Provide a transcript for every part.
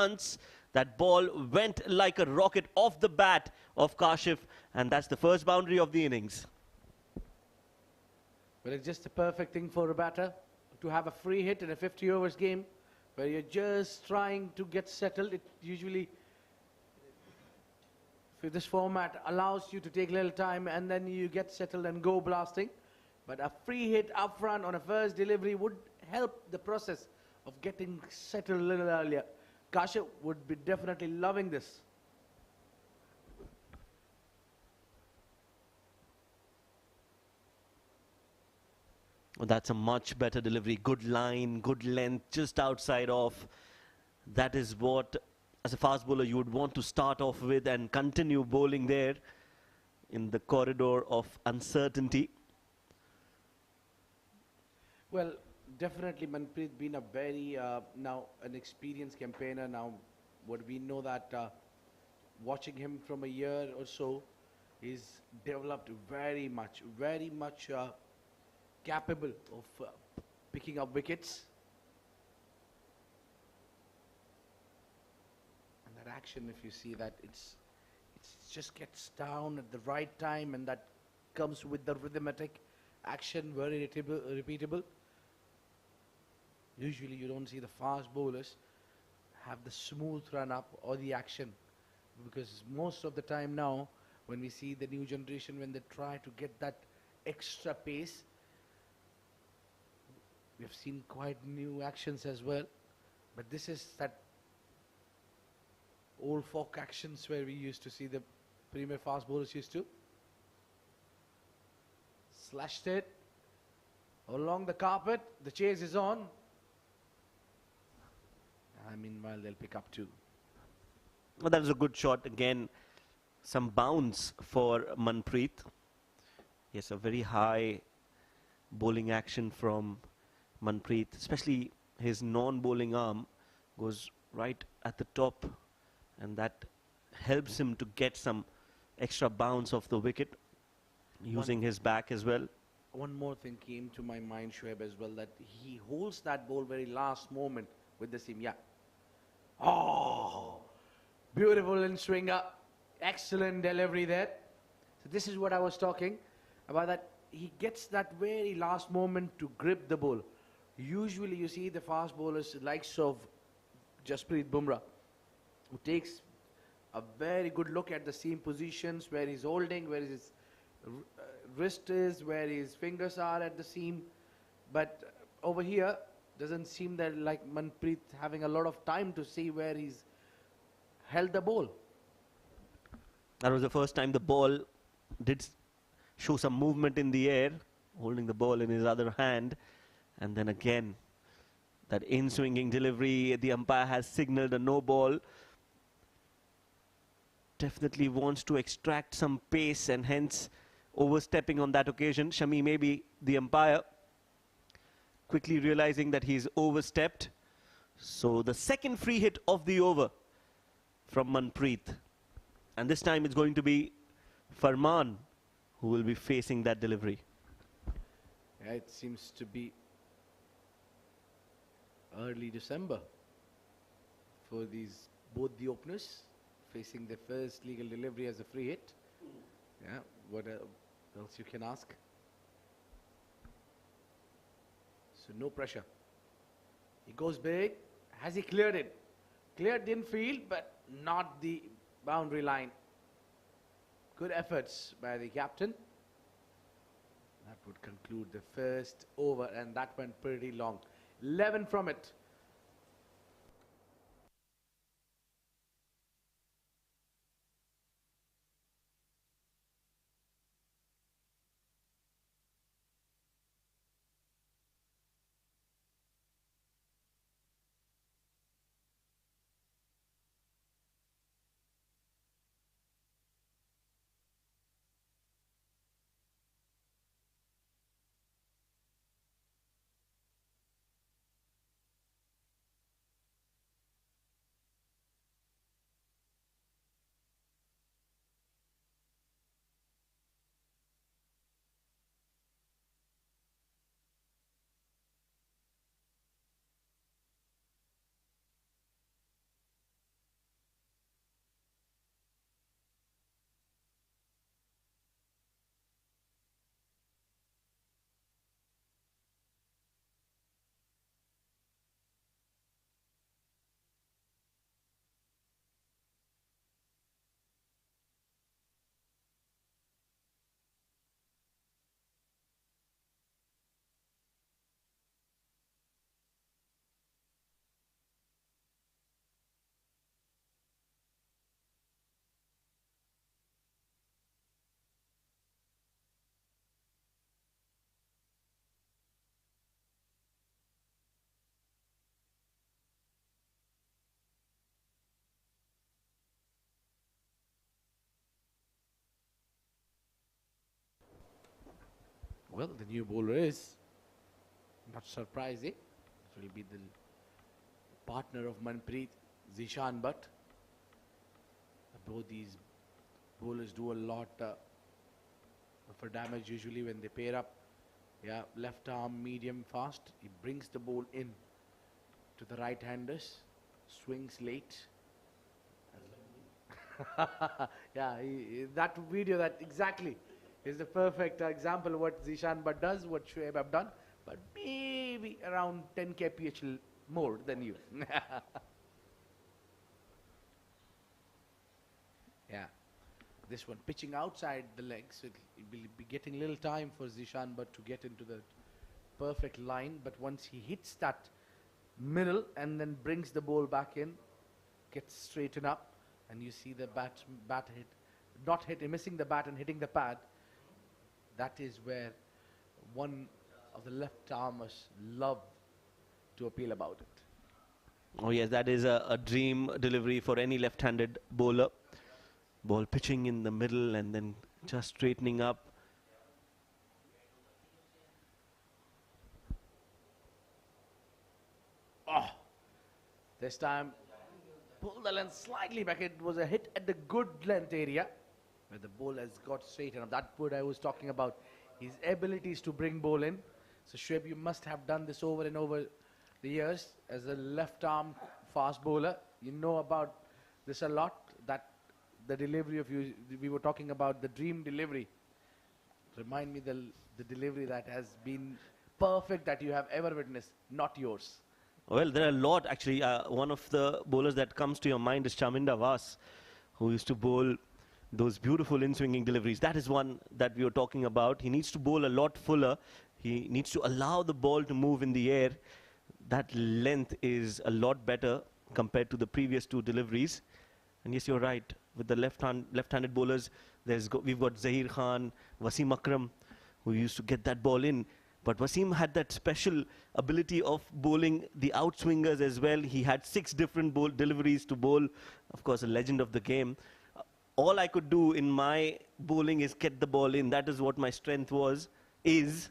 runs. That ball went like a rocket off the bat of Kashif, and that's the first boundary of the innings. Well, it's just the perfect thing for a batter to have a free hit in a 50 overs game where you're just trying to get settled. It usually, for this format, allows you to take a little time and then you get settled and go blasting. But a free hit up front on a first delivery would help the process of getting settled a little earlier. Kashif would be definitely loving this. Well, that's a much better delivery. Good line, good length, just outside off. That is what, as a fast bowler, you would want to start off with and continue bowling there in the corridor of uncertainty. Well, definitely Manpreet been a very, now an experienced campaigner now. What we know that watching him from a year or so, he's developed very much capable of picking up wickets. And that action, if you see that, it's just gets down at the right time, and that comes with the rhythmic action, very repeatable. Usually you don't see the fast bowlers have the smooth run up or the action, because most of the time now when we see the new generation, when they try to get that extra pace, we have seen quite new actions as well. But this is that old folk actions where we used to see the premier fast bowlers used to. Slashed it along the carpet, the chase is on. Meanwhile, they'll pick up two. Well, that was a good shot. Again, some bounce for Manpreet. Yes, a very high bowling action from Manpreet, especially his non-bowling arm goes right at the top, and that helps him to get some extra bounce off the wicket using his back as well. One more thing came to my mind, Shoaib, as well, that he holds that ball very last moment with the seam. Yeah. Oh, beautiful in swinger. Excellent delivery there. So this is what I was talking about, that he gets that very last moment to grip the ball. Usually you see the fast bowlers likes of Jasprit Bumrah, who takes a very good look at the seam positions, where he's holding, where his wrist is, where his fingers are at the seam. But over here, doesn't seem that like Manpreet having a lot of time to see where he's held the ball. That was the first time the ball did show some movement in the air, holding the ball in his other hand. And then again, that in-swinging delivery, the umpire has signaled a no ball. Definitely wants to extract some pace and hence overstepping on that occasion. Shami, maybe the umpire, quickly realizing that he's overstepped. So the second free hit of the over from Manpreet. And this time it's going to be Farman who will be facing that delivery. Yeah, it seems to be early December for both the openers facing their first legal delivery as a free hit. Yeah, what else you can ask? So no pressure. He goes big. Has he cleared it? Cleared the infield, but not the boundary line. Good efforts by the captain. That would conclude the first over, and that went pretty long. 11 from it. Well, the new bowler is not surprising. It will be the partner of Manpreet, Zishan Butt. Both these bowlers do a lot for damage usually when they pair up. Yeah, left arm, medium, fast. He brings the ball in to the right-handers, swings late. Yeah, that video, that exactly is the perfect example of what Zishan Butt does, what Shoaib have done, but maybe around 10 kph more than you. Yeah, this one pitching outside the legs, it will be getting a little time for Zishan Butt to get into the perfect line, but once he hits that middle and then brings the ball back in, gets straightened up, and you see the bat hit, not hit, missing the bat and hitting the pad. That is where one of the left armers love to appeal about it. Oh yes, that is a dream delivery for any left-handed bowler. Ball pitching in the middle and then just straightening up. Oh, this time pull the length slightly back. It was a hit at the good length area where the ball has got straightened up. That's what I was talking about, his abilities to bring ball in. So Shoaib, you must have done this over and over the years as a left arm fast bowler. You know about this a lot, that the delivery of you, we were talking about the dream delivery. Remind me the delivery that has been perfect that you have ever witnessed, not yours. Well, there are a lot actually. One of the bowlers that comes to your mind is Chaminda Vas, who used to bowl those beautiful in-swinging deliveries. That is one that we were talking about. He needs to bowl a lot fuller. He needs to allow the ball to move in the air. That length is a lot better compared to the previous two deliveries. And yes, you're right. With the left-handed bowlers, we've got Zahir Khan, Wasim Akram, who used to get that ball in. But Wasim had that special ability of bowling the outswingers as well. He had 6 different deliveries to bowl. Of course, a legend of the game. All I could do in my bowling is get the ball in. That is what my strength is.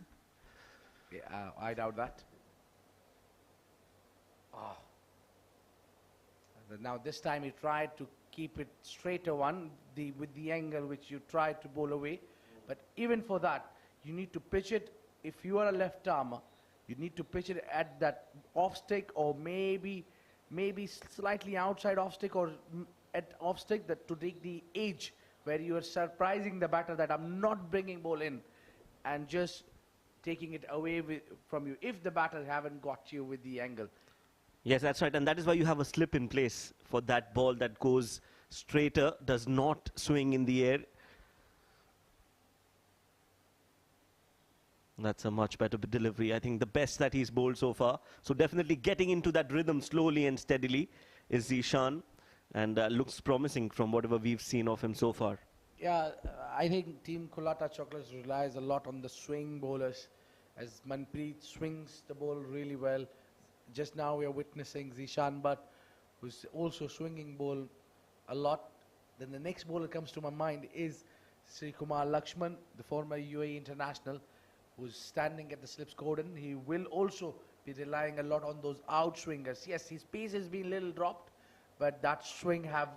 Yeah, I doubt that. Oh. Now this time he tried to keep it straighter one, with the angle which you tried to bowl away. But even for that, you need to pitch it. If you are a left armer, you need to pitch it at that off stick, or maybe slightly outside off stick, or at off stick, that to take the edge where you are surprising the batter that I'm not bringing ball in, and just taking it away from you if the batter haven't got you with the angle. Yes, that's right. And that is why you have a slip in place for that ball that goes straighter, does not swing in the air. That's a much better delivery. I think the best that he's bowled so far. So definitely getting into that rhythm slowly and steadily is Zishan, and looks promising from whatever we've seen of him so far. Yeah, I think Team COLATTA Chocolates relies a lot on the swing bowlers, as Manpreet swings the ball really well. Just now we are witnessing Zishan Butt, who's also swinging ball a lot. Then the next bowler comes to my mind is Sri Kumar Lakshman, the former UAE international, who's standing at the slips cordon. He will also be relying a lot on those outswingers. Yes, his pace has been a little dropped, but that swing have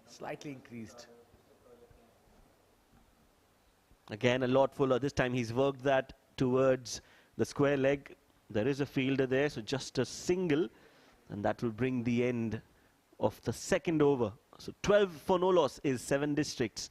slightly increased. Again, a lot fuller. This time he's worked that towards the square leg. There is a fielder there, so just a single, and that will bring the end of the second over. So 12 for no loss is 7 districts.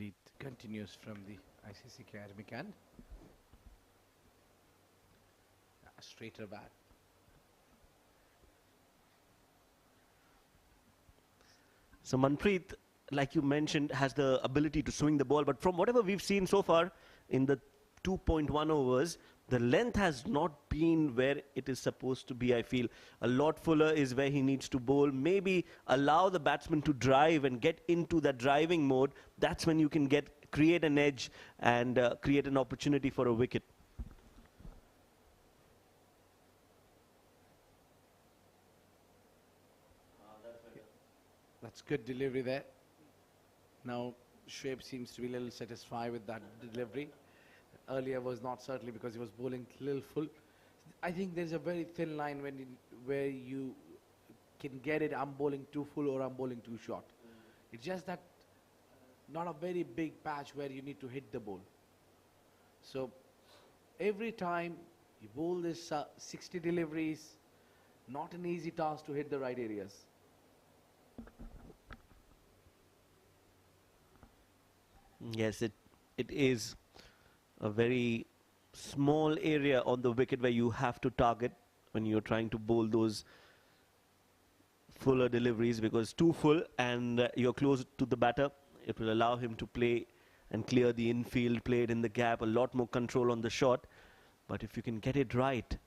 Manpreet continues from the ICC academic end. A straighter bat. So Manpreet, like you mentioned, has the ability to swing the ball, but from whatever we've seen so far in the 2.1 overs, the length has not been where it is supposed to be, I feel. A lot fuller is where he needs to bowl. Maybe allow the batsman to drive and get into that driving mode. That's when you can create an edge and create an opportunity for a wicket. That's good delivery there. Now, Shoaib seems to be a little satisfied with that delivery. Earlier was not, certainly because he was bowling a little full. I think there's a very thin line where you can get it, I'm bowling too full or I'm bowling too short. It's just that not a very big patch where you need to hit the ball. So every time you bowl this 60 deliveries, not an easy task to hit the right areas. Yes, it is a very small area on the wicket where you have to target when you're trying to bowl those fuller deliveries, because too full and you're close to the batter, it will allow him to play and clear the infield, play it in the gap, a lot more control on the shot. But if you can get it right,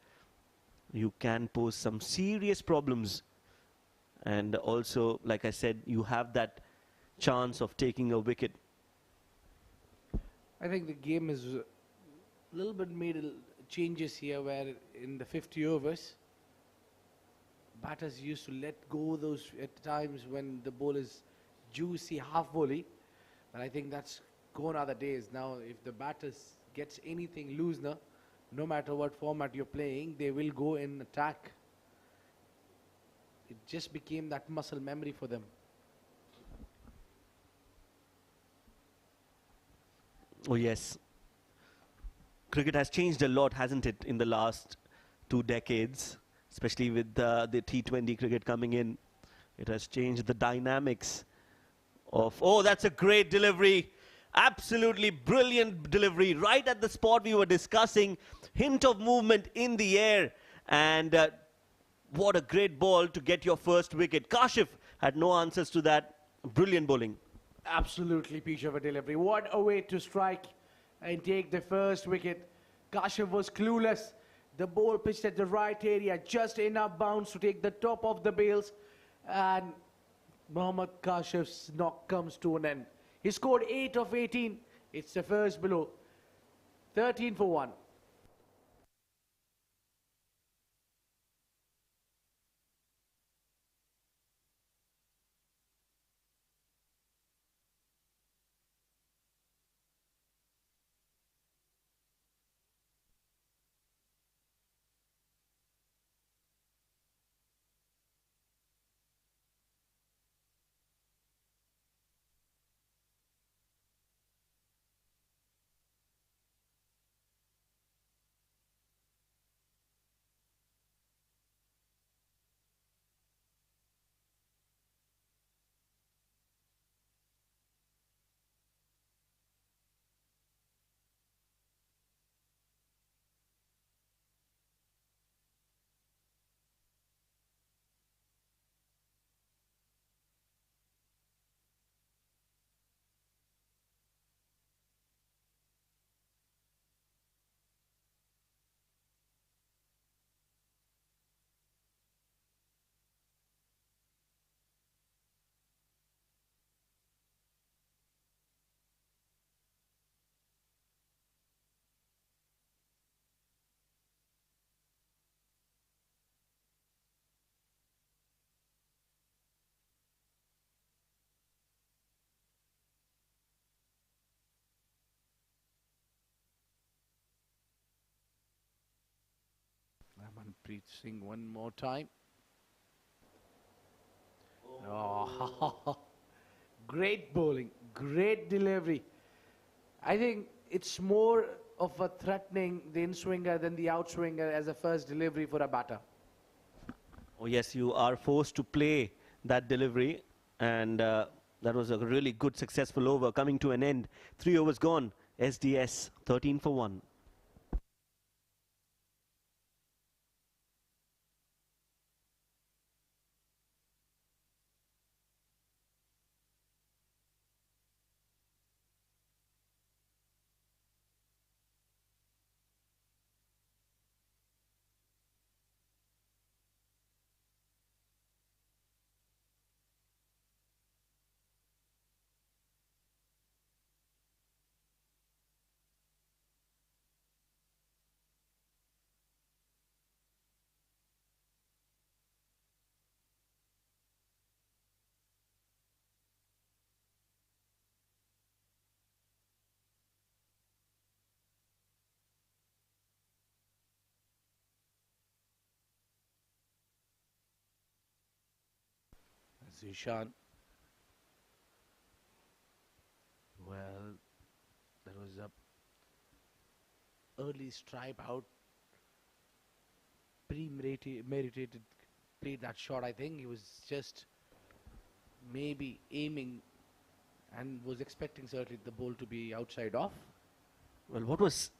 you can pose some serious problems. And also, like I said, you have that chance of taking a wicket. I think the game is a little bit made changes here, where in the 50 overs, batters used to let go those at times when the ball is juicy half volley. But I think that's gone other days. Now, if the batters gets anything loose now, no matter what format you're playing, they will go in attack. It just became that muscle memory for them. Oh yes, cricket has changed a lot, hasn't it, in the last 2 decades, especially with the T20 cricket coming in. It has changed the dynamics of... Oh, that's a great delivery. Absolutely brilliant delivery. Right at the spot we were discussing. Hint of movement in the air. And what a great ball to get your first wicket. Kashif had no answers to that. Brilliant bowling. Absolutely piece of a delivery. What a way to strike and take the first wicket. Kashif was clueless. The ball pitched at the right area, just enough bounce to take the top of the bails. And Mohammad Kashif's knock comes to an end. He scored 8 of 18. It's the first below. 13 for 1. Manpreet Singh one more time. Oh, great bowling, great delivery. I think it's more of a threatening the in-swinger than the out-swinger as a first delivery for a batter. Oh yes, you are forced to play that delivery, and That was a really good, successful over coming to an end. 3 overs gone. SDS 13 for 1. Zishan. Well, that was a early stripe out. Premeditated, played that shot. I think he was just maybe aiming and was expecting certainly the ball to be outside off. Well, what was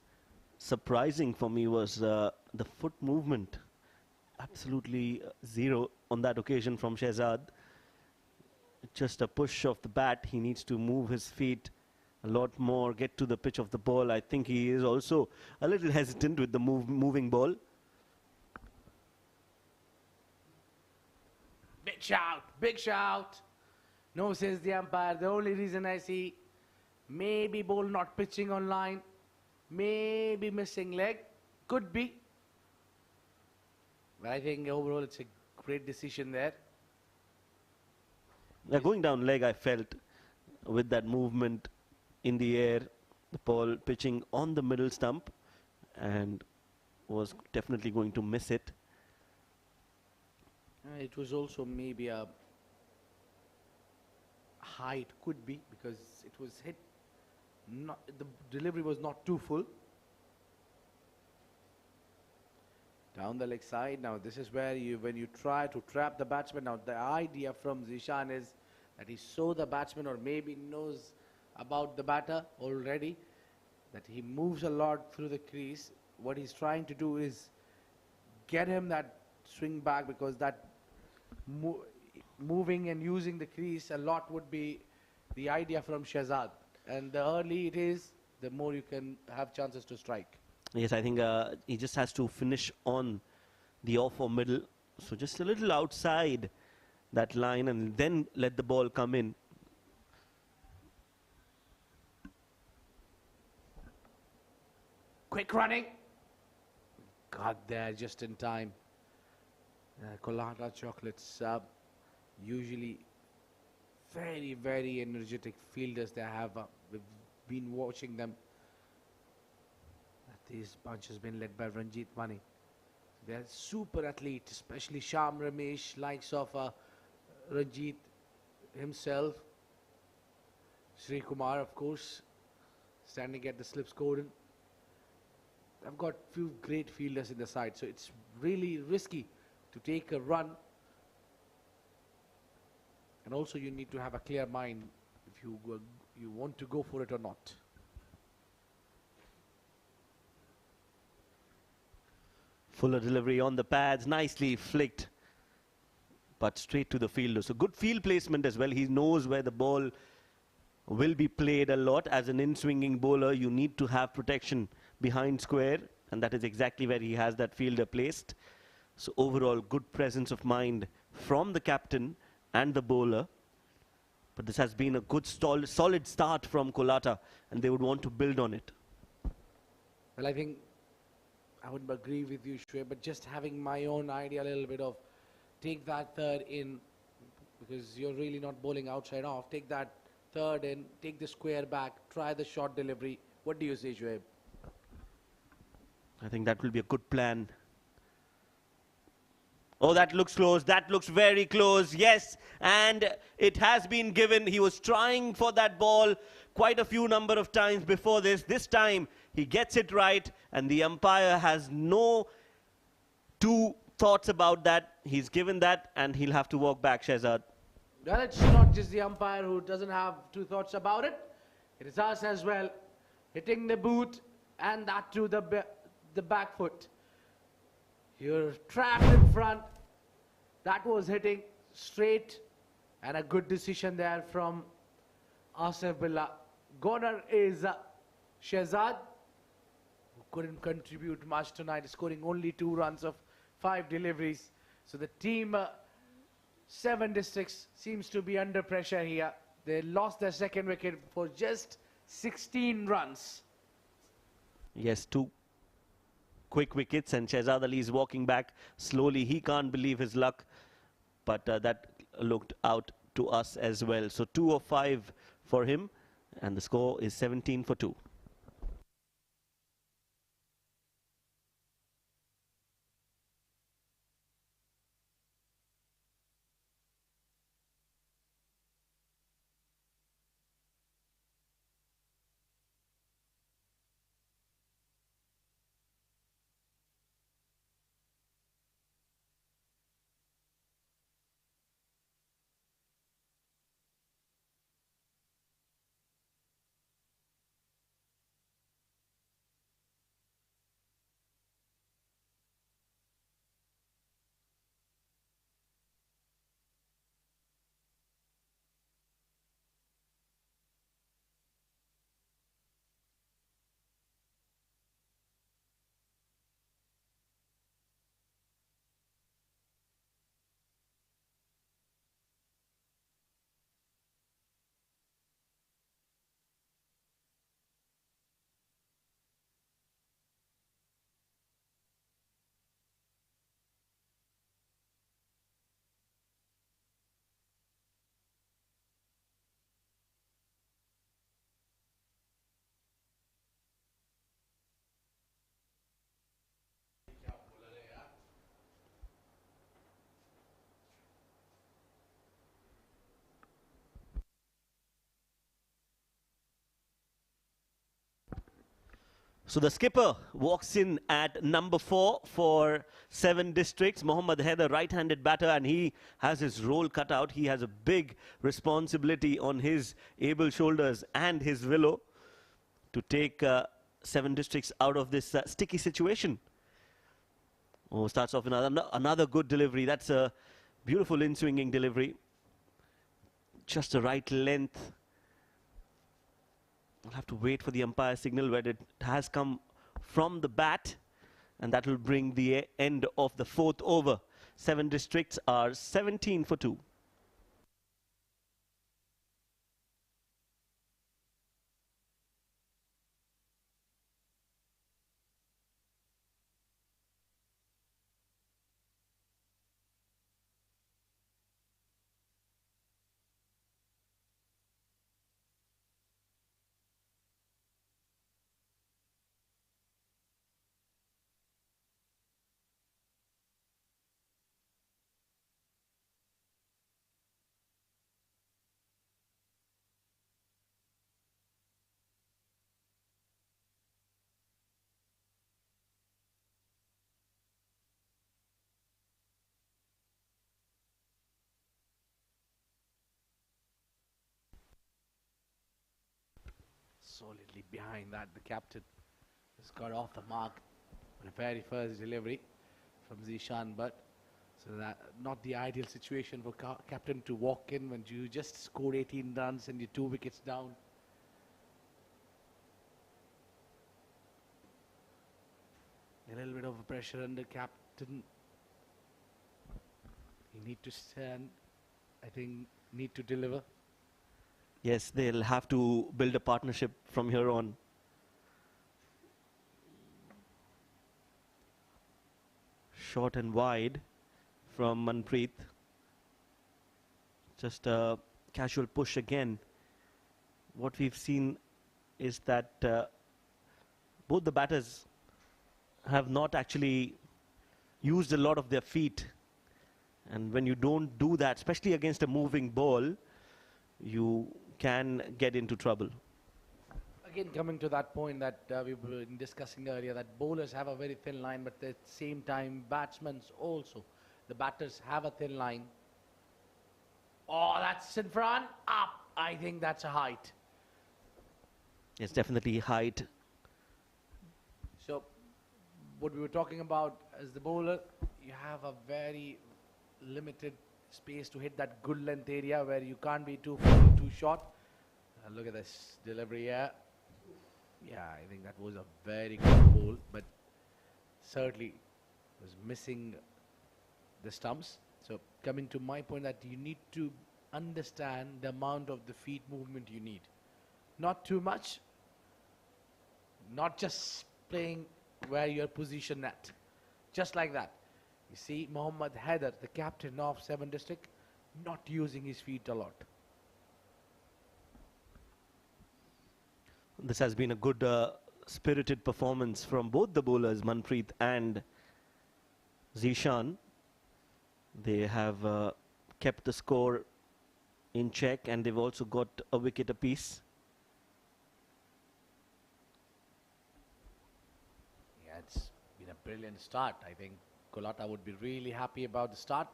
surprising for me was the foot movement. Absolutely zero on that occasion from Shehzad. Just a push of the bat. He needs to move his feet a lot more, get to the pitch of the ball. I think he is also a little hesitant with the moving ball. Big shout, big shout. No, says the umpire. The only reason I see maybe ball not pitching on line, maybe missing leg, could be. But I think overall it's a great decision there. Yeah, going down leg, I felt with that movement in the air, the ball pitching on the middle stump and was definitely going to miss it. It was also maybe a height, could be, because it was hit. Not, the delivery was not too full. Down the leg side. Now this is where when you try to trap the batsman. Now the idea from Zishan is that he saw the batsman or maybe knows about the batter already, that he moves a lot through the crease. What he's trying to do is get him that swing back, because that moving and using the crease a lot would be the idea from Shehzad. And the early it is, the more you can have chances to strike. Yes, I think he just has to finish on the off or middle. So just a little outside that line and then let the ball come in. Quick running. Got there just in time. Colatta chocolates, usually very, very energetic fielders they have. We've been watching them. This bunch has been led by Ranjit Mani. They're super athletes, especially Sham Ramesh, likes of Ranjit himself. Sri Kumar, of course, standing at the slips cordon. I've got few great fielders in the side, so it's really risky to take a run. And also you need to have a clear mind if you want to go for it or not. Fuller delivery on the pads, nicely flicked, but straight to the fielder. So good field placement as well. He knows where the ball will be played a lot. As an in-swinging bowler, you need to have protection behind square, and that is exactly where he has that fielder placed. So overall, good presence of mind from the captain and the bowler. But this has been a good, solid start from Colatta, and they would want to build on it. Well, I think I would agree with you, Shwe, but just having my own idea a little bit of take that third in, because you're really not bowling outside off. Take that third in, take the square back, try the short delivery. What do you say, Shoaib? I think that will be a good plan. Oh, that looks close. That looks very close. Yes, and it has been given. He was trying for that ball quite a few number of times before this. This time, he gets it right, and the umpire has no two thoughts about that. He's given that, and he'll have to walk back, Shehzad. Well, it's not just the umpire who doesn't have two thoughts about it. It is us as well, hitting the boot and that to the back foot. You're trapped in front. That was hitting straight, and a good decision there from Asif Billah. Goner is Shehzad, who couldn't contribute much tonight, scoring only 2 runs of 5 deliveries. So the team, 7 districts, seems to be under pressure here. They lost their second wicket for just 16 runs. Yes, 2 quick wickets, and Shehzad Ali is walking back slowly. He can't believe his luck, but that looked out to us as well. So 2 of 5 for him, and the score is 17 for 2. So the skipper walks in at number 4 for 7 districts. Mohammad Haider, right-handed batter, and he has his role cut out. He has a big responsibility on his able shoulders and his willow to take 7 districts out of this sticky situation. Oh, starts off another good delivery. That's a beautiful in-swinging delivery. Just the right length. We'll have to wait for the umpire signal, where it has come from the bat, and that will bring the end of the 4th over. 7 districts are 17 for 2. Solidly behind that, the captain has got off the mark on the very first delivery from Zishan, but so that not the ideal situation for captain to walk in when you just scored 18 runs and you're 2 wickets down. A little bit of pressure under captain. You need to stand, I think, need to deliver. Yes, they'll have to build a partnership from here on. Short and wide from Manpreet. Just a casual push again. What we've seen is that both the batters have not actually used a lot of their feet. And when you don't do that, especially against a moving ball, you can get into trouble. Again, coming to that point that we were discussing earlier, that bowlers have a very thin line, but at the same time, batsmen also. The batters have a thin line. Oh, that's in front. Up. I think that's a height. It's definitely height. So, what we were talking about as the bowler, you have a very limited space to hit that good length area where you can't be too full, too short. Look at this delivery here. Yeah, I think that was a very good ball, but certainly was missing the stumps. So coming to my point that you need to understand the amount of the feet movement you need. Not too much, not just playing where you're positioned at. Just like that. You see Mohammad Haider, the captain of 7 District, not using his feet a lot. This has been a good spirited performance from both the bowlers, Manpreet and Zishan. They have kept the score in check, and they've also got a wicket apiece. Yeah, it's been a brilliant start. I think COLATTA would be really happy about the start.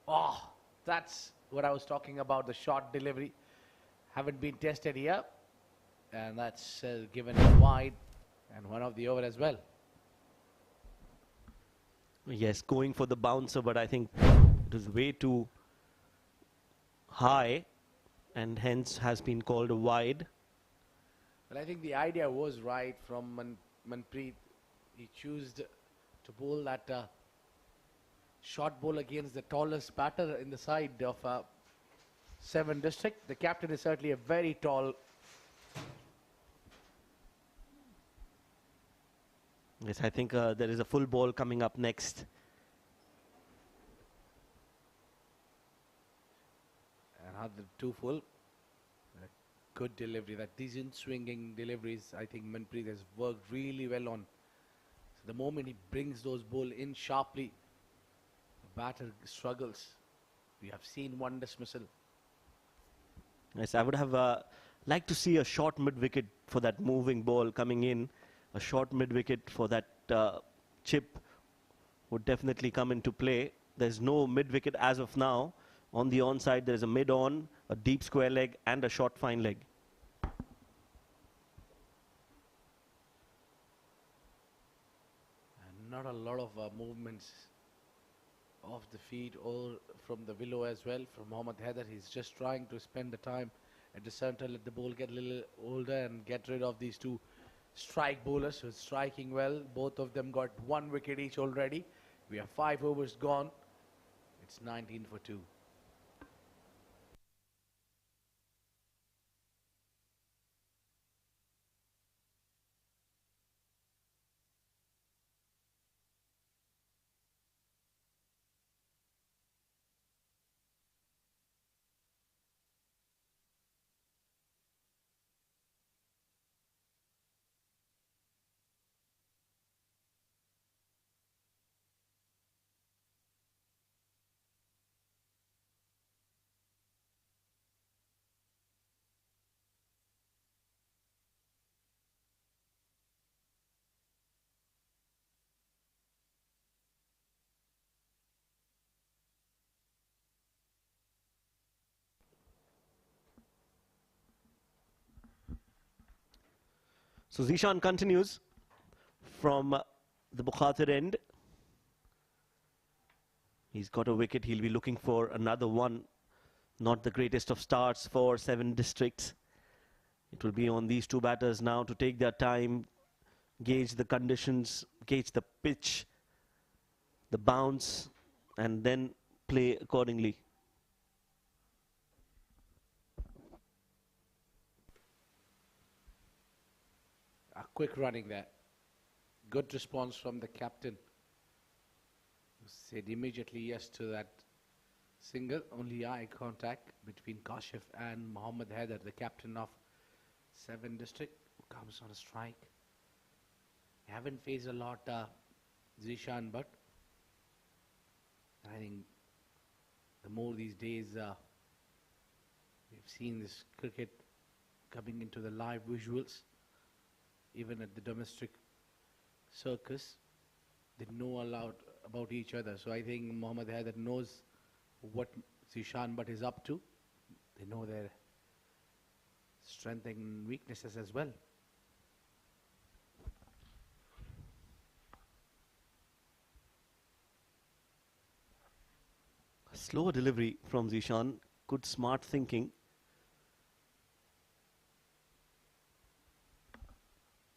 Oh, that's what I was talking about, the short delivery. Haven't been tested here. And that's given wide and one of the over as well. Yes, going for the bouncer, but I think it was way too high and hence has been called wide. Well, I think the idea was right from Manpreet. He chose to bowl that short ball against the tallest batter in the side of 7 District. The captain is certainly a very tall. Yes, I think there is a full ball coming up next. Another 2 full. A good delivery. That decent swinging deliveries, I think Manpreet has worked really well on. So the moment he brings those ball in sharply, the batter struggles. We have seen one dismissal. Yes, I would have liked to see a short mid-wicket for that moving ball coming in. A short mid-wicket for that chip would definitely come into play. There's no mid-wicket as of now. On the onside, there is a mid-on, a deep square leg, and a short fine leg. And not a lot of movements off the feet or from the willow as well. From Mohammad Haider, he's just trying to spend the time at the center, let the ball get a little older and get rid of these two strike bowlers who are striking well. Both of them got 1 wicket each already. We have 5 overs gone. It's 19 for 2. So Zishan continues from the Bukhatir end. He's got a wicket. He'll be looking for another one. Not the greatest of starts for 7 Districts. It will be on these two batters now to take their time, gauge the conditions, gauge the pitch, the bounce, and then play accordingly. A quick running there. Good response from the captain. Said immediately yes to that single. Only eye contact between Kashif and Mohammad Haider, the captain of 7 District, who comes on a strike. Haven't faced a lot Zishan, but I think the more these days we've seen this cricket coming into the live visuals, even at the domestic circus, they know a lot about each other. So I think Mohammad Haider knows what Zishan Bhatt is up to. They know their strengths and weaknesses as well. Slower delivery from Zishan. Good smart thinking.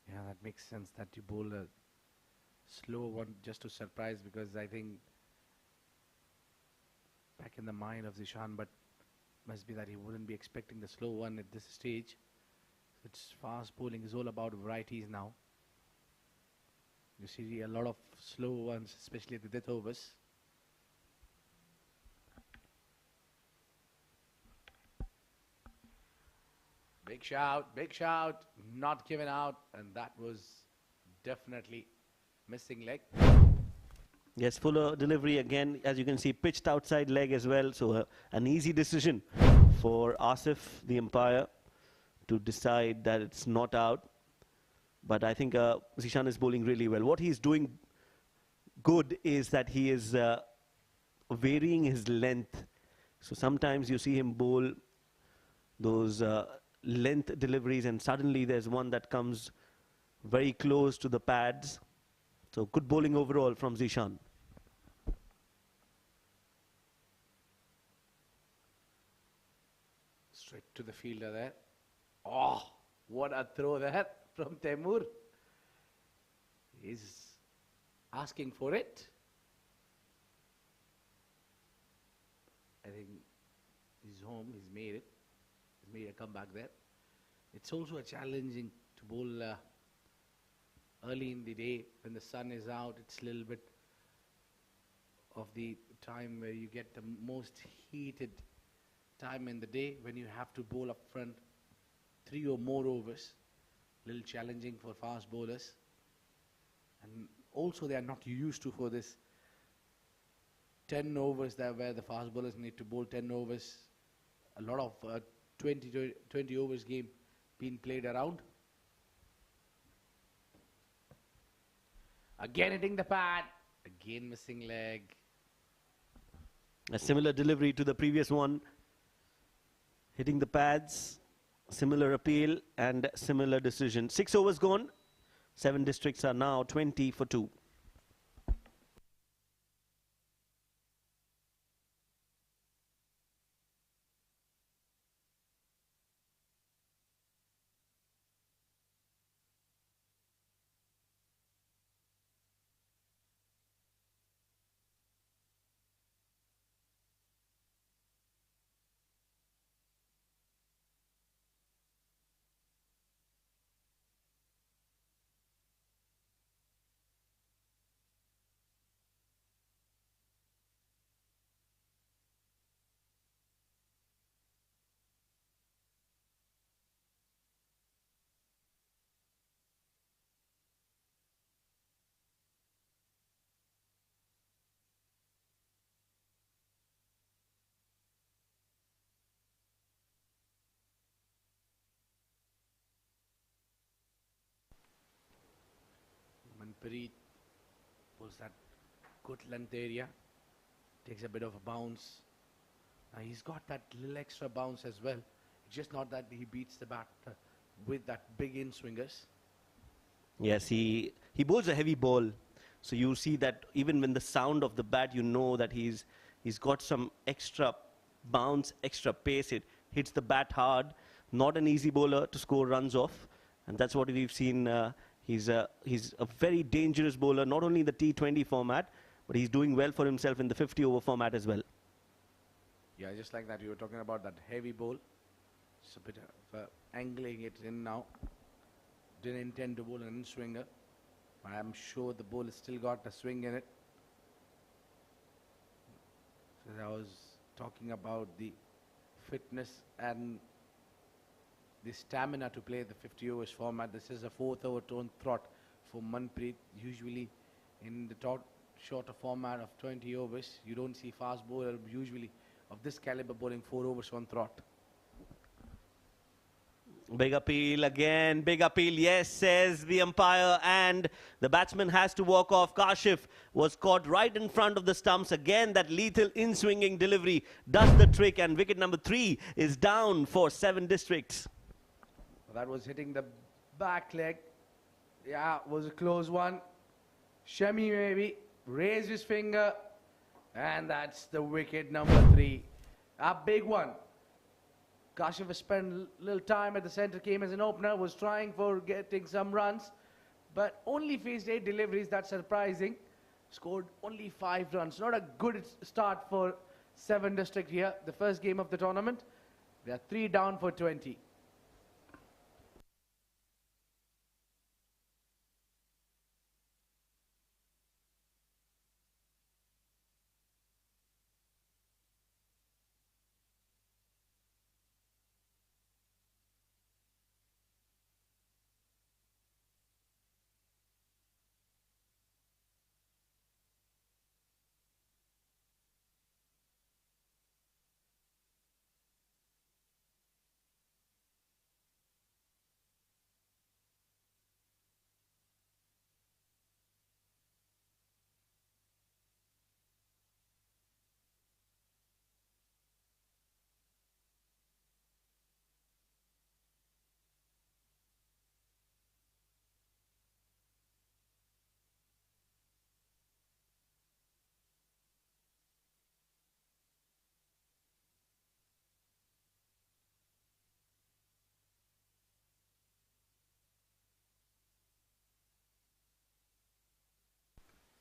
Yeah, that makes sense that you bowl a slow one just to surprise, because I think back in the mind of Zishan, but must be that he wouldn't be expecting the slow one at this stage. It's fast bowling is all about varieties now. You see a lot of slow ones, especially at the death overs. Big shout, not given out, and that was definitely missing leg. Yes, fuller delivery again, as you can see, pitched outside leg as well. So an easy decision for Asif, the umpire, to decide that it's not out. But I think Zishan is bowling really well. What he's doing good is that he is varying his length. So sometimes you see him bowl those length deliveries, and suddenly there's one that comes very close to the pads. So good bowling overall from Zishan. Straight to the fielder there. Oh, what a throw there from Temur. He's asking for it. I think he's home, he's made it. He's made a comeback there. It's also a challenging to bowl early in the day when the sun is out. It's a little bit of the time where you get the most heated time in the day when you have to bowl up front 3 or more overs. A little challenging for fast bowlers. And also they are not used to for this 10 overs there where the fast bowlers need to bowl 10 overs. A lot of 20 overs game being played around. Again hitting the pad. Again missing leg. A similar delivery to the previous one. Hitting the pads, similar appeal and similar decision. 6 overs gone. 7 districts are now 20 for 2. Manpreet pulls that good length area, takes a bit of a bounce. Now he's got that little extra bounce as well. It's just not that he beats the bat with that big in swingers. Yes, he bowls a heavy ball. So you see that even when the sound of the bat, you know that he's got some extra bounce, extra pace. It hits the bat hard. Not an easy bowler to score runs off. And that's what we've seen. He's a very dangerous bowler, not only in the T20 format, but he's doing well for himself in the 50-over format as well. Yeah, just like that. You were talking about that heavy ball. It's a bit of angling it in now. Didn't intend to bowl an in-swinger. But I'm sure the ball has still got a swing in it. So I was talking about the fitness and the stamina to play the 50 overs format. This is a 4th over tone trot for Manpreet. Usually in the shorter format of 20 overs, you don't see fast bowler usually of this caliber bowling 4 overs on trot. Big appeal again, big appeal, yes, says the umpire, and the batsman has to walk off. Kashif was caught right in front of the stumps. Again, that lethal in-swinging delivery does the trick, and wicket number 3 is down for 7 districts. That was hitting the back leg. Yeah, it was a close one. Shami maybe raised his finger, and that's the wicket number 3. A big one. Kashif spent a little time at the centre, came as an opener, was trying for getting some runs, but only faced 8 deliveries. That's surprising. Scored only 5 runs. Not a good start for 7 district here. The first game of the tournament. They are 3 down for 20.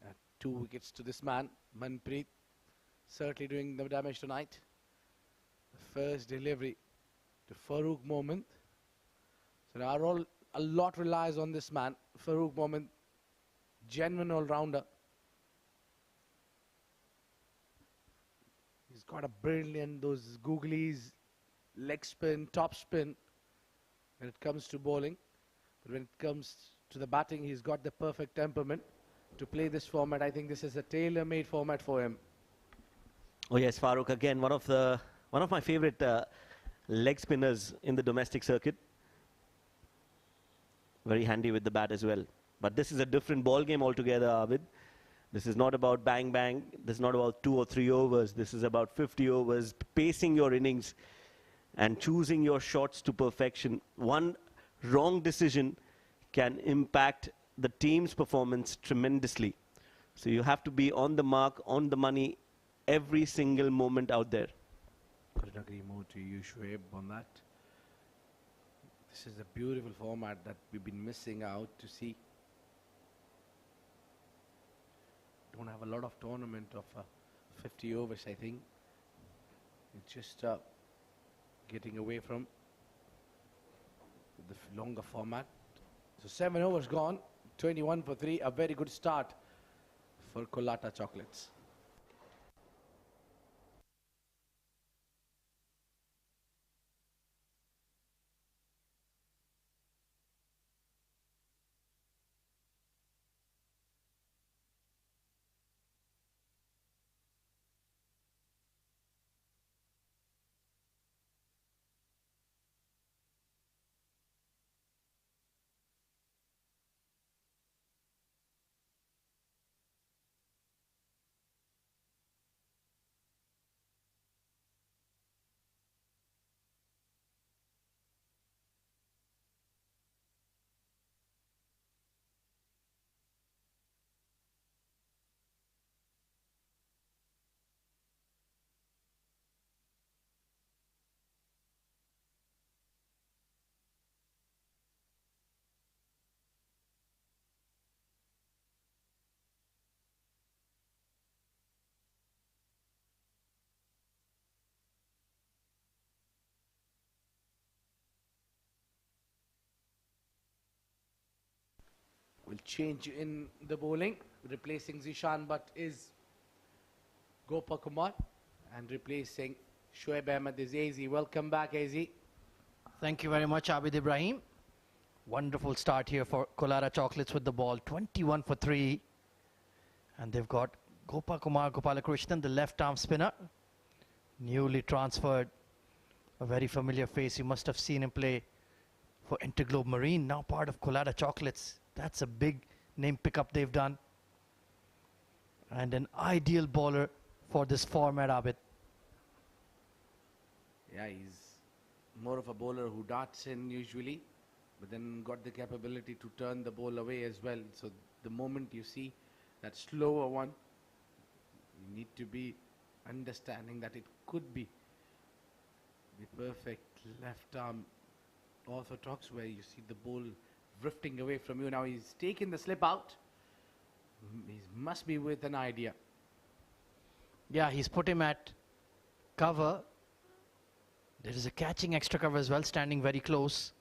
Uh, 2 wickets to this man, Manpreet, certainly doing the damage tonight. The first delivery to Farooq Moment. So now a lot relies on this man, Farooq Moment, genuine all-rounder. He's got a brilliant, those googlies, leg spin, top spin when it comes to bowling. But when it comes to the batting, he's got the perfect temperament to play this format. I think this is a tailor-made format for him. Oh yes, Farooq again, one of my favorite leg spinners in the domestic circuit. Very handy with the bat as well. But this is a different ball game altogether, Abid. This is not about bang bang. This is not about 2 or 3 overs. This is about 50 overs, pacing your innings and choosing your shots to perfection. One wrong decision can impact the team's performance tremendously. So you have to be on the mark, on the money, every single moment out there. Couldn't agree more to you, Shoaib, on that. This is a beautiful format that we've been missing out to see. Don't have a lot of tournament of 50 overs, I think. It's just getting away from the longer format. So 7 overs gone, 21 for 3. A very good start for COLATTA Chocolates. Will change in the bowling, replacing Zishan, but is Gopa Kumar, and replacing Shoaib Ahmed is AZ. Welcome back, AZ. Thank you very much, Abid Ibrahim. Wonderful start here for COLATTA Chocolates with the ball, 21 for 3. And they've got Gopa Kumar Gopalakrishnan, the left-arm spinner, newly transferred, a very familiar face. You must have seen him play for Interglobe Marine, now part of COLATTA Chocolates. That's a big name pickup they've done. And an ideal bowler for this format, Abid. Yeah, he's more of a bowler who darts in usually, but then got the capability to turn the ball away as well. So the moment you see that slower one, you need to be understanding that it could be the perfect left arm orthodox where you see the ball drifting away from you. Now he's taken the slip out. He must be with an idea. Yeah, he's put him at cover. There is a catching extra cover as well, standing very close.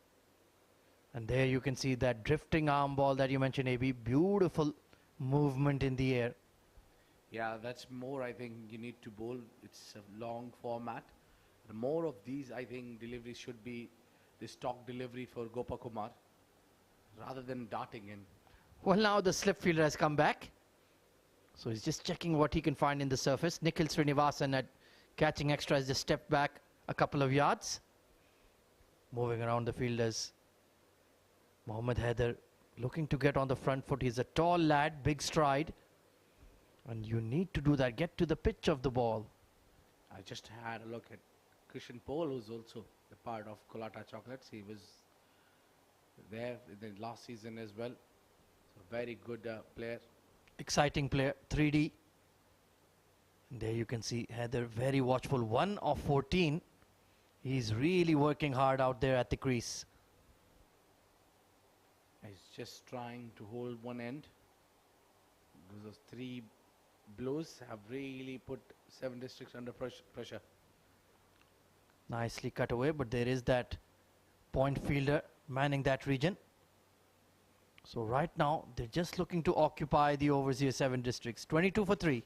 And there you can see that drifting arm ball that you mentioned, AB. Beautiful movement in the air. Yeah, that's more I think you need to bowl. It's a long format. The more of these, I think, deliveries should be the stock delivery for Gopakumar rather than darting in. Well, now the slip fielder has come back. So he's just checking what he can find in the surface. Nikhil Srinivasan at catching extra has just stepped back a couple of yards. Moving around the fielders. Mohammad Haider looking to get on the front foot. He's a tall lad, big stride. And you need to do that. Get to the pitch of the ball. I just had a look at Krishan Paul, who's also a part of COLATTA Chocolates. He was there in the last season as well. So very good player. Exciting player, 3D. And there you can see Haider very watchful. 1 of 14. He's really working hard out there at the crease. He's just trying to hold one end. Those 3 blows have really put 7 districts under pressure. Nicely cut away, but there is that point fielder manning that region. So right now, they're just looking to occupy the overseas 7 districts. 22 for 3.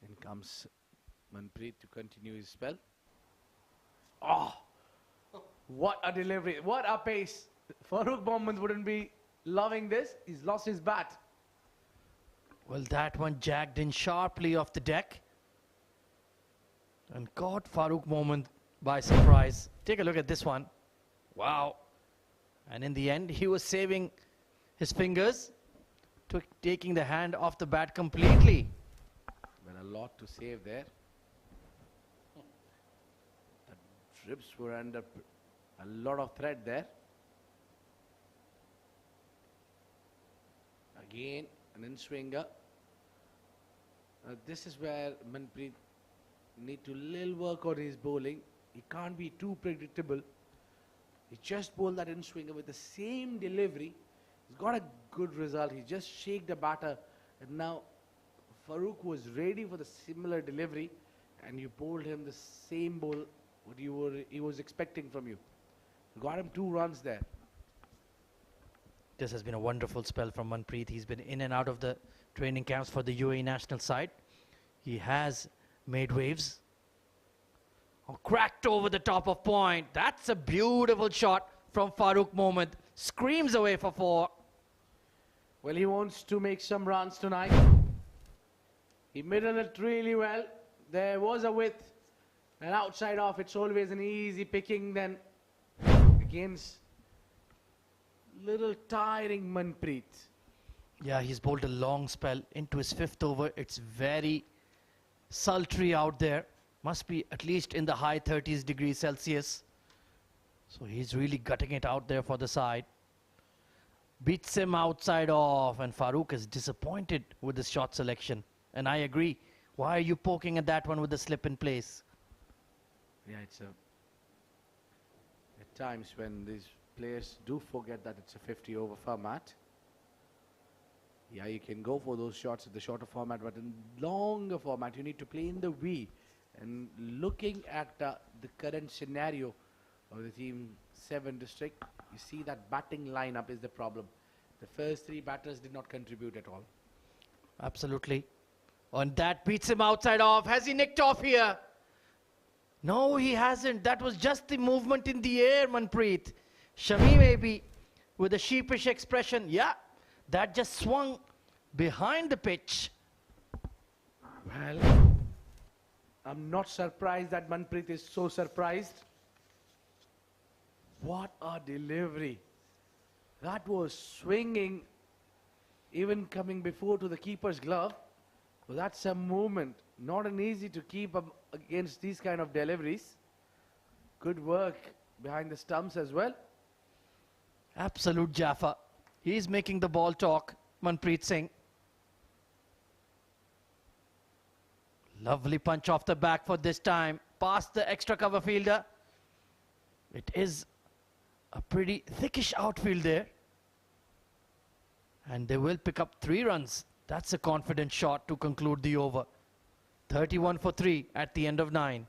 In comes Manpreet to continue his spell. Oh, what a delivery. What a pace. Farooq Mohammad wouldn't be loving this. He's lost his bat. Well, that one jagged in sharply off the deck and caught Farooq Mohammad by surprise. Take a look at this one. Wow. And in the end, he was saving his fingers, taking the hand off the bat completely. Well, a lot to save there. The drips were under a lot of threat there. Again, an in-swinger. This is where Manpreet need to little work on his bowling. He can't be too predictable. He just bowled that in-swinger with the same delivery. He's got a good result. He just shaked the batter, and now Farooq was ready for the similar delivery, and you bowled him the same bowl what he was expecting from you. You got him 2 runs there. This has been a wonderful spell from Manpreet. He's been in and out of the training camps for the UAE national side. He has made waves. Oh, cracked over the top of point. That's a beautiful shot from Farooq Mohammad. Screams away for 4. Well, he wants to make some runs tonight. He middled it really well. There was a width. And outside off, it's always an easy picking then against little tiring Manpreet. Yeah, he's bowled a long spell into his 5th over. It's very sultry out there. Must be at least in the high 30s degrees Celsius. So he's really gutting it out there for the side. beats him outside off, and Farooq is disappointed with his shot selection. And I agree. Why are you poking at that one with the slip in place? Yeah, it's at times when these players do forget that it's a 50 over format. Yeah, you can go for those shots in the shorter format, but in longer format, you need to play in the V. And looking at the current scenario of the Team 7 district, you see that batting lineup is the problem. The first three batters did not contribute at all. Absolutely. And that beats him outside off. Has he nicked off here? No, he hasn't. That was just the movement in the air, Manpreet. Shami maybe with a sheepish expression. Yeah, that just swung behind the pitch. Well, I'm not surprised that Manpreet is so surprised. What a delivery. That was swinging, even coming before to the keeper's glove. So that's a movement. Not an easy to keep up against these kind of deliveries. Good work behind the stumps as well. Absolute Jaffa. He's making the ball talk, Manpreet Singh. Lovely punch off the back for this time. Past the extra cover fielder. It is a pretty thickish outfield there. And they will pick up 3 runs. That's a confident shot to conclude the over. 31 for 3 at the end of 9.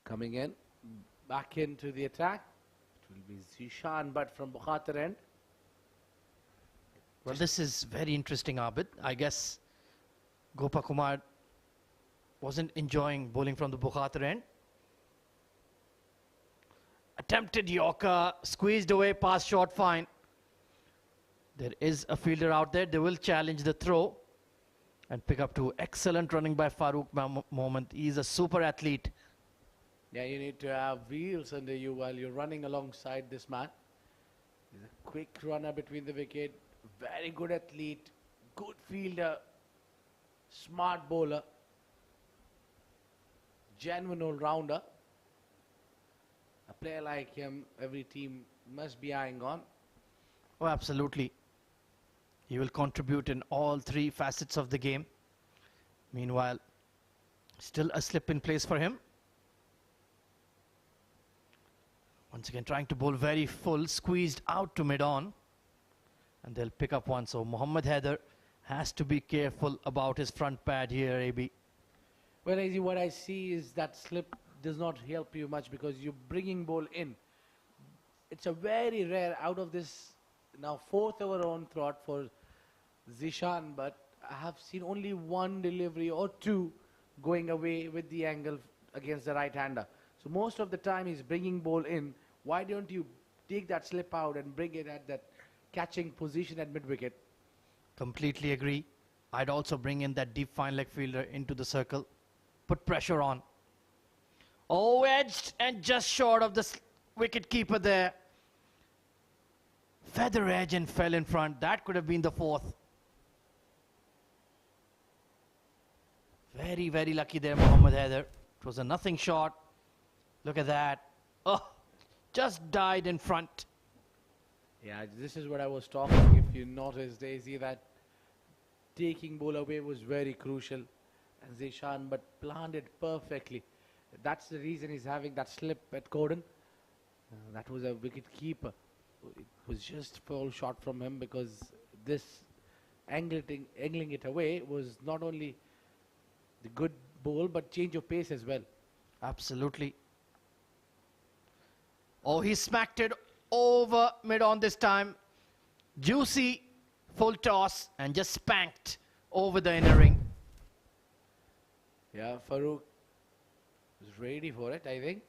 Coming in, back into the attack. It will be Zishan, but from Bukhatir end. Well, this is very interesting, Abid. I guess Gopakumar wasn't enjoying bowling from the Bukhatir end. Attempted Yorker, squeezed away, pass short, fine. There is a fielder out there. They will challenge the throw and pick up 2. Excellent running by Farooq Mohammad. He's a super athlete. Yeah, you need to have wheels under you while you're running alongside this man. He's a quick runner between the wicket, very good athlete, good fielder, smart bowler, genuine all-rounder. A player like him, every team must be eyeing on. Oh, absolutely. He will contribute in all 3 facets of the game. Meanwhile, still a slip in place for him. Once again, trying to bowl very full, squeezed out to mid-on. And they'll pick up 1. So Mohammad Haider has to be careful about his front pad here, AB. Well, AZ, what I see is that slip does not help you much because you're bringing ball in. It's a very rare out of this now 4th over on trot for Zishan, but I have seen only 1 delivery or 2 going away with the angle against the right-hander. So most of the time he's bringing ball in. Why don't you take that slip out and bring it at that catching position at mid-wicket? Completely agree. I'd also bring in that deep fine leg fielder into the circle. Put pressure on. Oh, edged and just short of the wicket keeper there. Feather edge and fell in front. That could have been the 4th. Very, very lucky there, Mohammad Haider. It was a nothing shot. Look at that. Oh, just died in front. Yeah, this is what I was talking. If you noticed, Daisy, that taking ball away was very crucial. And Zishan, but planned it perfectly. That's the reason he's having that slip at Corden. That was a wicket keeper. It was just fall shot from him because this angling it away was not only the good bowl, but change of pace as well. Absolutely. Oh, he smacked it over mid-on this time. Juicy full toss and just spanked over the inner ring. Yeah, Farouk was ready for it, I think.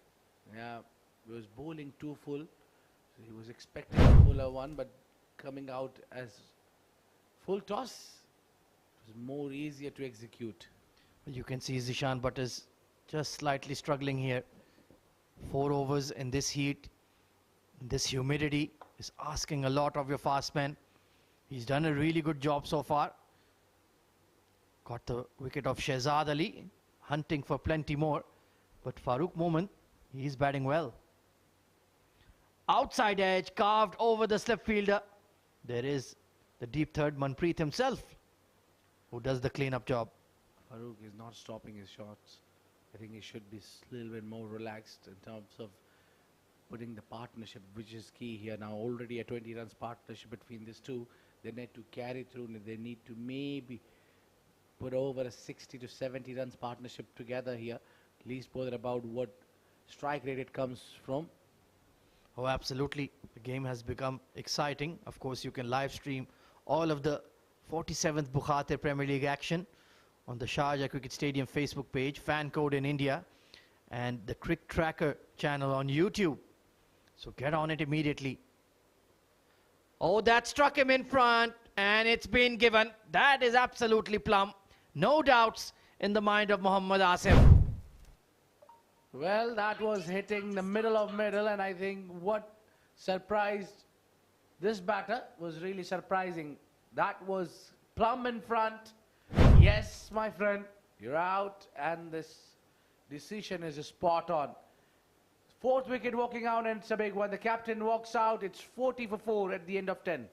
Yeah, he was bowling too full. So he was expecting a fuller one, but coming out as full toss was more easier to execute. You can see Zishan Butt is just slightly struggling here. 4 overs in this heat, this humidity is asking a lot of your fast men. He's done a really good job so far. Got the wicket of Shehzad Ali, hunting for plenty more. But Farooq Momin, he's batting well. Outside edge, carved over the slip fielder. There is the deep third, Manpreet himself, who does the clean-up job. Farouk is not stopping his shots. I think he should be a little bit more relaxed in terms of putting the partnership, which is key here. Now already a 20 runs partnership between these two. They need to carry through. They need to maybe put over a 60 to 70 runs partnership together here. Least bother about what strike rate it comes from. Oh, absolutely. The game has become exciting. Of course, you can live stream all of the 47th Bukhatir Premier League action on the Sharjah Cricket Stadium Facebook page, fan code in India, and the CricTracker channel on YouTube. So get on it immediately. Oh, that struck him in front, and it's been given. That is absolutely plumb. No doubts in the mind of Mohammad Asif. Well, that was hitting the middle of middle, and I think what surprised this batter was really surprising. That was plumb in front. Yes, my friend, you're out, and this decision is spot on. 4th wicket walking out, and it's a big one. The captain walks out. It's 40 for 4 at the end of 10.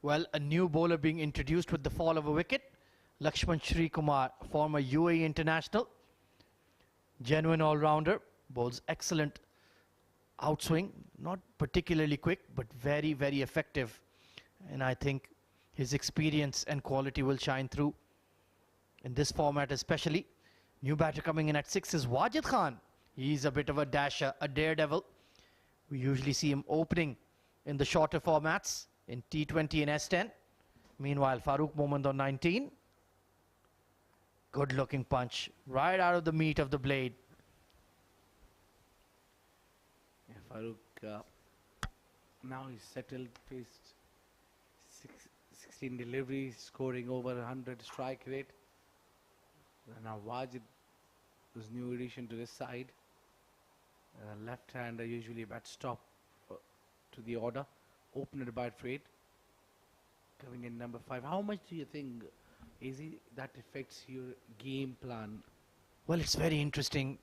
Well, a new bowler being introduced with the fall of a wicket. Lakshman Sri Kumar, former UAE international. Genuine all-rounder. Bowls excellent outswing. Not particularly quick, but very, very effective. And I think his experience and quality will shine through in this format especially. New batter coming in at 6 is Wajid Khan. He's a bit of a dasher, a daredevil. We usually see him opening in the shorter formats in T20 and S10. Meanwhile, Farooq Momin on 19. Good looking punch right out of the meat of the blade. Farooq, now he's settled, faced 16 deliveries, scoring over 100 strike rate. And now Wajid was new addition to this side. Left-hander usually bat stop to the order. Opener bat trade. Coming in number 5. How much do you think, that affects your game plan? Well, it's very interesting.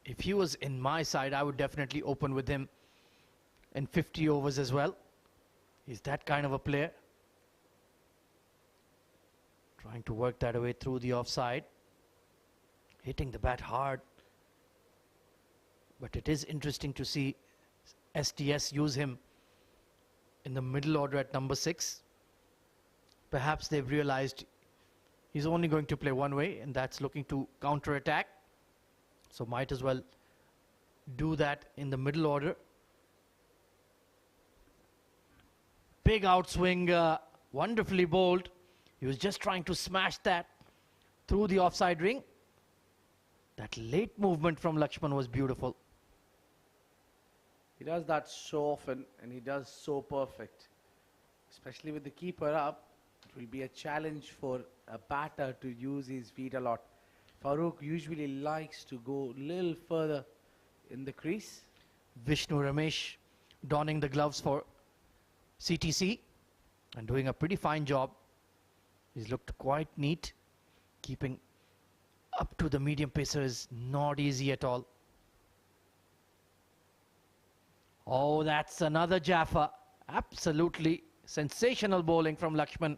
If he was in my side, I would definitely open with him in 50 overs as well. He's that kind of a player. Trying to work that away through the offside. Hitting the bat hard. But it is interesting to see STS use him in the middle order at number 6. Perhaps they've realized he's only going to play one way, and that's looking to counter-attack. So might as well do that in the middle order. Big outswing, wonderfully bowled. He was just trying to smash that through the offside ring. That late movement from Lakshman was beautiful. He does that so often, and he does so perfect. Especially with the keeper up, it will be a challenge for a batter to use his feet a lot. Farooq usually likes to go a little further in the crease. Vishnu Ramesh donning the gloves for CTC and doing a pretty fine job. He's looked quite neat. Keeping up to the medium pacer is not easy at all. Oh, that's another Jaffa. Absolutely sensational bowling from Lakshman.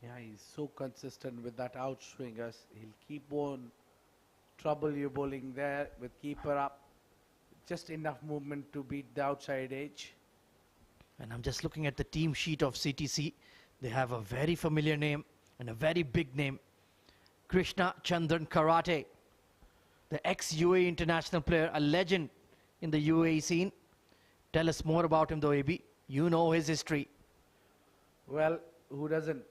Yeah, he's so consistent with that outswingers. He'll keep on trouble you bowling there with keeper up. Just enough movement to beat the outside edge. And I'm just looking at the team sheet of CTC. They have a very familiar name and a very big name. Krishna Chandran Karate, the ex-UAE international player, a legend in the UAE scene. Tell us more about him though, AB. You know his history. Well, who doesn't?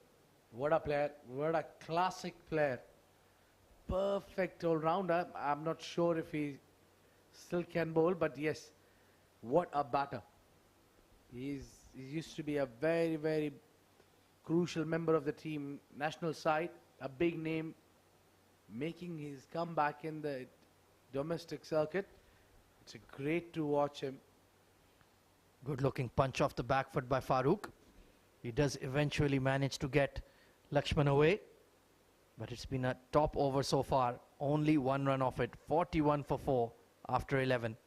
What a player. What a classic player. Perfect all-rounder. I'm not sure if he still can bowl, but yes, what a batter. He used to be a very, very crucial member of the team, national side, a big name, making his comeback in the domestic circuit. It's great to watch him. Good looking punch off the back foot by Farooq. He does eventually manage to get Lakshman away, but it's been a top over so far. Only one run off it, 41 for 4 after 11.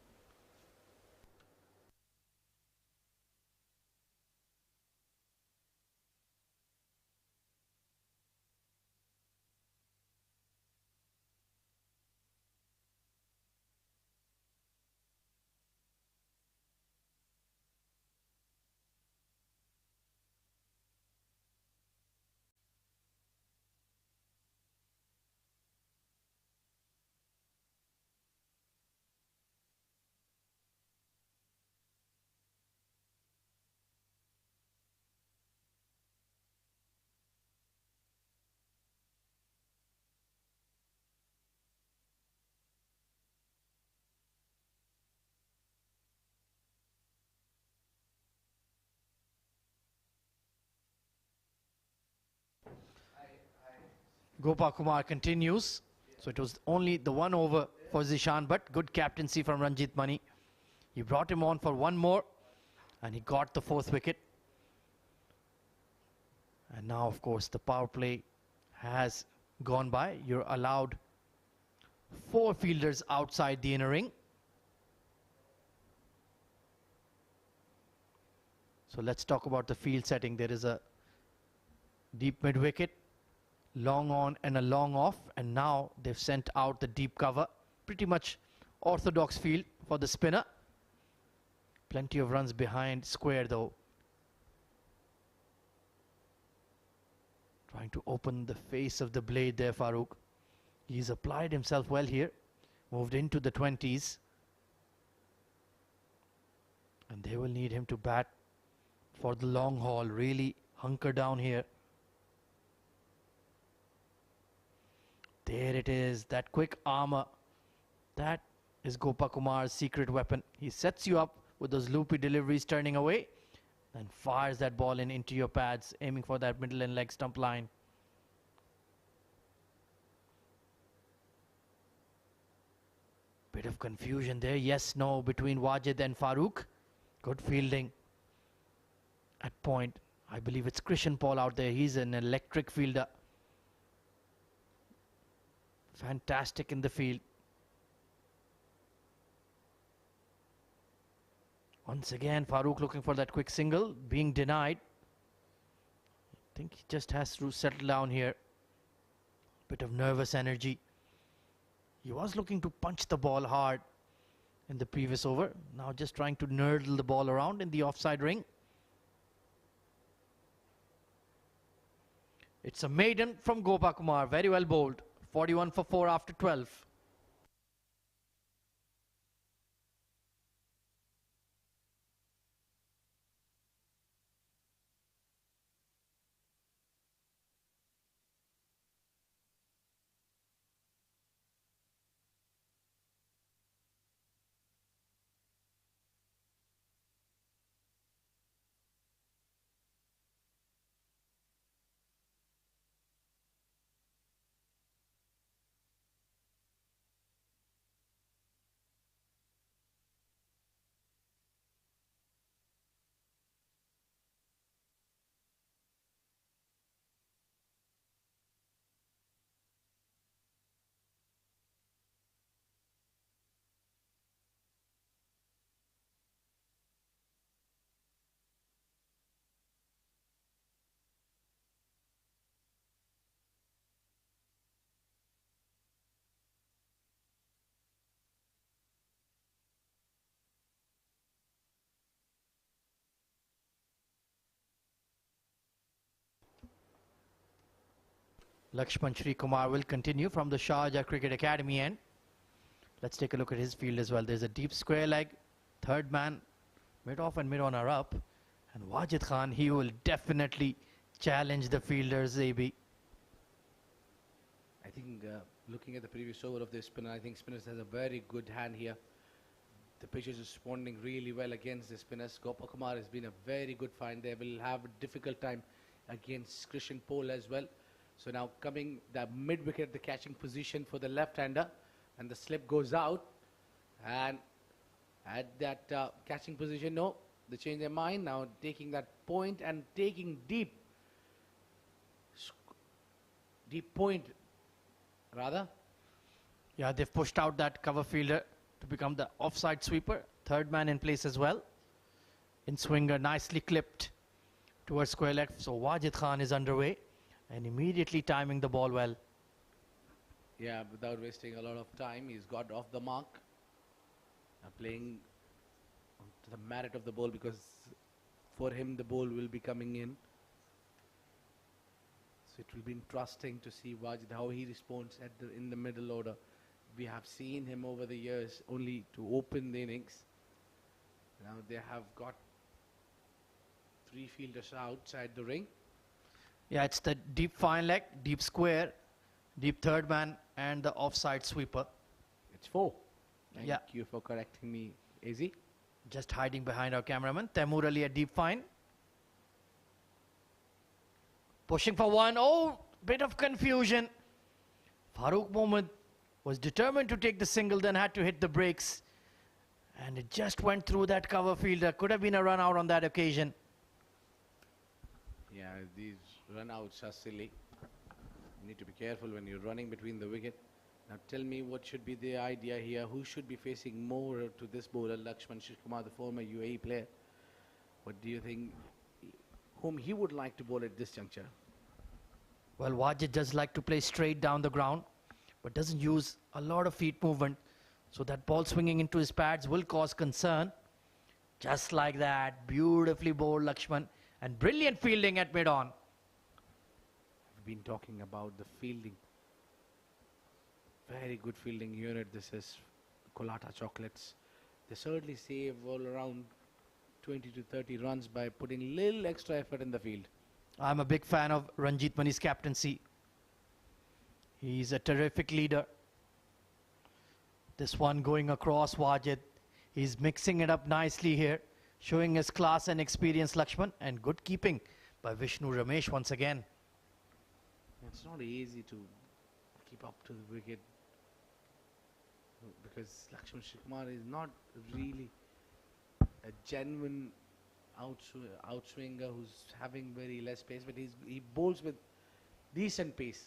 Gopal Kumar continues. So it was only the one over for Zishan, but good captaincy from Ranjit Mani. He brought him on for one more, and he got the 4th wicket. And now, of course, the power play has gone by. You're allowed 4 fielders outside the inner ring. So let's talk about the field setting. There is a deep mid wicket, long on and a long off, and now they've sent out the deep cover. Pretty much orthodox field for the spinner. Plenty of runs behind square though. Trying to open the face of the blade there, Farooq. He's applied himself well here. Moved into the 20s. And they will need him to bat for the long haul. Really hunker down here. There it is, that quick armor. That is Gopakumar's secret weapon. He sets you up with those loopy deliveries turning away, then fires that ball into your pads, aiming for that middle and leg stump line. Bit of confusion there. Yes, no between Wajid and Farooq. Good fielding at point. I believe it's Krishan Paul out there. He's an electric fielder. Fantastic in the field. Once again, Farooq looking for that quick single, being denied. I think he just has to settle down here. Bit of nervous energy. He was looking to punch the ball hard in the previous over. Now just trying to nurdle the ball around in the offside ring. It's a maiden from Gopakumar. Very well bowled. 41 for 4 after 12. Lakshman Sri Kumar will continue from the Sharjah Cricket Academy end. Let's take a look at his field as well. There's a deep square leg. Third man, mid-off and mid-on are up. And Wajid Khan, he will definitely challenge the fielders, AB. I think looking at the previous over of this spinner, I think spinners has a very good hand here. The pitch is responding really well against the spinners. Gopakumar has been a very good find. They will have a difficult time against Krishan Paul as well. So now coming the mid-wicket, the catching position for the left-hander, and the slip goes out. And at that catching position, no, they change their mind. Now taking that point and taking deep point, rather. Yeah, they've pushed out that cover fielder to become the offside sweeper. Third man in place as well. In swinger, nicely clipped towards square leg. So Wajid Khan is underway and immediately timing the ball well. Yeah, without wasting a lot of time, he's got off the mark. Playing to the merit of the ball, because for him the ball will be coming in. So it will be interesting to see Wajid how he responds in the middle order. We have seen him over the years only to open the innings. Now they have got 3 fielders outside the ring. Yeah, it's the deep fine leg, deep square, deep third man, and the offside sweeper. It's 4. Thank Yeah. you for correcting me, AZ. Just hiding behind our cameraman. Taimur Ali a deep fine. Pushing for 1. Oh, bit of confusion. Farooq Mohammad was determined to take the single, then had to hit the brakes. And it just went through that cover fielder. Could have been a run out on that occasion. Yeah, these run-outs are silly. You need to be careful when you're running between the wicket. Now tell me what should be the idea here. Who should be facing more to this bowler, Lakshman Kumar, the former UAE player? What do you think, whom he would like to bowl at this juncture? Well, Wajid does like to play straight down the ground, but doesn't use a lot of feet movement. So that ball swinging into his pads will cause concern. Just like that, beautifully bowled Lakshman, and brilliant fielding at mid-on. We've been talking about the fielding. Very good fielding unit. This is COLATTA Chocolates. They certainly save all around 20 to 30 runs by putting little extra effort in the field. I'm a big fan of Ranjit Mani's captaincy. He's a terrific leader. This one going across Wajid. He's mixing it up nicely here, showing his class and experience, Lakshman, and good keeping by Vishnu Ramesh once again. It's not easy to keep up to the wicket because Lakshman Shikumar is not really a genuine outswinger who's having very less pace, but he bowls with decent pace.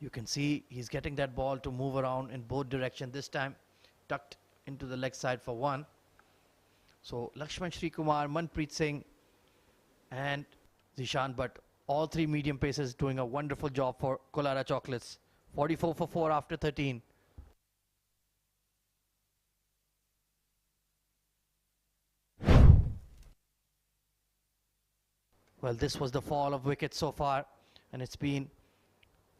You can see he's getting that ball to move around in both directions. This time tucked into the leg side for one. So Lakshman Srikumar, Manpreet Singh and Zishan Bhatt, all three medium paces doing a wonderful job for Colatta Chocolates. 44 for 4 after 13. Well, this was the fall of wickets so far, and it's been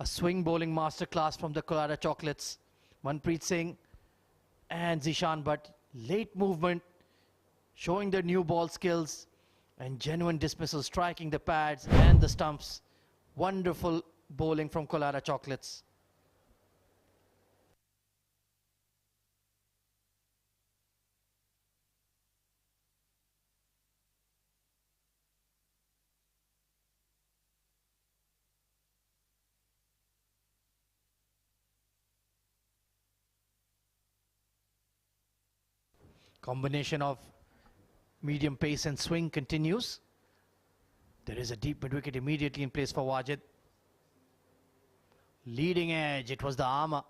a swing bowling masterclass from the Colatta Chocolates. Manpreet Singh and Zishan Bhatt, late movement, showing their new ball skills and genuine dismissal, striking the pads and the stumps. Wonderful bowling from Colatta Chocolates. Combination of medium pace and swing continues. There is a deep mid-wicket immediately in place for Wajid. Leading edge, it was the armour.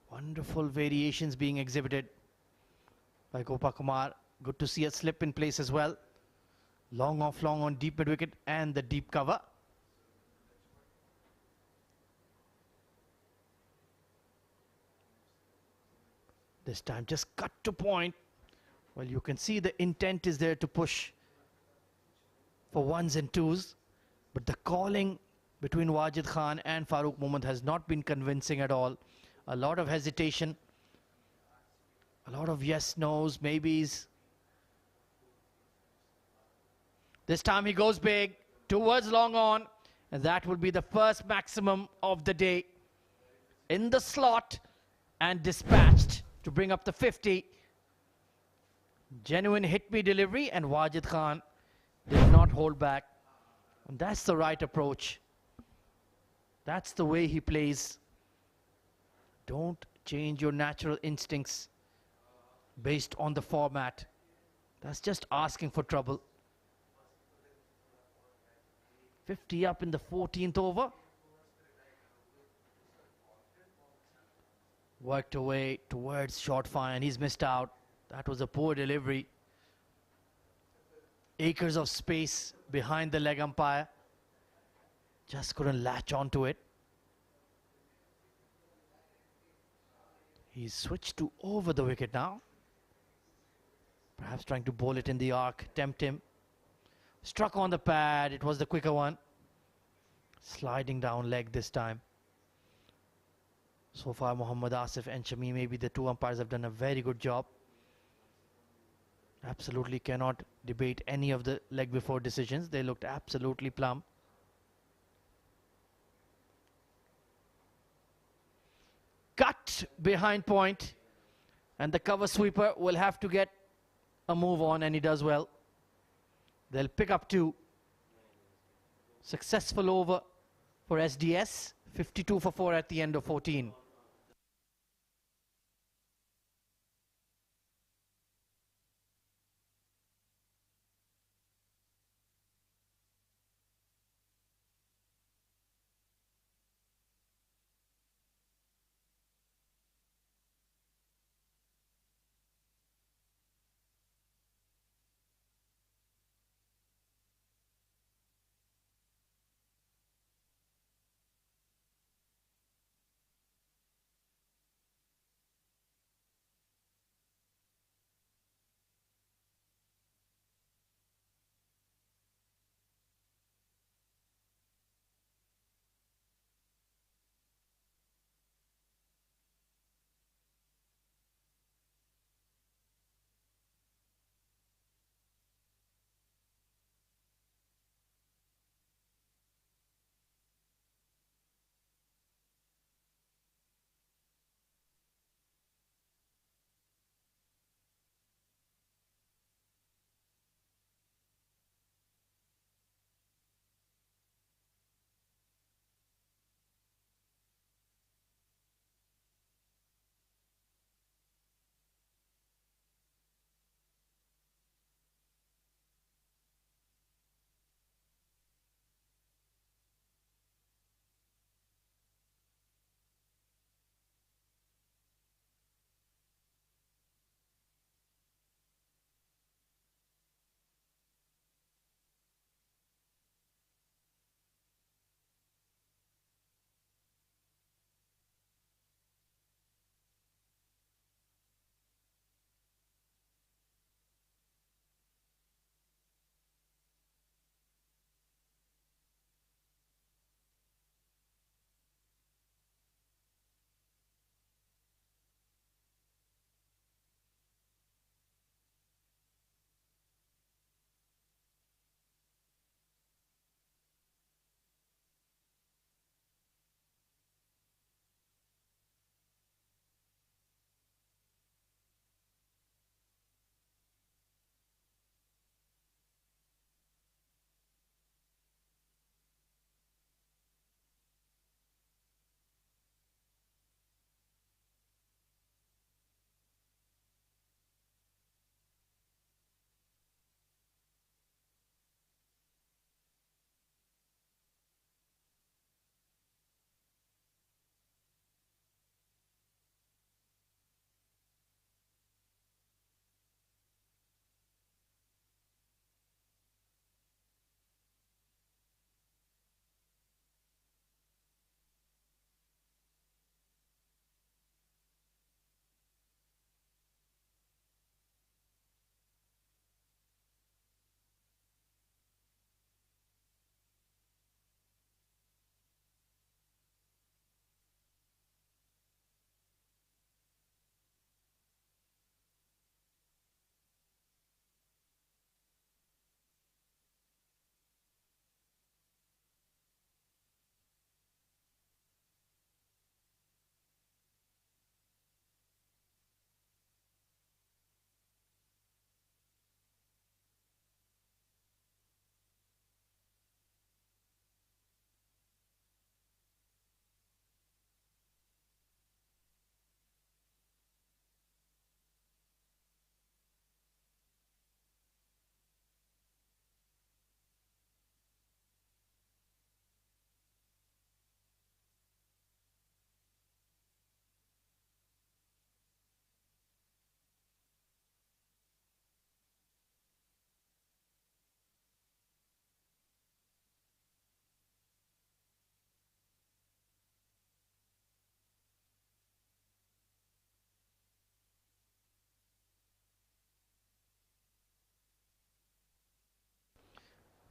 Wonderful variations being exhibited by Gopakumar. Good to see a slip in place as well. Long off long on deep mid-wicket and the deep cover. This time just cut to point. Well, you can see the intent is there to push for ones and twos, but the calling between Wajid Khan and Farooq Mohammad has not been convincing at all. A lot of hesitation, a lot of yes, no's, maybes. This time he goes big towards long on, and that will be the first maximum of the day. In the slot and dispatched to bring up the 50. Genuine hit-me delivery, and Wajid Khan did not hold back. And that's the right approach. That's the way he plays. Don't change your natural instincts based on the format. That's just asking for trouble. 50 up in the 14th over. Worked away towards short fire, and he's missed out. That was a poor delivery. Acres of space behind the leg umpire. Just couldn't latch onto it. He's switched to over the wicket now. Perhaps trying to bowl it in the arc, tempt him. Struck on the pad, it was the quicker one. Sliding down leg this time. So far, Mohammad Asif and Shami, maybe the two umpires have done a very good job. Absolutely cannot debate any of the leg before decisions. They looked absolutely plumb. Cut behind point, and the cover sweeper will have to get a move on, and he does well. They'll pick up two. Successful over for SDS. 52 for 4 at the end of 14.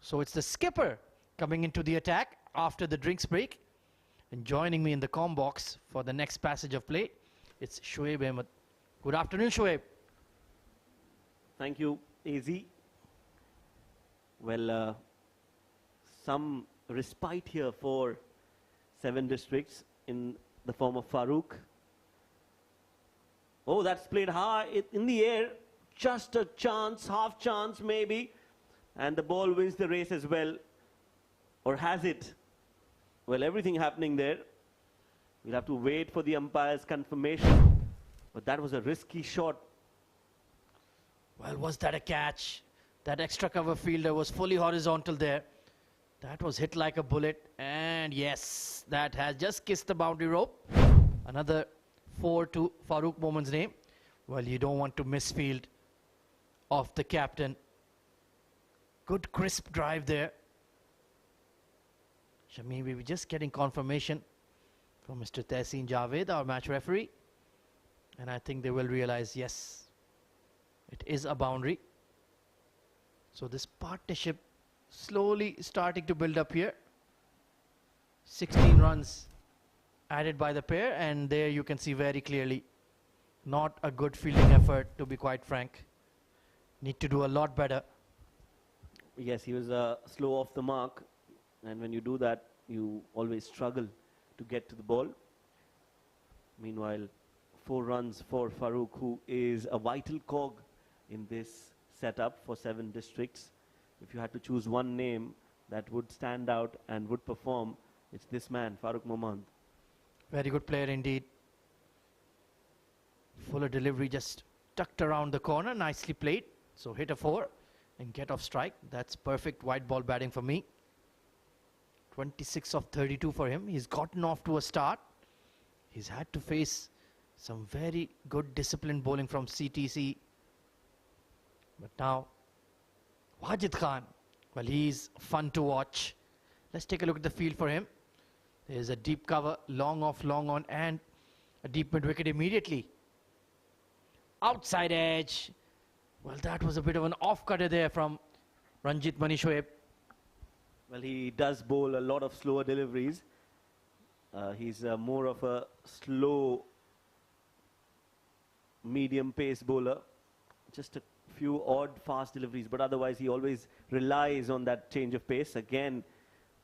So it's the skipper coming into the attack after the drinks break. And joining me in the comm box for the next passage of play, it's Shoaib Ahmed. Good afternoon, Shoaib. Thank you, AZ. Well, some respite here for 7 districts in the form of Farooq. Oh, that's played high in the air. Just a chance, half chance maybe. And the ball wins the race as well. Or has it? Well, everything happening there. We'll have to wait for the umpire's confirmation. But that was a risky shot. Well, was that a catch? That extra cover fielder was fully horizontal there. That was hit like a bullet. And yes, that has just kissed the boundary rope. Another 4 to Farooq Momin's name. Well, you don't want to misfield off the captain. Good crisp drive there. Shamim, we were just getting confirmation from Mr. Tehseen Javed, our match referee. And I think they will realize, yes, it is a boundary. So this partnership slowly starting to build up here. 16 runs added by the pair, and there you can see very clearly, not a good fielding effort, to be quite frank. Need to do a lot better. Yes, he was slow off the mark. And when you do that, you always struggle to get to the ball. Meanwhile, 4 runs for Farooq, who is a vital cog in this setup for 7 districts. If you had to choose one name that would stand out and would perform, it's this man, Farooq Momin. Very good player indeed. Fuller delivery just tucked around the corner, nicely played. So hit a 4 and get off strike. That's perfect white ball batting for me. 26 of 32 for him. He's gotten off to a start. He's had to face some very good disciplined bowling from CTC. But now, Wajid Khan, well, he's fun to watch. Let's take a look at the field for him. There's a deep cover, long off, long on, and a deep mid wicket immediately. Outside edge. Well, that was a bit of an off-cutter there from Ranjit Mani Shoaib. Well, he does bowl a lot of slower deliveries. He's more of a slow, medium pace bowler. Just a few odd fast deliveries, but otherwise he always relies on that change of pace. Again,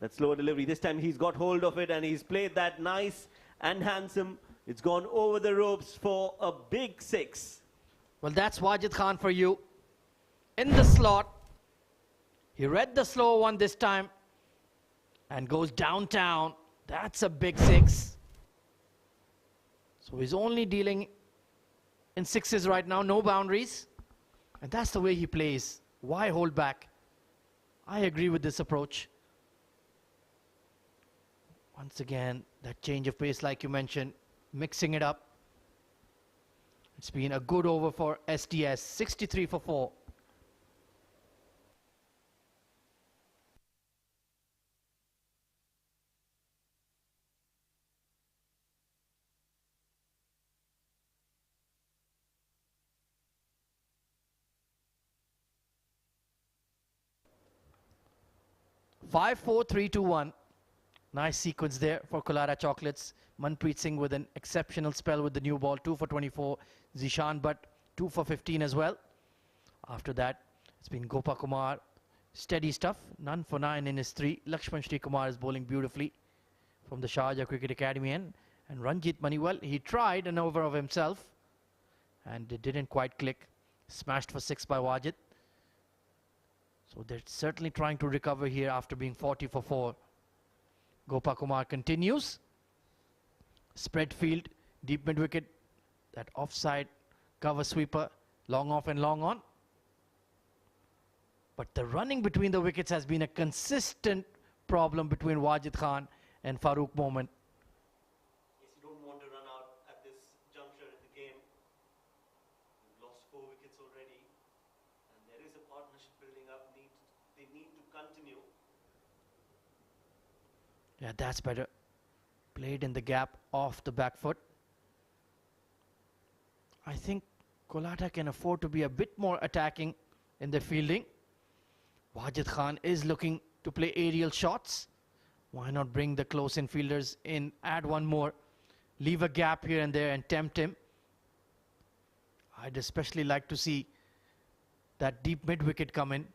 that slower delivery. This time he's got hold of it and he's played that nice and handsome. It's gone over the ropes for a big 6. Well, that's Wajid Khan for you. In the slot. He read the slow one this time and goes downtown. That's a big 6. So he's only dealing in 6s right now, no boundaries. And that's the way he plays. Why hold back? I agree with this approach. Once again, that change of pace like you mentioned, mixing it up. It's been a good over for STS, 63 for 4. Five, 4, 3, 2, 1. Nice sequence there for COLATTA Chocolates. Manpreet Singh with an exceptional spell with the new ball, 2 for 24. Zishan Bhatt, 2 for 15 as well. After that, it's been Gopa Kumar. Steady stuff, none for 9 in his 3. Lakshman Sri Kumar is bowling beautifully from the Sharjah Cricket Academy end. And Ranjit Mani, well, he tried an over of himself and it didn't quite click. Smashed for 6 by Wajid. So they're certainly trying to recover here after being 40 for 4. Gopa Kumar continues. Spread field, deep mid wicket. That offside cover sweeper, long off and long on. But the running between the wickets has been a consistent problem between Wajid Khan and Farooq Momin. Yes, you don't want to run out at this juncture in the game. You've lost 4 wickets already. And there is a partnership building up. They need to continue. Yeah, that's better. Played in the gap off the back foot. I think COLATTA can afford to be a bit more attacking in their fielding. Wajid Khan is looking to play aerial shots. Why not bring the close infielders in, add one more, leave a gap here and there and tempt him. I'd especially like to see that deep mid-wicket come in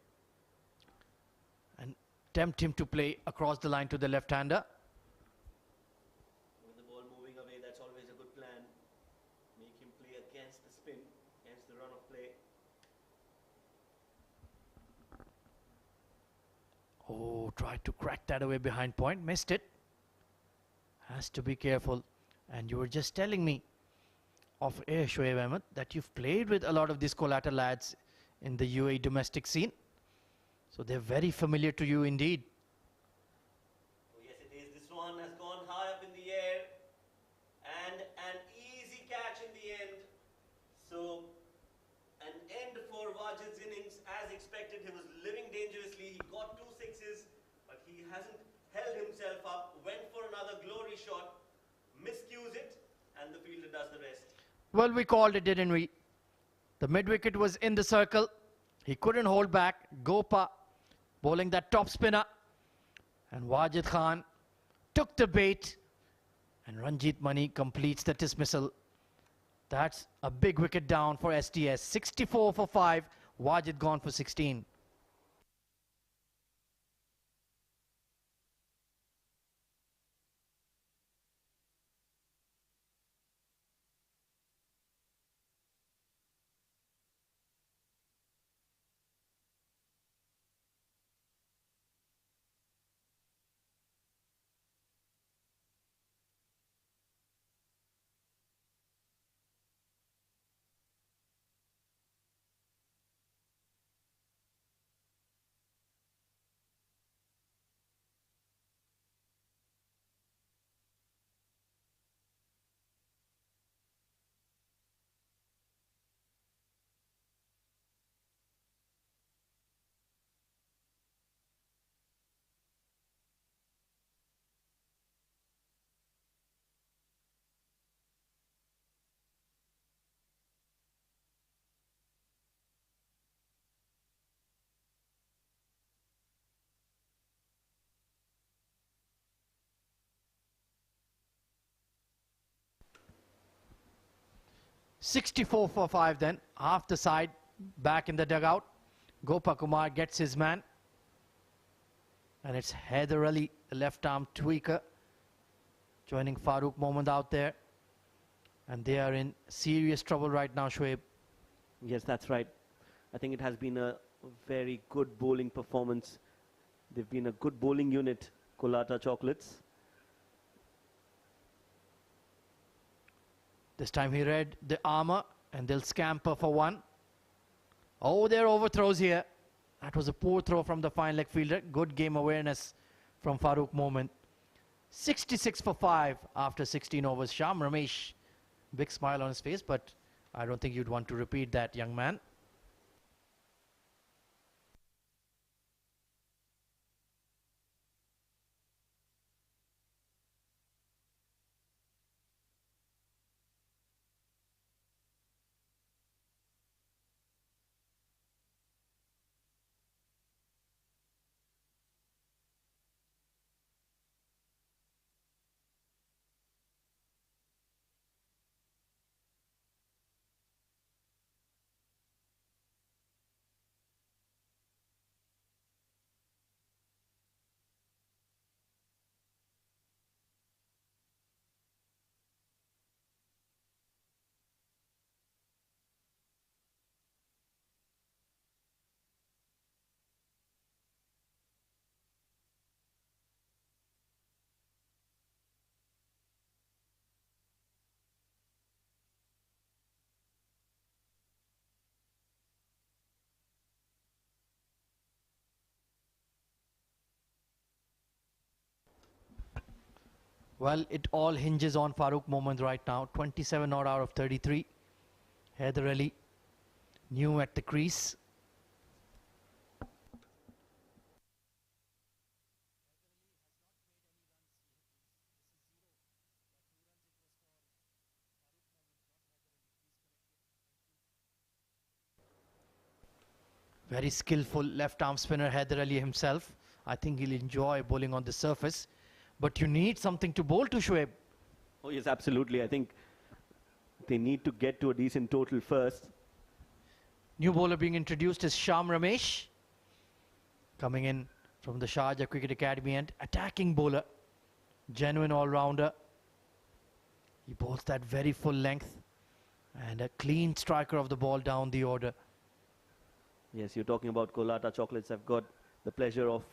and tempt him to play across the line to the left-hander. With the ball moving away, that's always a good plan. Make him play against the spin, against the run of play. Oh, tried to crack that away behind point, missed it. Has to be careful. And you were just telling me off air, Shoaib Ahmed, that you've played with a lot of these COLATTA lads in the UAE domestic scene. So they're very familiar to you indeed. Oh yes, it is. This one has gone high up in the air. And an easy catch in the end. So, an end for Wajid's innings. As expected, he was living dangerously. He got 2 sixes, but he hasn't held himself up. Went for another glory shot. Miscues it, and the fielder does the rest. Well, we called it, didn't we? The mid-wicket was in the circle. He couldn't hold back. Gopa bowling that top spinner. And Wajid Khan took the bait. And Ranjit Mani completes the dismissal. That's a big wicket down for STS. 64 for 5. Wajid gone for 16. "64 for 5 then, half the side, back in the dugout. Gopa Kumar gets his man. And it's Haider Ali, the left-arm tweaker, joining Farooq Mohammad out there. And they are in serious trouble right now, Shoaib. Yes, that's right. I think it has been a very good bowling performance. They've been a good bowling unit, COLATTA Chocolates. This time he read the armour and they'll scamper for one. Oh, there are overthrows here. That was a poor throw from the fine leg fielder. Good game awareness from Farooq Mohammad. 66 for 5 after 16 overs. Sham Ramesh, big smile on his face, but I don't think you'd want to repeat that, young man. Well, it all hinges on Farooq Mohammad right now. 27 not out of 33. Haider Ali, new at the crease. Very skillful left arm spinner Haider Ali himself. I think he'll enjoy bowling on the surface. But you need something to bowl to, Shoaib. Oh yes, absolutely. I think they need to get to a decent total first. New bowler being introduced is Sham Ramesh. Coming in from the Sharjah Cricket Academy, and attacking bowler. Genuine all-rounder. He bowls that very full length. And a clean striker of the ball down the order. Yes, you're talking about COLATTA Chocolates. I've got the pleasure of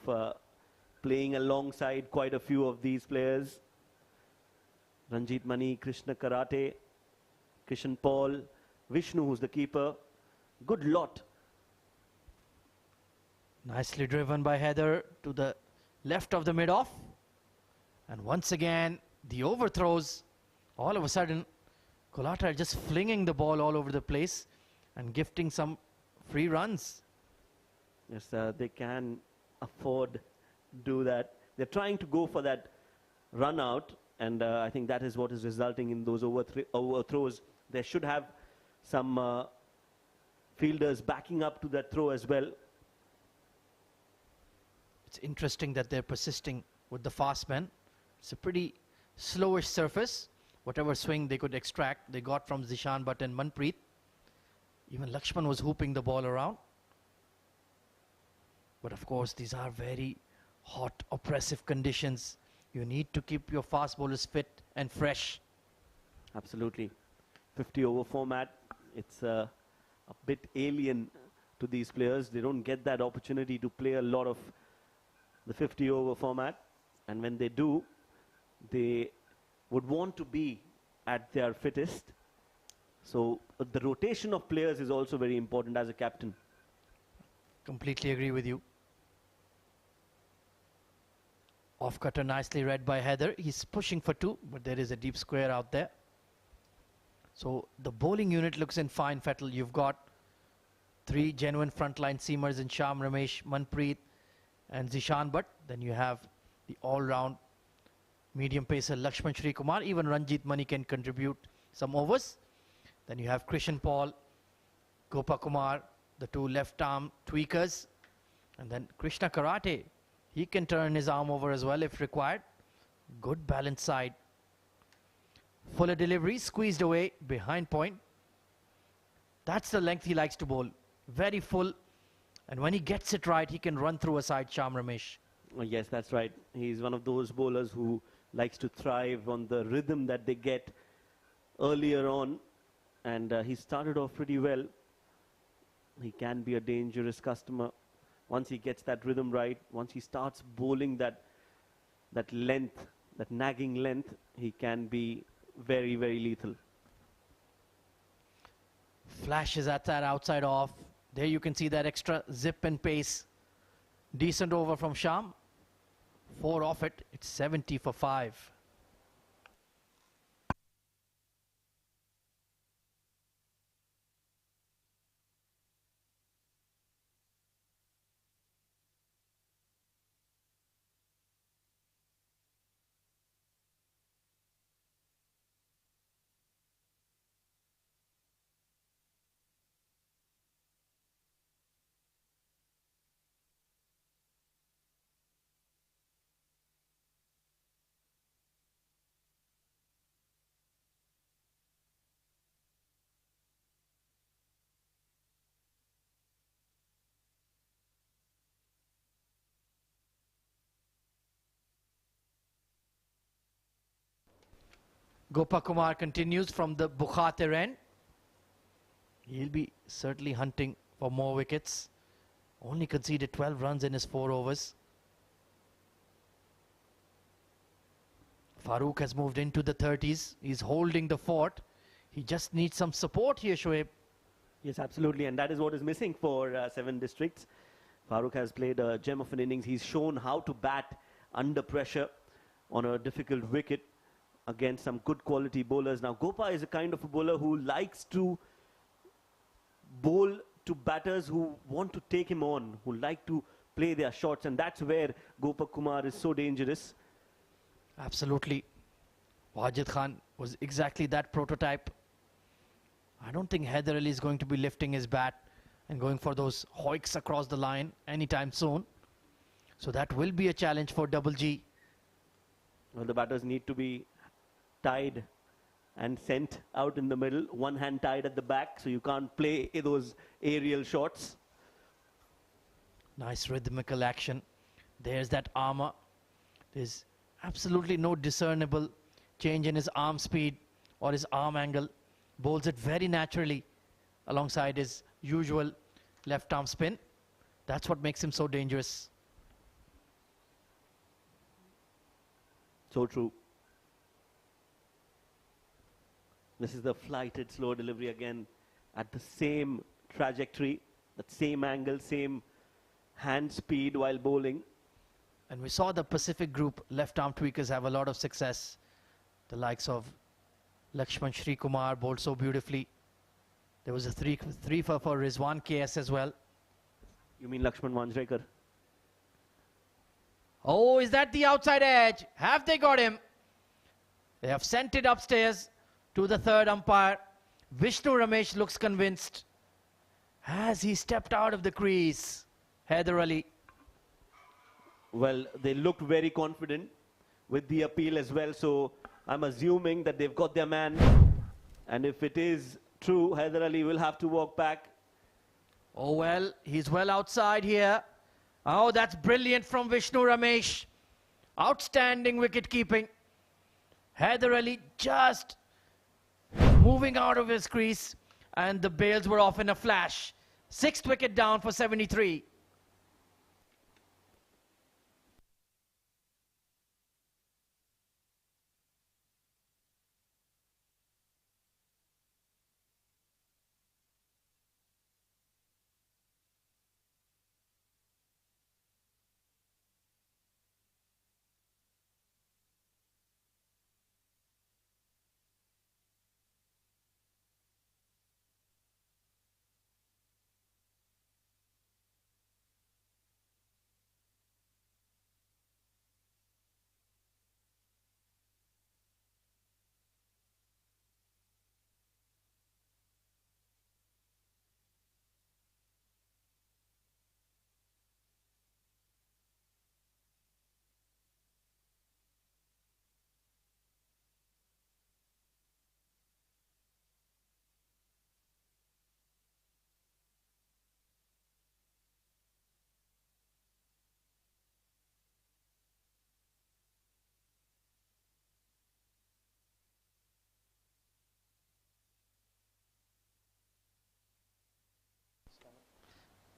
playing alongside quite a few of these players. Ranjit Mani, Krishna Karate, Kishan Paul, Vishnu, who's the keeper. Good lot. Nicely driven by Haider to the left of the mid-off. And once again, the overthrows. All of a sudden, COLATTA are just flinging the ball all over the place and gifting some free runs. Yes, they can afford do that. They're trying to go for that run out, and I think that is what is resulting in those overthrows. They should have some fielders backing up to that throw as well. It's interesting that they're persisting with the fast man. It's a pretty slowish surface. Whatever swing they could extract, they got from Zishan Butt and Manpreet. Even Lakshman was hooping the ball around. But of course, these are very hot, oppressive conditions. You need to keep your fast bowlers fit and fresh. Absolutely. 50 over format, it's a bit alien to these players. They don't get that opportunity to play a lot of the 50 over format. And when they do, they would want to be at their fittest. So the rotation of players is also very important as a captain. Completely agree with you. Off cutter nicely read by Haider. He's pushing for 2, but there is a deep square out there. So the bowling unit looks in fine fettle. You've got 3 genuine frontline seamers in Sham Ramesh, Manpreet and Zishan Butt. Then you have the all-round medium pacer Lakshman Shri Kumar. Even Ranjit Mani can contribute some overs. Then you have Krishan Paul, Gopa Kumar, the 2 left-arm tweakers. And then Krishna Karate. He can turn his arm over as well if required. Good balanced side. Fuller delivery, squeezed away behind point. That's the length he likes to bowl. Very full. And when he gets it right, he can run through a side, Sham Ramesh. Oh, yes, that's right. He's one of those bowlers who likes to thrive on the rhythm that they get earlier on. And he started off pretty well. He can be a dangerous customer once he gets that rhythm right. Once he starts bowling that length, that nagging length, he can be very, very lethal. Flashes at that outside off. There you can see that extra zip and pace. Decent over from Sham. 4 off it. It's 70 for 5. Gopa Kumar continues from the Bukhatir end. He'll be certainly hunting for more wickets. Only conceded 12 runs in his 4 overs. Farooq has moved into the 30s. He's holding the fort. He just needs some support here, Shoaib. Yes, absolutely. And that is what is missing for 7 districts. Farooq has played a gem of an innings. He's shown how to bat under pressure on a difficult wicket against some good quality bowlers. Now, Gopa is a kind of a bowler who likes to bowl to batters who want to take him on, who like to play their shots, and that's where Gopa Kumar is so dangerous. Absolutely. Wajid Khan was exactly that prototype. I don't think Haider Ali is going to be lifting his bat and going for those hoiks across the line anytime soon. So that will be a challenge for Double G. Well, the batters need to be tied and sent out in the middle. One hand tied at the back, so you can't play those aerial shots. Nice rhythmical action. There's that armour. There's absolutely no discernible change in his arm speed or his arm angle. Bowls it very naturally alongside his usual left arm spin. That's what makes him so dangerous. So true. This is the flighted slow delivery again at the same trajectory, that same angle, same hand speed while bowling. And we saw the Pacific group left arm tweakers have a lot of success. The likes of Lakshman Shri Kumar bowled so beautifully. There was a three for Rizwan KS as well. You mean Lakshman Manjrekar? Oh, is that the outside edge? Have they got him? They have sent it upstairs to the third umpire. Vishnu Ramesh looks convinced. Has he stepped out of the crease? Haider Ali. Well, they looked very confident with the appeal as well, so I'm assuming that they've got their man. And if it is true, Haider Ali will have to walk back. Oh, well, he's well outside here. Oh, that's brilliant from Vishnu Ramesh. Outstanding wicket keeping. Haider Ali just moving out of his crease, and the bails were off in a flash. 6th wicket down for 73.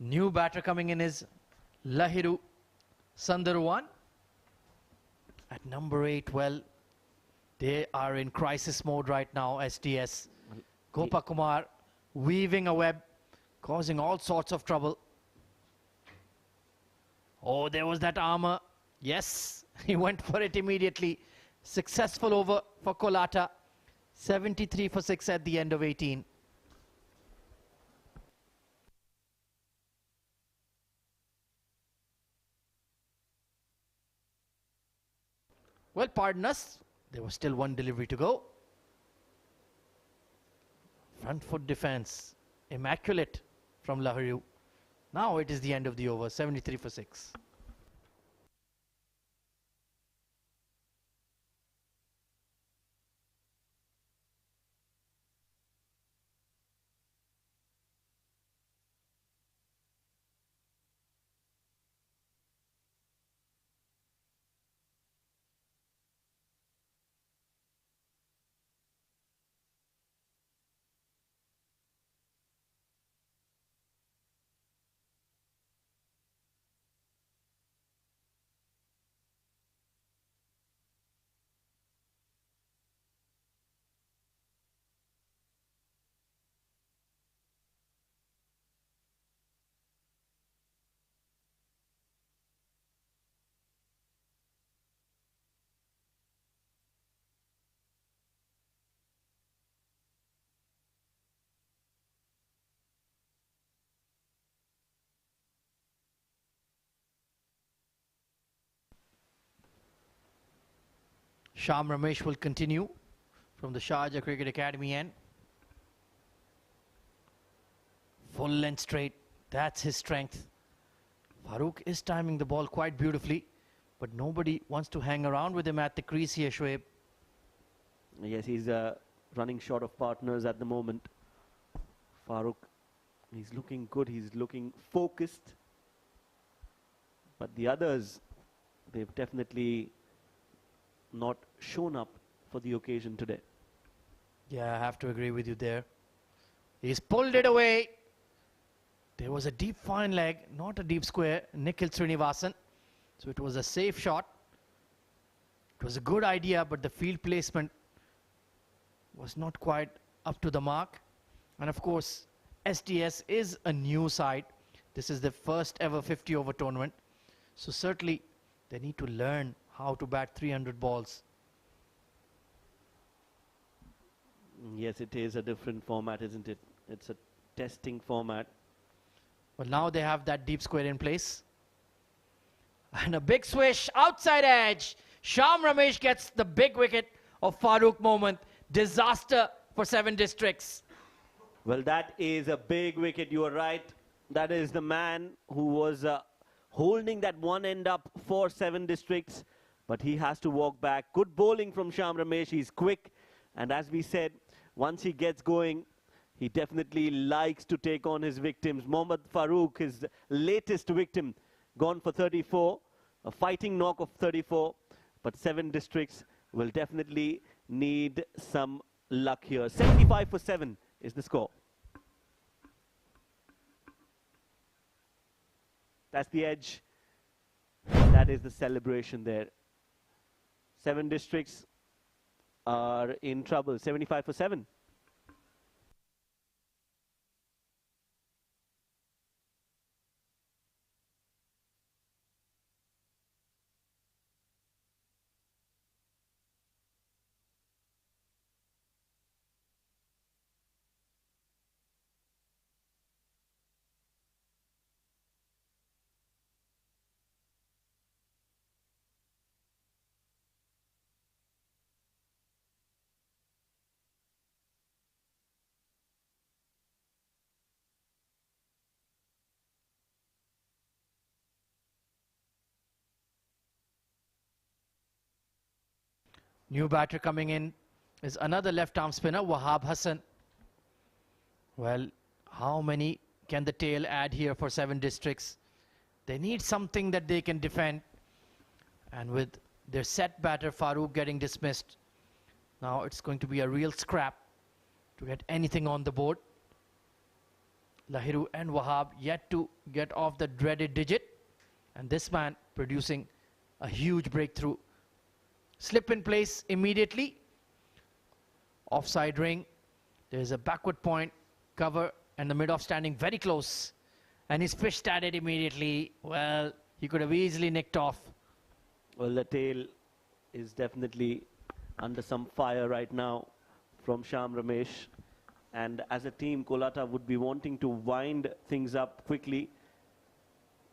New batter coming in is Lahiru Sundarwan at number 8. Well, they are in crisis mode right now, STS. Gopakumar weaving a web, causing all sorts of trouble. Oh, there was that armour. Yes, he went for it immediately. Successful over for COLATTA. 73 for 6 at the end of 18. Well, pardon us. There was still one delivery to go. Front foot defense. Immaculate from Lahiru. Now it is the end of the over. 73 for 6. Sham Ramesh will continue from the Sharjah Cricket Academy end. Full length straight. That's his strength. Farooq is timing the ball quite beautifully, but nobody wants to hang around with him at the crease here, Shoaib. Yes, he's running short of partners at the moment. Farooq, he's looking good, he's looking focused. But the others, they've definitely not shown up for the occasion today. Yeah, I have to agree with you there. He's pulled it away. There was a deep fine leg, not a deep square, Nikhil Srinivasan. So it was a safe shot. It was a good idea, but the field placement was not quite up to the mark. And of course, STS is a new side. This is the first ever 50 over tournament. So certainly they need to learn how to bat 300 balls. Yes, it is a different format, isn't it? It's a testing format. Well, now they have that deep square in place. And a big swish, outside edge. Sham Ramesh gets the big wicket of Farooq moment. Disaster for 7 districts. Well, that is a big wicket, you are right. That is the man who was holding that one end up for 7 districts. But he has to walk back. Good bowling from Sham Ramesh. He's quick. And as we said, once he gets going, he definitely likes to take on his victims. Mohammad Farooq, his latest victim, gone for 34. A fighting knock of 34. But 7 districts will definitely need some luck here. 75 for 7 is the score. That's the edge. That is the celebration there. 7 districts are in trouble. 75 for 7. New batter coming in is another left-arm spinner, Wahab Hassan. Well, how many can the tail add here for 7 districts? They need something that they can defend. And with their set batter, Farooq, getting dismissed, now it's going to be a real scrap to get anything on the board. Lahiru and Wahab yet to get off the dreaded digit. And this man producing a huge breakthrough. Slip in place immediately. Offside ring. There's a backward point, cover, and the mid-off standing very close. And he's fished at it immediately. Well, he could have easily nicked off. Well, the tail is definitely under some fire right now from Sham Ramesh. And as a team, COLATTA would be wanting to wind things up quickly.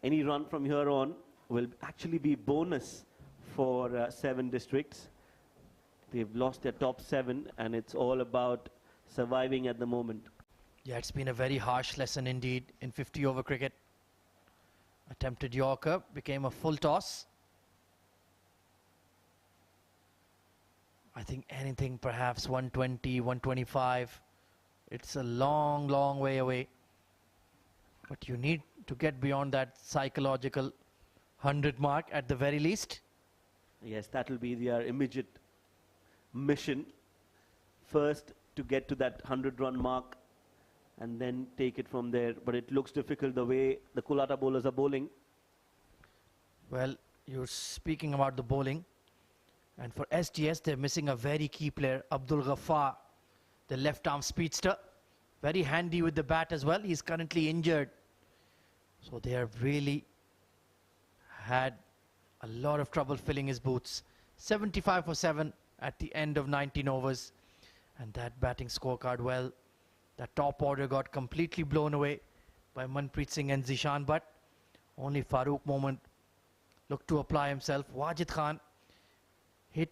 Any run from here on will actually be bonus for 7 districts. They've lost their top 7 and it's all about surviving at the moment. Yeah, it's been a very harsh lesson indeed in 50 over cricket. Attempted Yorker became a full toss. I think anything perhaps 120, 125. It's a long, long way away. But you need to get beyond that psychological 100 mark at the very least. Yes, that will be their immediate mission. First to get to that 100-run mark and then take it from there. But it looks difficult the way the COLATTA bowlers are bowling. Well, you're speaking about the bowling. And for STS, they're missing a very key player, Abdul Ghaffar, the left-arm speedster. Very handy with the bat as well. He's currently injured. So they have really had a lot of trouble filling his boots. 75 for 7 at the end of 19 overs. And that batting scorecard, well, that top order got completely blown away by Manpreet Singh and Zishan Butt. Only Farooq moment looked to apply himself. Wajid Khan hit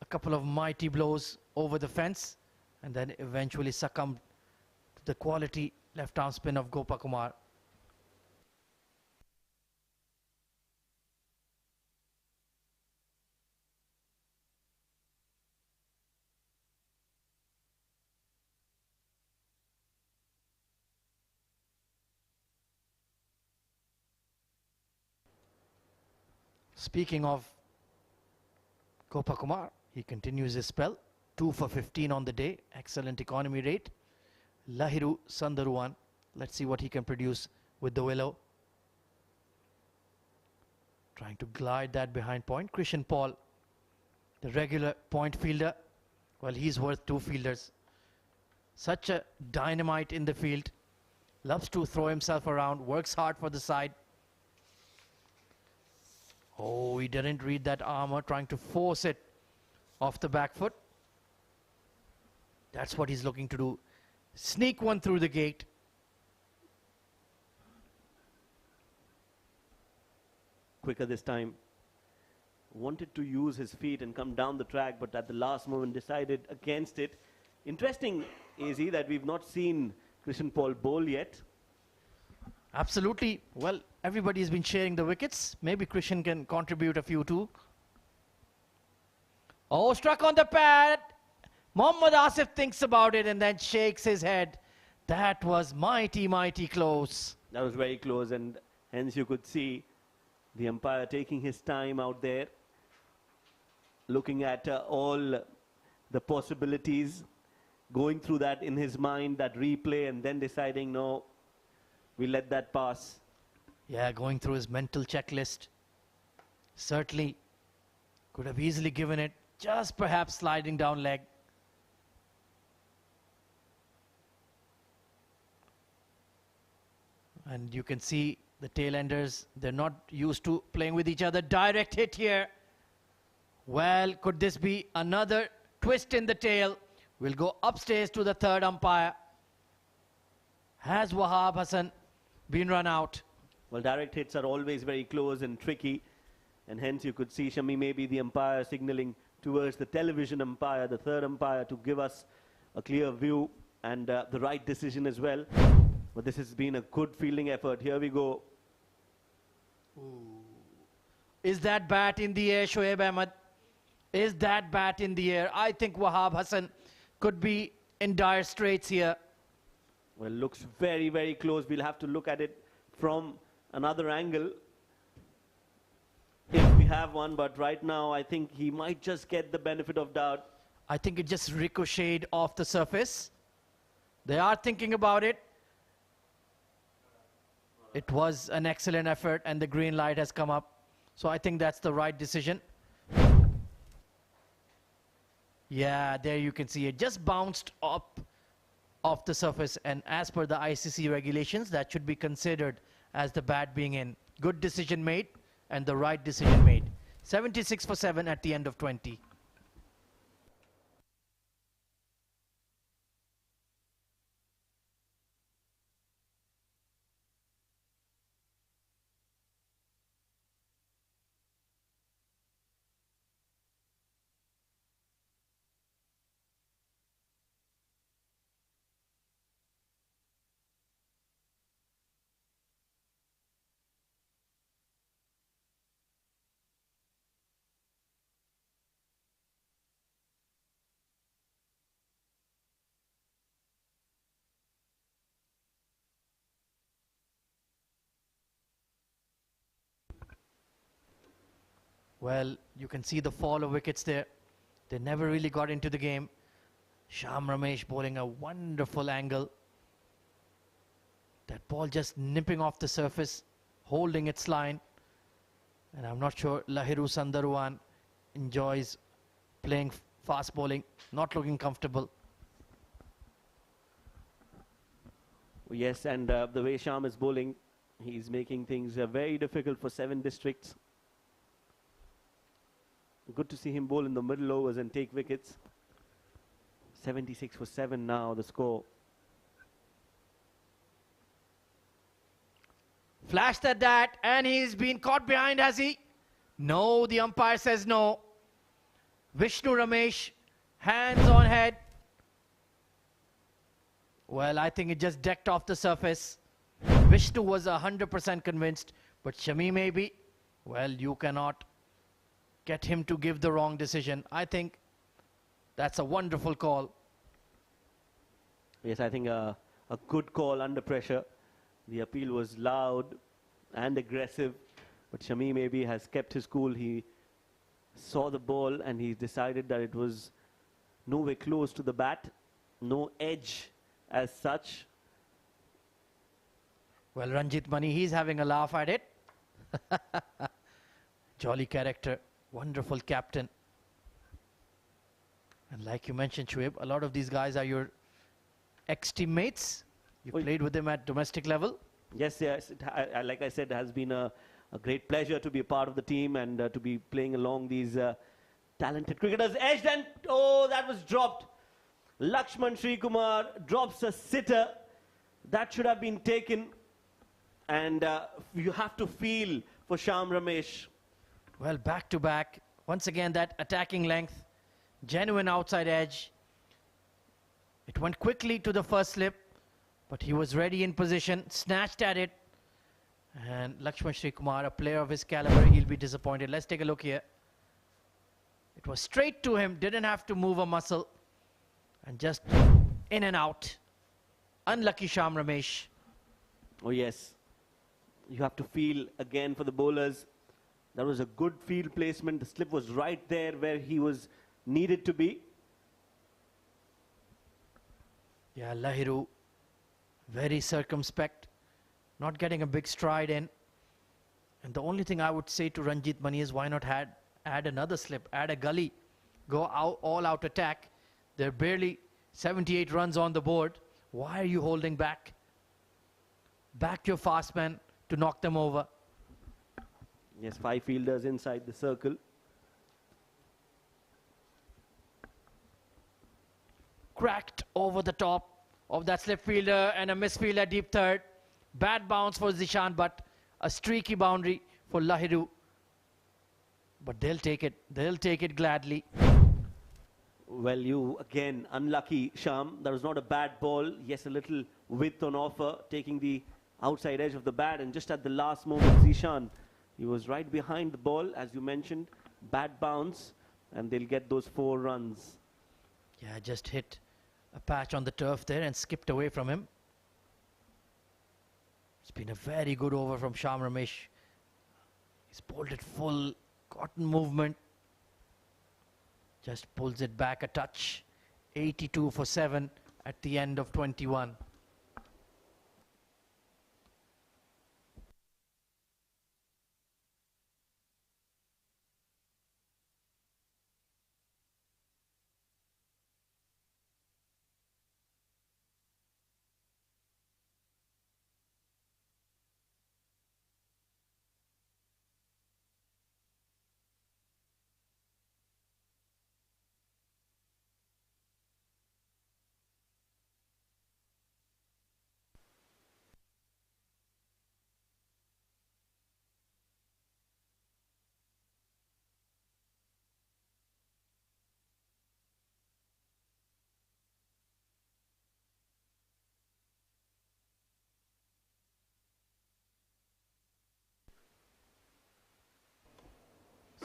a couple of mighty blows over the fence and then eventually succumbed to the quality left-arm spin of Gopa Kumar. Speaking of Gopakumar, he continues his spell. 2 for 15 on the day. Excellent economy rate. Lahiru Sundaruan. Let's see what he can produce with the willow. Trying to glide that behind point. Christian Paul, the regular point fielder. Well, he's worth 2 fielders. Such a dynamite in the field. Loves to throw himself around. Works hard for the side. Oh, he didn't read that armour. Trying to force it off the back foot. That's what he's looking to do. Sneak one through the gate. Quicker this time. Wanted to use his feet and come down the track, but at the last moment decided against it. Interesting, is he, that we've not seen Christian Paul bowl yet. Absolutely. Well, everybody's been sharing the wickets. Maybe Christian can contribute a few too. Oh, struck on the pad. Mohammad Asif thinks about it and then shakes his head. That was mighty, mighty close. That was very close, and hence you could see the umpire taking his time out there, looking at all the possibilities, going through that in his mind, that replay, and then deciding, no, we let that pass. Yeah, going through his mental checklist. Certainly could have easily given it, just perhaps sliding down leg. And you can see the tailenders, they're not used to playing with each other. Direct hit here. Well, could this be another twist in the tail? We'll go upstairs to the third umpire. Has Wahab Hassan been run out? Well, direct hits are always very close and tricky, and hence you could see Shami, maybe the umpire, signaling towards the television umpire, the third umpire, to give us a clear view and the right decision as well. But this has been a good fielding effort. Here we go. Ooh. Is that bat in the air, Shoaib Ahmed? Is that bat in the air? I think Wahab Hassan could be in dire straits here. Well, looks very, very close. We'll have to look at it from another angle if we have one. But right now, I think he might just get the benefit of doubt. I think it just ricocheted off the surface. They are thinking about it. It was an excellent effort, and the green light has come up. So I think that's the right decision. Yeah, there you can see it. Just bounced up off the surface, and as per the ICC regulations, that should be considered as the bat being in. Good decision made, and the right decision made. 76 for 7 at the end of 20. Well, you can see the fall of wickets there. They never really got into the game. Sham Ramesh bowling a wonderful angle. That ball just nipping off the surface, holding its line. And I'm not sure Lahiru Sundaruan enjoys playing fast bowling, not looking comfortable. Yes, and the way Sham is bowling, he's making things very difficult for 7 districts. Good to see him bowl in the middle overs and take wickets. 76 for 7 now, the score. Flashed at that, and he's been caught behind, has he? No, the umpire says no. Vishnu Ramesh, hands on head. Well, I think it just decked off the surface. Vishnu was 100% convinced, but Shami maybe. Well, you cannot get him to give the wrong decision. I think that's a wonderful call. Yes, I think a good call under pressure. The appeal was loud and aggressive, But Shami maybe has kept his cool. He saw the ball and he decided that it was nowhere close to the bat, no edge as such. Well, Ranjit Mani, he's having a laugh at it. Jolly character, wonderful captain. And like you mentioned, Shoaib, a lot of these guys are your ex-teammates. You played with them at domestic level. Yes, yes. Like I said, it has been a great pleasure to be a part of the team and to be playing along these talented cricketers. Edged and, oh, that was dropped. Lakshman Srikumar drops a sitter. That should have been taken. And you have to feel for Sham Ramesh. Well, back to back. Once again, that attacking length. Genuine outside edge. It went quickly to the first slip, but he was ready in position, snatched at it. And Lakshman Srikumar, a player of his caliber, he'll be disappointed. Let's take a look here. It was straight to him, didn't have to move a muscle. And just in and out. Unlucky Sham Ramesh. Oh, yes. You have to feel again for the bowlers. That was a good field placement. The slip was right there where he was needed to be. Yeah, Lahiru, very circumspect, not getting a big stride in. And the only thing I would say to Ranjit Mani is why not add another slip, add a gully, go out, all out attack. There are barely 78 runs on the board. Why are you holding back? Back your fast man to knock them over. Yes, 5 fielders inside the circle. Cracked over the top of that slip fielder and a misfielder deep third. Bad bounce for Zishan, but a streaky boundary for Lahiru. But they'll take it. They'll take it gladly. Well, you again unlucky, Sham. That was not a bad ball. Yes, a little width on offer, taking the outside edge of the bat, and just at the last moment, Zishan, he was right behind the ball, as you mentioned. Bad bounce, and they'll get those 4 runs. Yeah, just hit a patch on the turf there and skipped away from him. It's been a very good over from Sham Ramesh. He's bowled it full, cotton movement. Just pulls it back a touch. 82 for 7 at the end of 21.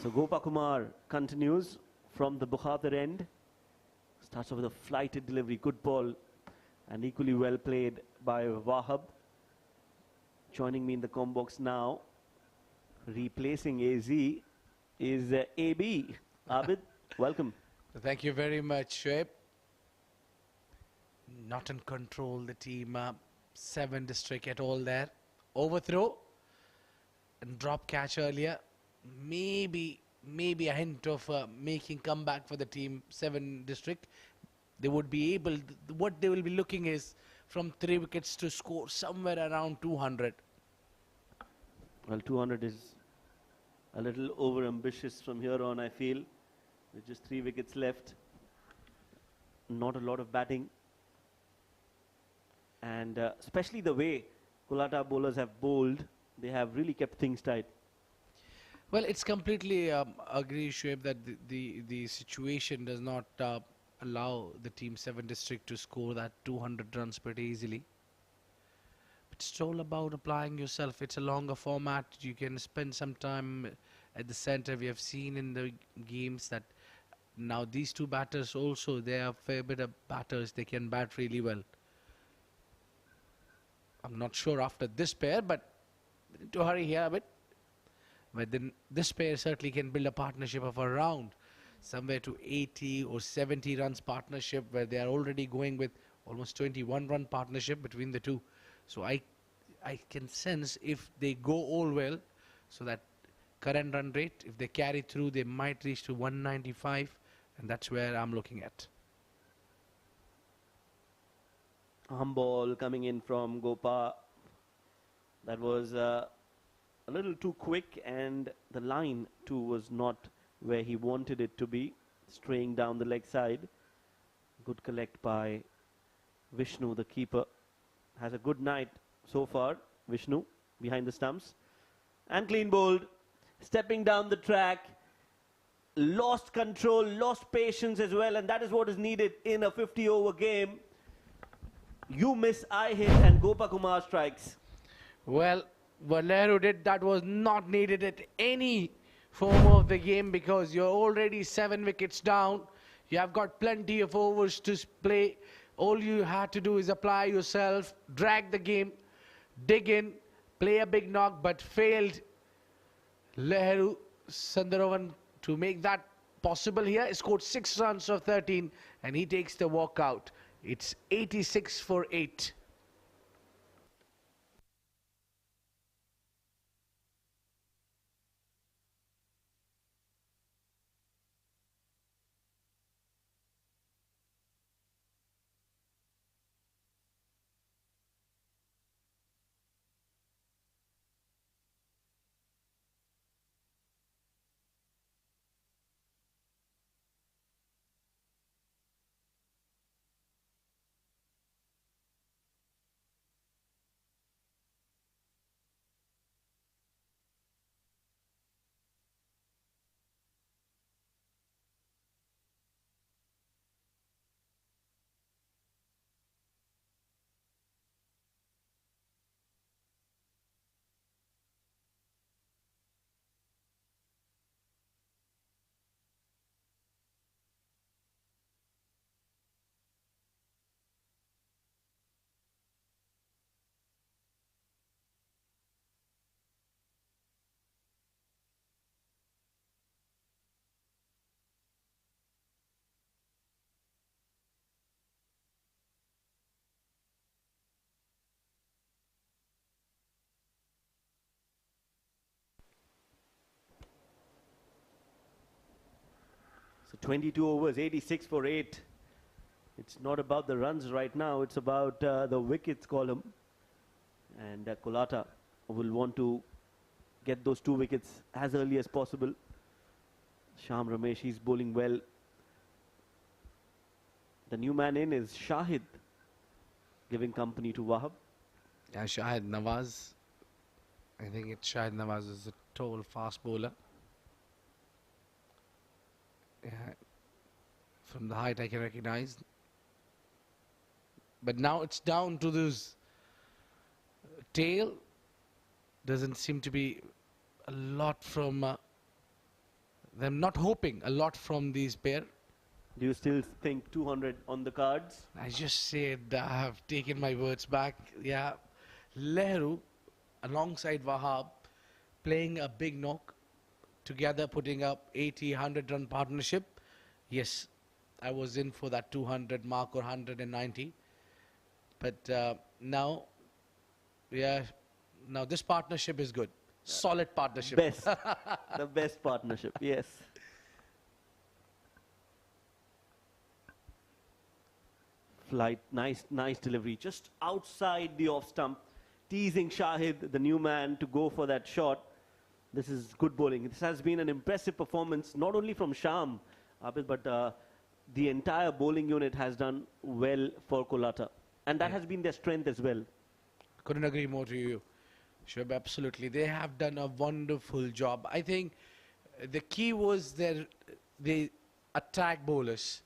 So Gopakumar continues from the Bukhatir end. Starts off with a flighted delivery, good ball, and equally well played by Wahab. Joining me in the com box now, replacing AZ, is AB. Abid, welcome. Thank you very much, Shoaib. Not in control, the team. 7 district at all there. Overthrow and drop catch earlier. Maybe a hint of making comeback for the team 7 district. They would be able, what they will be looking is from 3 wickets to score somewhere around 200. Well, 200 is a little over ambitious from here on, I feel. With just 3 wickets left. Not a lot of batting. And especially the way COLATTA bowlers have bowled, they have really kept things tight. Well, it's completely agree, Shoaib, that the situation does not allow the team 7 district to score that 200 runs pretty easily. But it's all about applying yourself. It's a longer format. You can spend some time at the center. We have seen in the games that now these 2 batters also, they are a fair bit of batters. They can bat really well. I'm not sure after this pair, but to hurry here a bit. But then this pair certainly can build a partnership of around somewhere to 80 or 70 runs partnership, where they are already going with almost 21 run partnership between the two. So I can sense if they go all well, so that current run rate, if they carry through, they might reach to 195, and that's where I'm looking at. Arm ball coming in from Gopa. That was a little too quick, and the line too was not where he wanted it to be, straying down the leg side. Good collect by Vishnu, the keeper. Has a good night so far, Vishnu, behind the stumps. And clean bowled, stepping down the track. Lost control, lost patience as well, and that is what is needed in a 50-over game. You miss, I hit, and Gopa Kumar strikes. Well, what Nehru did, that was not needed at any form of the game, because you're already 7 wickets down. You have got plenty of overs to play. All you had to do is apply yourself, drag the game, dig in, play a big knock, but failed Nehru Sundarovan to make that possible here. He scored 6 runs of 13, and he takes the walk out. It's 86 for 8. So 22 overs, 86 for 8. It's not about the runs right now, it's about the wickets column. And COLATTA will want to get those 2 wickets as early as possible. Sham Ramesh, he's bowling well. The new man in is Shahid, giving company to Wahab. Yeah, Shahid Nawaz. I think it's Shahid Nawaz is a tall, fast bowler. Yeah, from the height I can recognize. But now it's down to this tail. Doesn't seem to be a lot from them, not hoping a lot from these pair. Do you still think 200 on the cards? I just said I have taken my words back. Yeah, Nehru alongside Wahab playing a big knock together, putting up 80, 100 run partnership. Yes, I was in for that 200 mark or 190. But now, yeah, now this partnership is good. Solid partnership. Best. The best partnership, yes. Flight, nice delivery. Just outside the off stump, teasing Shahid, the new man, to go for that shot. This is good bowling. This has been an impressive performance, not only from Sham, Abid, but the entire bowling unit has done well for COLATTA. And that has been their strength as well. Couldn't agree more to you, Shoaib. Absolutely. They have done a wonderful job. I think the key was the attack bowlers.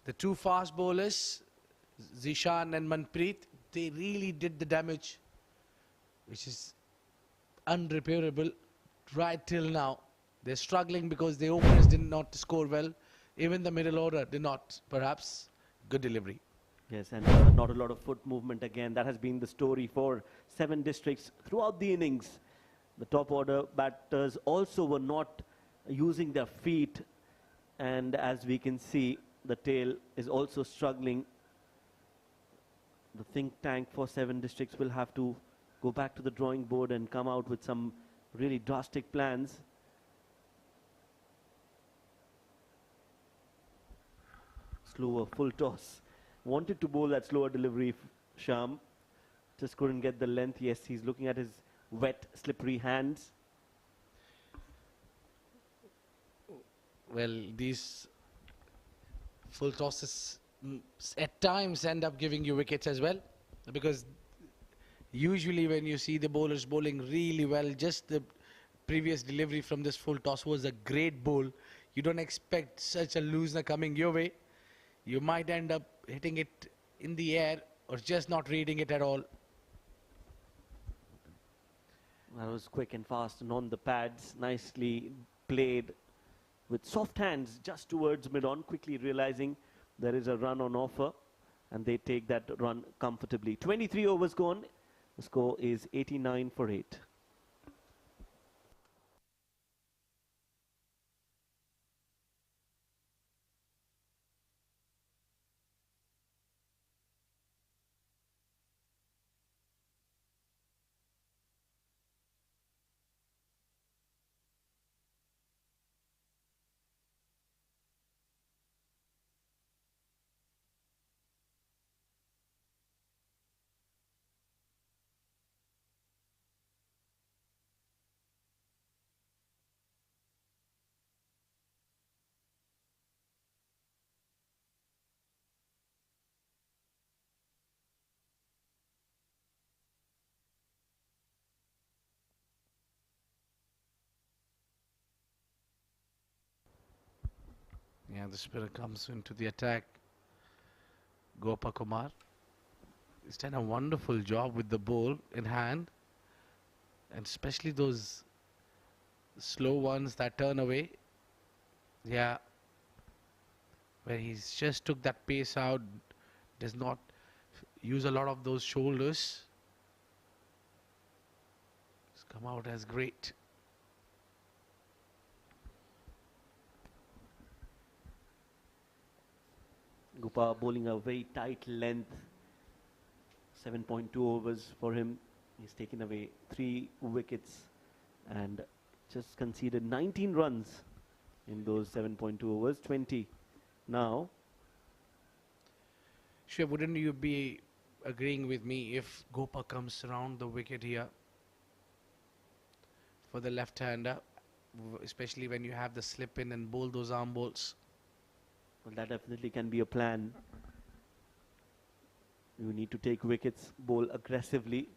The 2 fast bowlers, Zishan and Manpreet, they really did the damage, which is unrepairable right till now. They're struggling because the openers did not score well. Even the middle order did not, perhaps. Good delivery. Yes, and not a lot of foot movement again. That has been the story for 7 districts throughout the innings. The top order batters also were not using their feet, and as we can see, the tail is also struggling. The think tank for 7 districts will have to go back to the drawing board and come out with some really drastic plans. Slower full toss. Wanted to bowl that slower delivery, Sham. Just couldn't get the length. Yes, he's looking at his wet, slippery hands. Well, these full tosses at times end up giving you wickets as well, because usually when you see the bowlers bowling really well, just the previous delivery from this full toss was a great bowl. You don't expect such a loosener coming your way. You might end up hitting it in the air or just not reading it at all. That was quick and fast and on the pads, nicely played with soft hands just towards mid-on, quickly realizing there is a run on offer, and they take that run comfortably. 23 overs gone. The score is 89 for 8. Yeah, the spinner comes into the attack. Gopa Kumar. He's done a wonderful job with the ball in hand, and especially those slow ones that turn away. Yeah, where he's just took that pace out, does not use a lot of those shoulders. It's come out as great. Gopa bowling a very tight length. 7.2 overs for him. He's taken away 3 wickets and just conceded 19 runs in those 7.2 overs. 20 now. Sure, wouldn't you be agreeing with me if Gopa comes around the wicket here for the left-hander, especially when you have the slip in and bowl those arm balls? Well, that definitely can be a plan. You need to take wickets, bowl aggressively.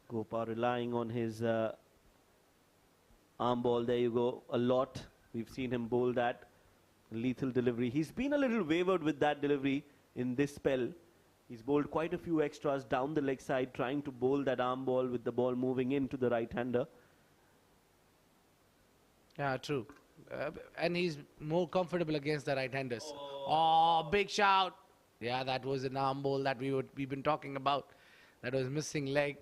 Gopa relying on his arm ball. There you go, a lot. We've seen him bowl that. Lethal delivery. He's been a little wavered with that delivery in this spell. He's bowled quite a few extras down the leg side, trying to bowl that arm ball with the ball moving into the right-hander. Yeah, true. And he's more comfortable against the right-handers. Oh, big shout. Yeah, that was an arm ball that we've been talking about. That was missing leg.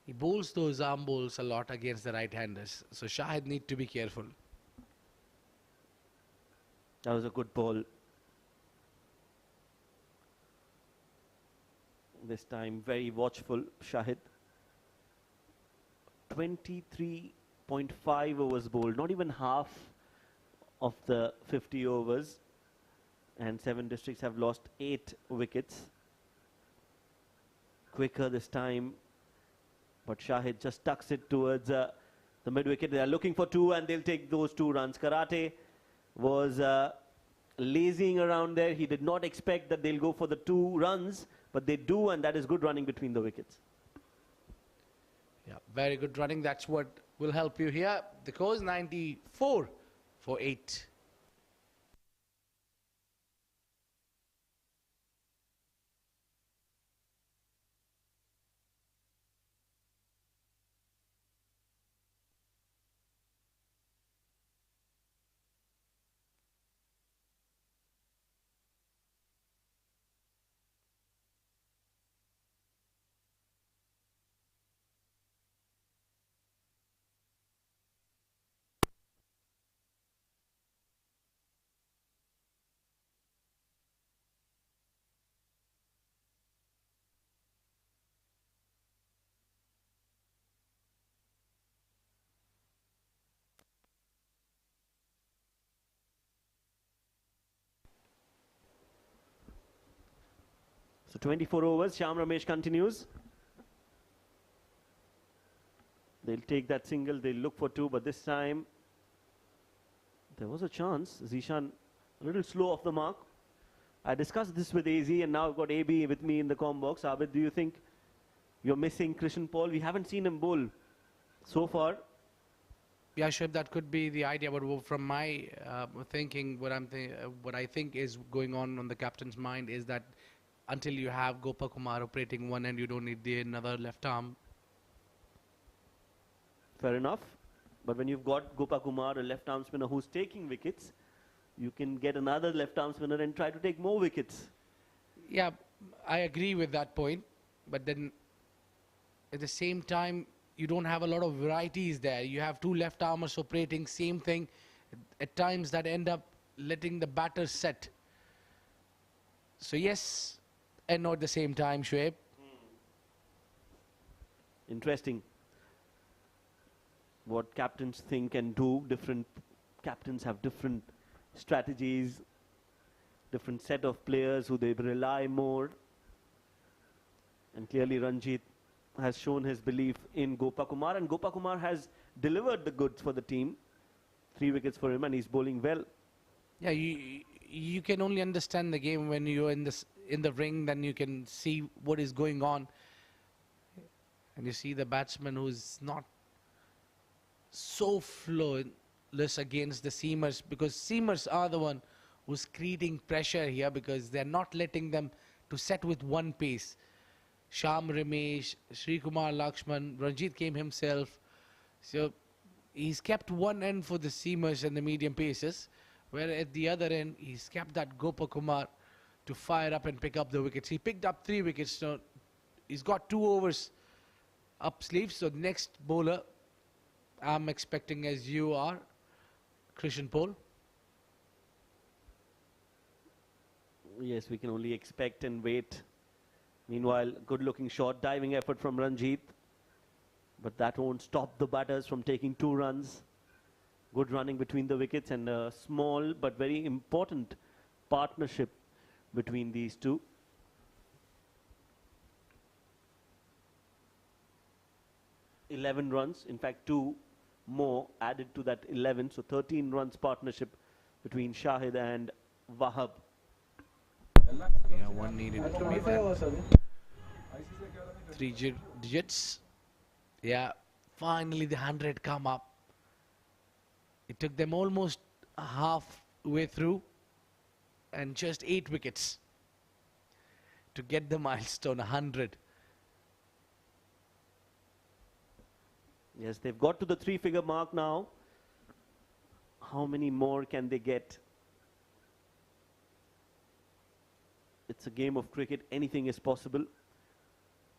He bowls those arm balls a lot against the right-handers. So Shahid need to be careful. That was a good ball. This time very watchful, Shahid. 23.5 overs bowled, not even half of the 50 overs. And 7 districts have lost 8 wickets. Quicker this time, but Shahid just tucks it towards the mid-wicket. They are looking for 2 and they'll take those 2 runs. Karate was lazying around there. He did not expect that they'll go for the 2 runs, but they do, and that is good running between the wickets. Yeah, very good running. That's what will help you here. The score is 94 for 8. So 24 overs, Shyam Ramesh continues. They'll take that single, they'll look for two, but this time there was a chance. Zishan a little slow off the mark. I discussed this with AZ and now I've got AB with me in the comm box. Abid, do you think you're missing Krishan Paul? We haven't seen him bowl so far. Yeah, Shoaib, that could be the idea, but from my thinking, what I think is going on the captain's mind is that until you have Gopakumar operating one end, you don't need another left arm. Fair enough. But when you've got Gopakumar, a left arm spinner who's taking wickets, you can get another left arm spinner and try to take more wickets. Yeah, I agree with that point, but then at the same time, you don't have a lot of varieties there. You have two left armers operating, same thing. At times that end up letting the batter set. So yes, and not at the same time, Shoaib. Interesting. What captains think and do. Different captains have different strategies, different set of players who they rely more. And clearly Ranjit has shown his belief in Gopakumar, and Gopakumar has delivered the goods for the team. 3 wickets for him, and he's bowling well. Yeah, you can only understand the game when you're in the ring. Then you can see what is going on, and you see the batsman who's not so flawless against the seamers, because seamers are the one who's creating pressure here because they're not letting them to set with one pace. Shyam Ramesh, Sri Kumar Lakshman, Ranjit came himself. So he's kept one end for the seamers and the medium paces, where at the other end he's kept that Gopakumar to fire up and pick up the wickets. He picked up 3 wickets. So he's got 2 overs up sleeves. So the next bowler I'm expecting, as you are, Krishan Paul. Yes, we can only expect and wait. Meanwhile, good-looking short diving effort from Ranjit. But that won't stop the batters from taking 2 runs. Good running between the wickets and a small but very important partnership between these two. (11 runs, in fact 2 more added to that 11, so 13 runs partnership between Shahid and Wahab. Yeah, one needed to be there. 3 digits. Yeah, finally the 100 come up. It took them almost halfway through and just 8 wickets to get the milestone 100. Yes, they've got to the 3-figure mark now. How many more can they get? It's a game of cricket. Anything is possible.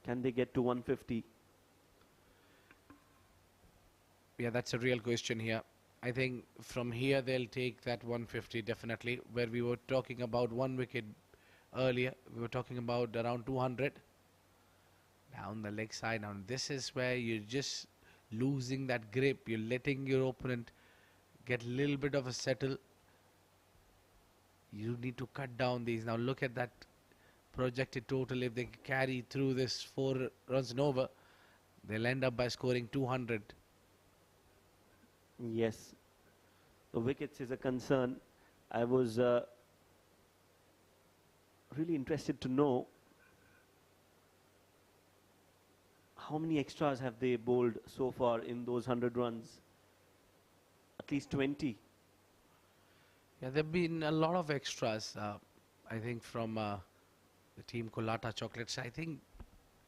Can they get to 150? Yeah, that's a real question here. I think from here they'll take that 150 definitely. Where we were talking about 1 wicket earlier, we were talking about around 200. Down the leg side. Now this is where you're just losing that grip. You're letting your opponent get a little bit of a settle. You need to cut down these. Now look at that projected total. If they carry through this 4 runs and over, they'll end up by scoring 200. Yes. The wickets is a concern. I was really interested to know how many extras have they bowled so far in those 100 runs? At least 20. Yeah, there have been a lot of extras, I think, from the team COLATTA Chocolates. I think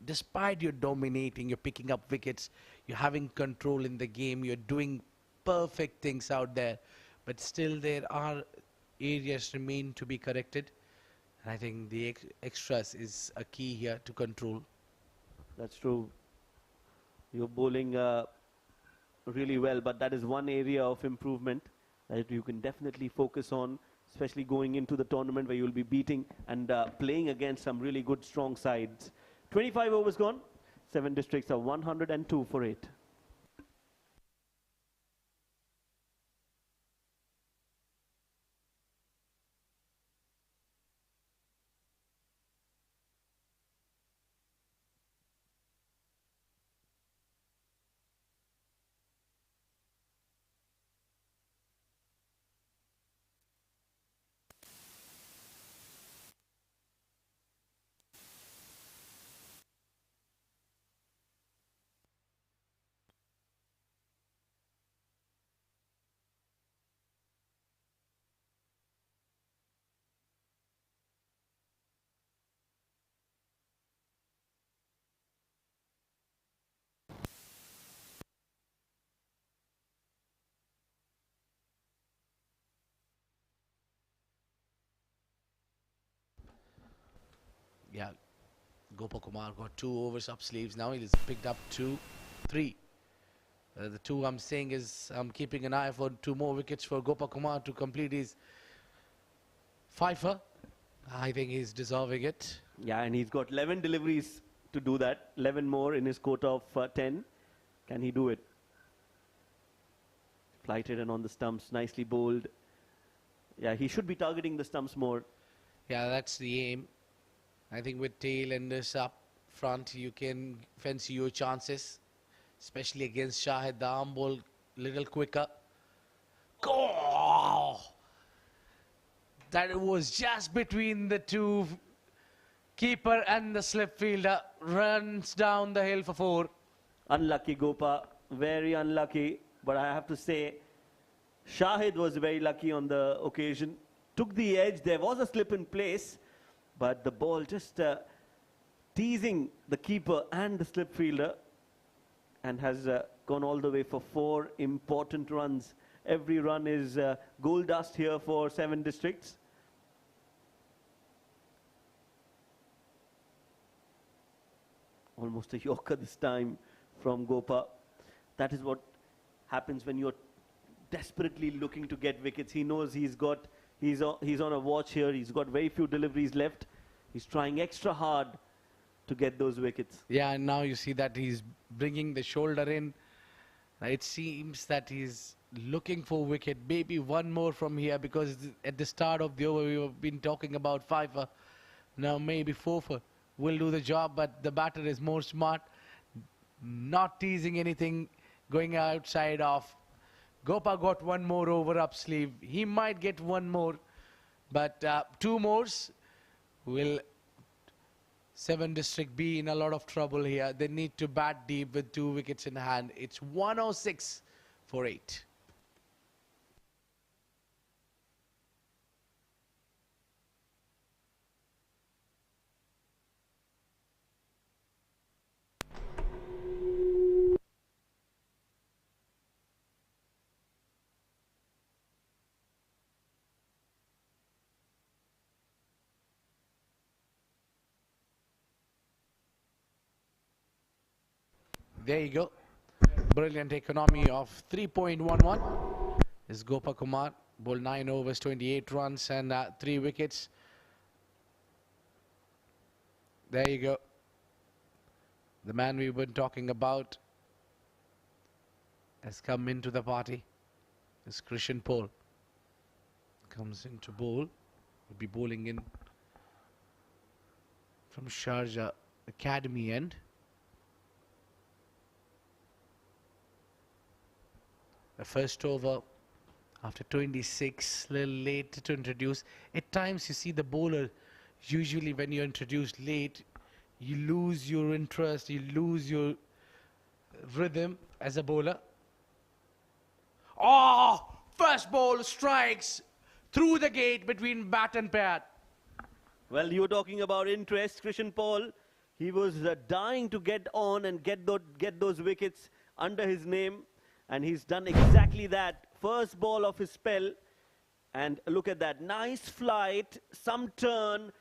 despite you're dominating, you're picking up wickets, you're having control in the game, you're doing perfect things out there, but still there are areas remain to be corrected. And I think the extras is a key here to control. That's true. You're bowling really well, but that is one area of improvement that you can definitely focus on, especially going into the tournament where you'll be beating and playing against some really good, strong sides. 25 overs gone. 7 districts are 102 for 8. Yeah, Gopal Kumar got 2 overs up sleeves. Now he's picked up 2, 3. The 2 I'm saying is I'm keeping an eye for 2 more wickets for Gopal Kumar to complete his fifer. I think he's deserving it. Yeah, and he's got 11 deliveries to do that. 11 more in his quota of 10. Can he do it? Flighted and on the stumps, nicely bowled. Yeah, he should be targeting the stumps more. Yeah, that's the aim. I think with tail and this up front, you can fancy your chances, especially against Shahid. The arm ball little quicker. Go! That was just between the 2 keeper and the slip fielder. Runs down the hill for 4. Unlucky Gopa, very unlucky. But I have to say, Shahid was very lucky on the occasion. Took the edge. There was a slip in place, but the ball just teasing the keeper and the slip fielder, and has gone all the way for 4 important runs. Every run is gold dust here for 7 districts. Almost a yorker this time from Gopa. That is what happens when you're desperately looking to get wickets. He knows he's on a watch here. He's got very few deliveries left. He's trying extra hard to get those wickets. Yeah, and now you see that he's bringing the shoulder in. It seems that he's looking for wicket. Maybe one more from here, because at the start of the over we've been talking about 5. Now maybe 4 will do the job, but the batter is more smart. Not teasing anything, going outside off. Gopa got 1 more over up sleeve. He might get 1 more, but 2 more will 7 district be in a lot of trouble here. They need to bat deep with 2 wickets in hand. It's 106 for 8. There you go. Brilliant economy of 3.11 is Gopa Kumar. Bowled 9 overs, 28 runs and 3 wickets. There you go. The man we've been talking about has come into the party. It's Krishan Paul. Comes into bowl. Will be bowling in from Sharjah Academy end. The first over after 26, a little late to introduce. At times you see the bowler, usually when you introduce late, you lose your interest, you lose your rhythm as a bowler. Oh, first ball strikes through the gate between bat and pad. Well, you were talking about interest. Krishan Paul, he was dying to get on and get those wickets under his name. And he's done exactly that. First ball of his spell. And look at that. Nice flight, some turn,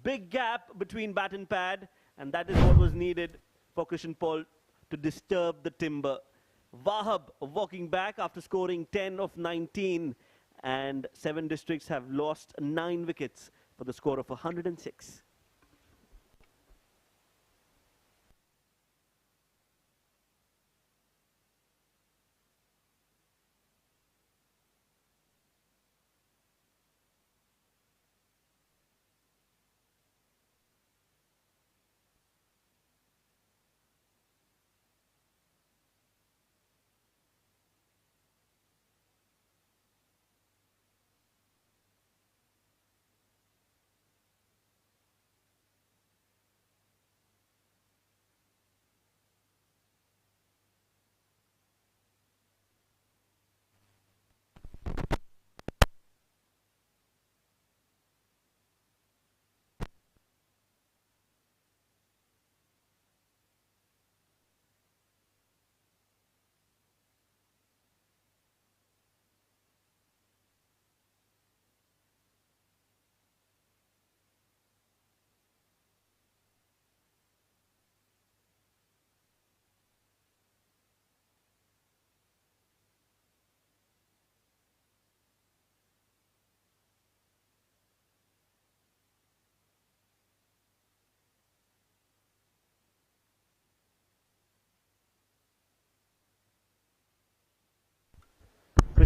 big gap between bat and pad. And that is what was needed for Krishan Paul to disturb the timber. Wahab walking back after scoring 10 of 19. And 7 districts have lost 9 wickets for the score of 106.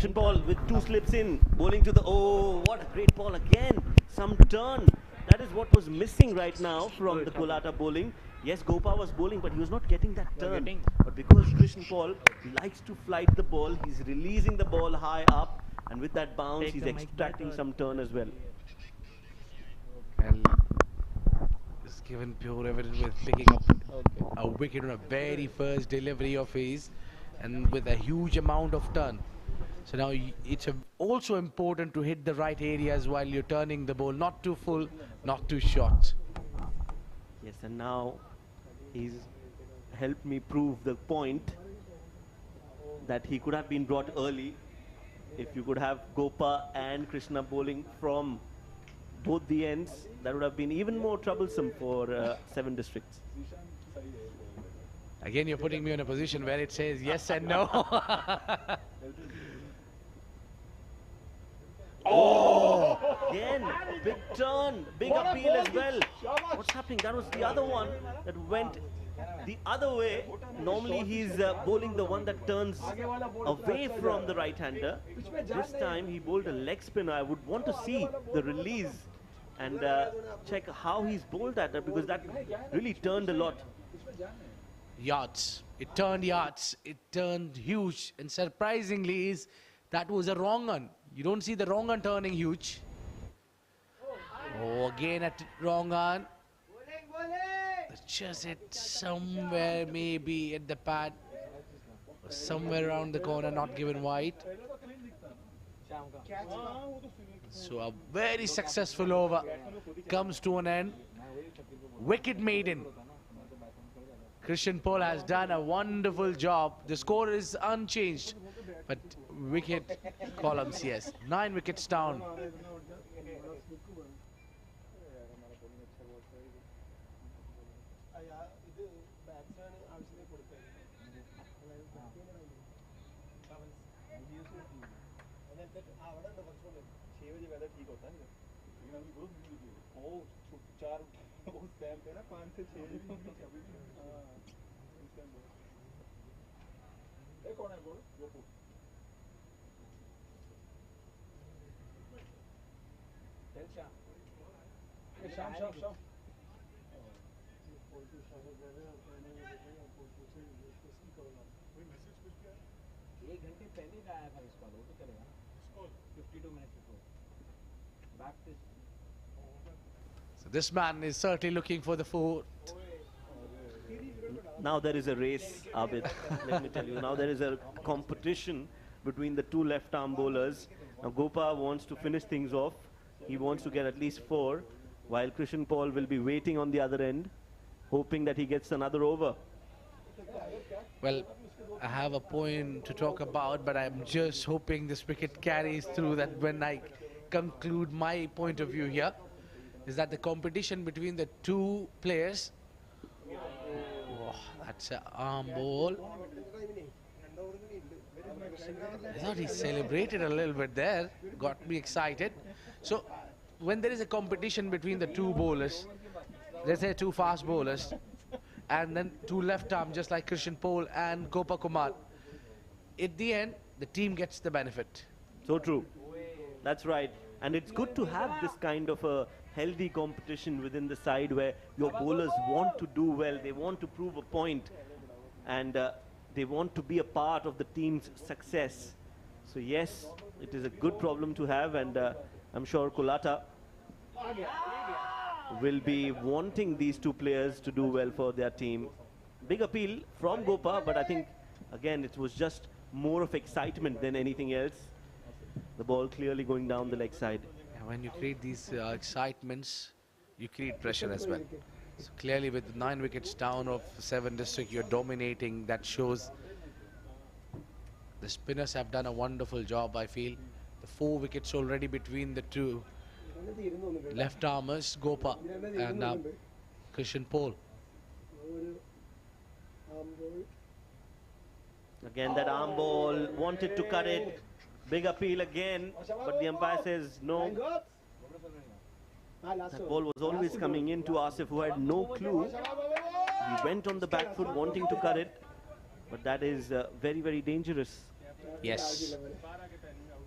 Krishan Paul with two slips in, bowling to the, oh, what a great ball again. Some turn. That is what was missing right now from the COLATTA bowling. Yes, Gopa was bowling, but he was not getting that turn. But because Krishan Paul likes to flight the ball, he's releasing the ball high up, and with that bounce, he's extracting some turn as well. And it's given pure evidence with picking up a wicket on a very first delivery of his, and with a huge amount of turn. So now it's also important to hit the right areas while you're turning the ball, not too full, not too short. Yes, and now he's helped me prove the point that he could have been brought early if you could have Gopa and Krishna bowling from both the ends. That would have been even more troublesome for 7 districts. Again, you're putting me in a position where it says yes and no. Oh! Again, big turn, big appeal as well. What's happening? That was the other one that went the other way. Normally he's bowling the one that turns away from the right-hander. This time he bowled a leg spinner. I would want to see the release and check how he's bowled that, because that really turned a lot. Yards. It turned yards. It turned huge. And surprisingly that was a wrong one. You don't see the wrong one turning huge. Oh, again at wrong one. Just it somewhere, maybe at the pad, somewhere around the corner, not given wide. So a very successful over comes to an end. Wicket maiden. Krishan Paul has done a wonderful job. The score is unchanged, but wicket columns, yes. 9 wickets down. So this man is certainly looking for the fourth. Now there is a race, Abid. Let me tell you. Now there is a competition between the two left-arm bowlers. Now Gopa wants to finish things off. He wants to get at least 4, while Krishan Paul will be waiting on the other end, hoping that he gets another over. Well, I have a point to talk about, but I'm just hoping this wicket carries through, that when I conclude my point of view here, is that the competition between the two players. Oh, that's an arm ball. I thought he celebrated a little bit there, got me excited. So when there is a competition between the two bowlers, let's say two fast bowlers, and then two left arm, just like Krishan Paul and Gopa Kumar, at the end, the team gets the benefit. So true. That's right. And it's good to have this kind of a healthy competition within the side where your bowlers want to do well, they want to prove a point, and they want to be a part of the team's success. So yes, it is a good problem to have, and I'm sure COLATTA will be wanting these two players to do well for their team. Big appeal from Gopa, but I think again it was just more of excitement than anything else. The ball clearly going down the leg side. And when you create these excitements, you create pressure as well. So clearly with 9 wickets down of 7 district, you're dominating. That shows the spinners have done a wonderful job, I feel. The 4 wickets already between the two left armers, Gopa and Krishan Paul. Again that arm ball, wanted to cut it. Big appeal again, but the umpire says no. That ball was always coming in to Asif, who had no clue. He went on the back foot wanting to cut it, but that is very, very dangerous. Yes.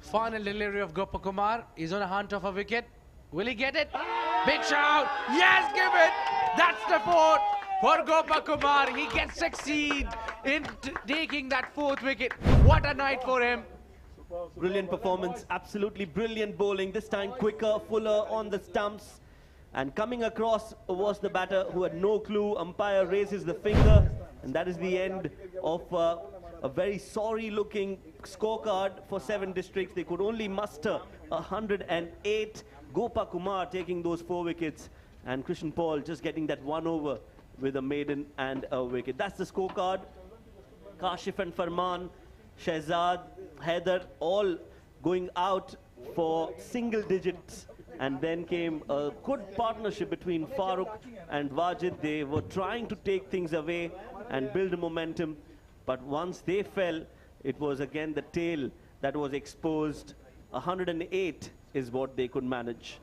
Final delivery of Gopakumar. He's on a hunt of a wicket. Will he get it? Big shout. Yes, give it. That's the fourth for Gopakumar. He gets succeed in taking that fourth wicket. What a night for him. Brilliant performance, absolutely brilliant bowling. This time quicker, fuller on the stumps. And coming across was the batter who had no clue. Umpire raises the finger. And that is the end of a very sorry looking scorecard for 7 districts. They could only muster 108. Gopa Kumar taking those 4 wickets. And Krishan Paul just getting that 1 over with a maiden and a wicket. That's the scorecard. Kashif and Farman, Shehzad, Haider, all going out for single digits. And then came a good partnership between Farooq and Wajid. They were trying to take things away and build a momentum. But once they fell, it was again the tail that was exposed. 108 is what they could manage.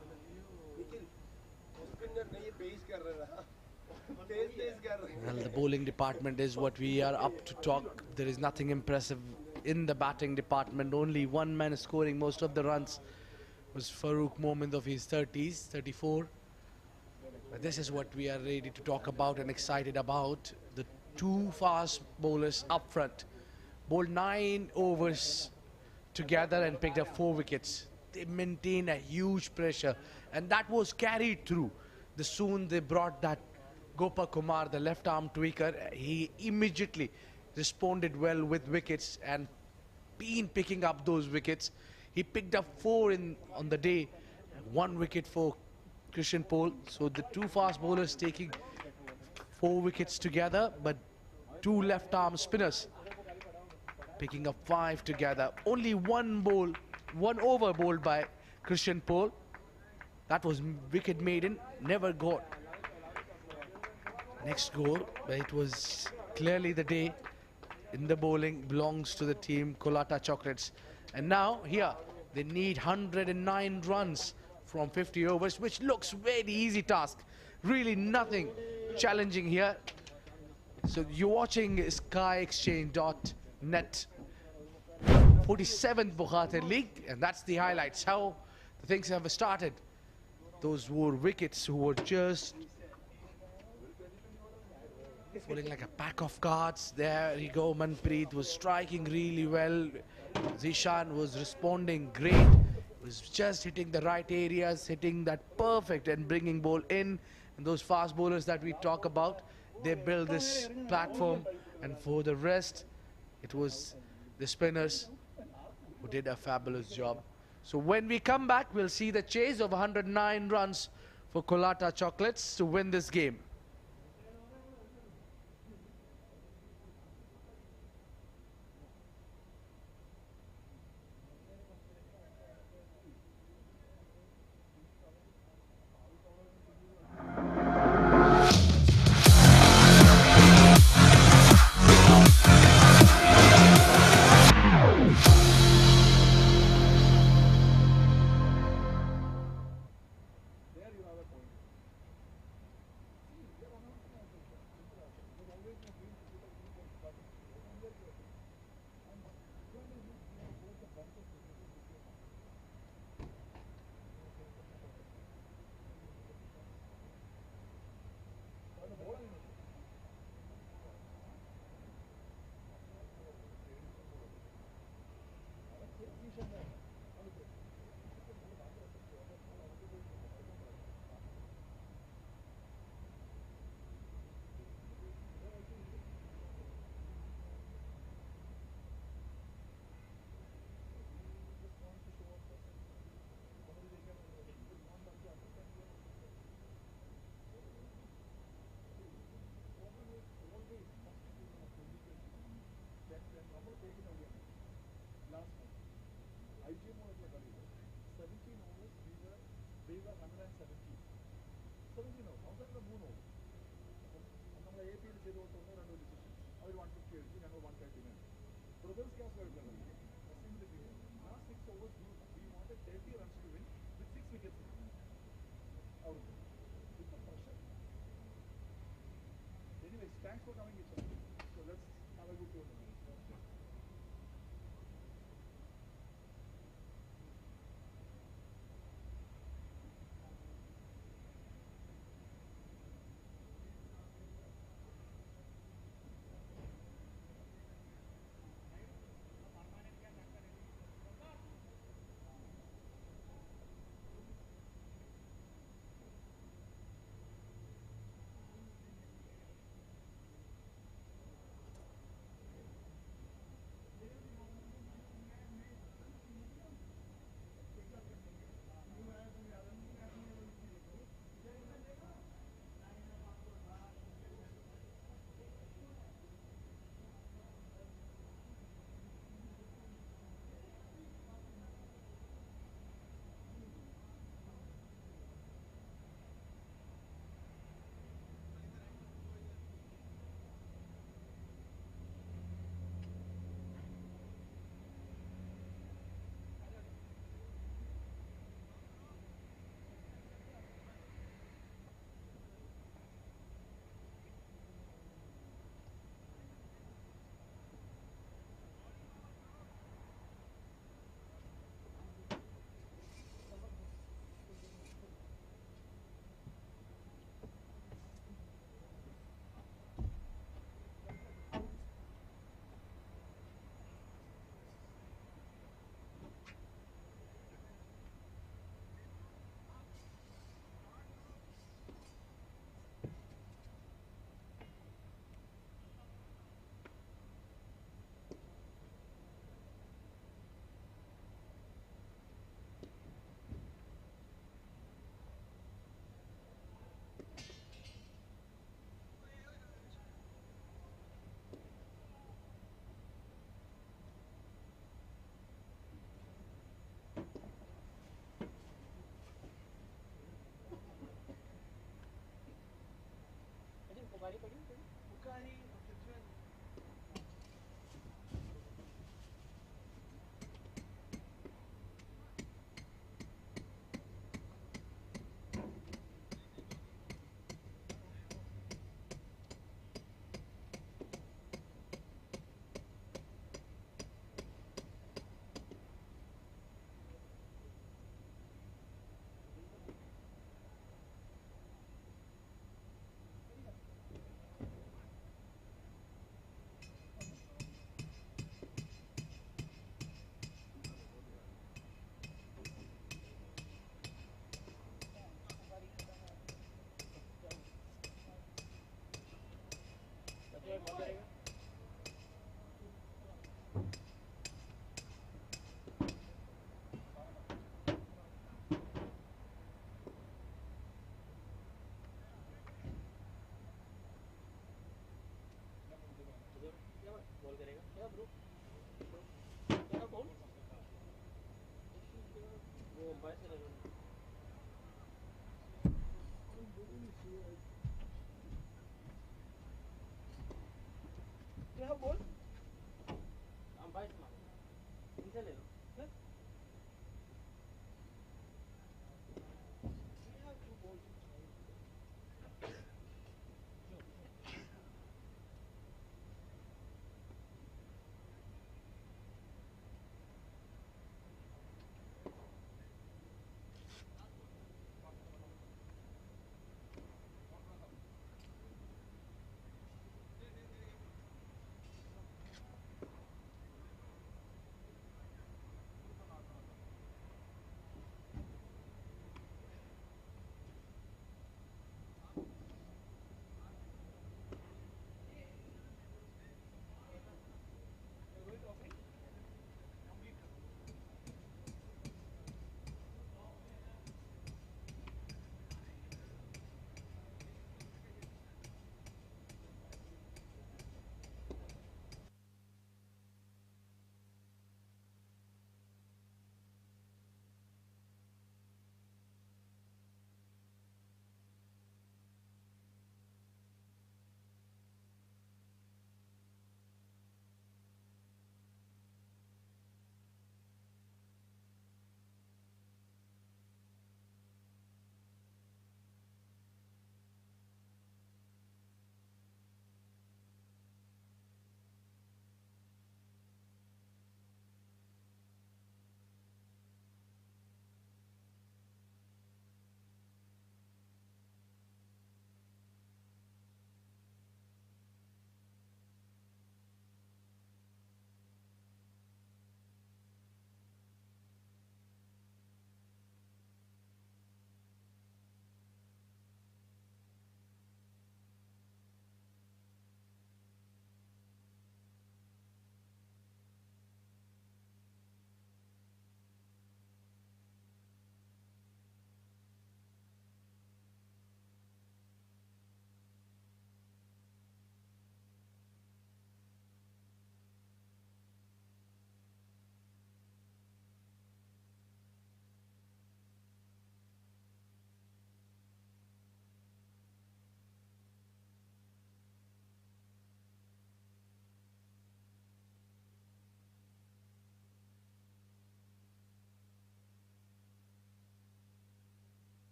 Well, the bowling department is what we are up to talk. There is nothing impressive in the batting department. Only one man scoring most of the runs was Farooq Mohammed of his 30s, 34. But this is what we are ready to talk about and excited about. The 2 fast bowlers up front bowled 9 overs together and picked up 4 wickets. They maintained a huge pressure, and that was carried through. Soon they brought that Gopa Kumar, the left arm tweaker. He immediately responded well with wickets and been picking up those wickets. He picked up 4 on the day, 1 wicket for Krishan Paul. So the 2 fast bowlers taking 4 wickets together, but 2 left arm spinners picking up 5 together. Only 1 over bowled by Krishan Paul. That was wicket maiden, never got next goal, but it was clearly the day in the bowling belongs to the team COLATTA Chocolates. And now here they need 109 runs from 50 overs, which looks very easy task. Really nothing challenging here. So you're watching skyexchange.net 47th Bukhatir League, and that's the highlights, how the things have started. Those were wickets who were just falling like a pack of cards. There you go, Manpreet was striking really well. Zishan was responding great. Was just hitting the right areas, hitting that perfect and bringing ball in. And those fast bowlers that we talk about, they build this platform. And for the rest, it was the spinners who did a fabulous job. So when we come back, we'll see the chase of 109 runs for COLATTA Chocolates to win this game. Thanks for coming, Isha. So let's have a good tournament.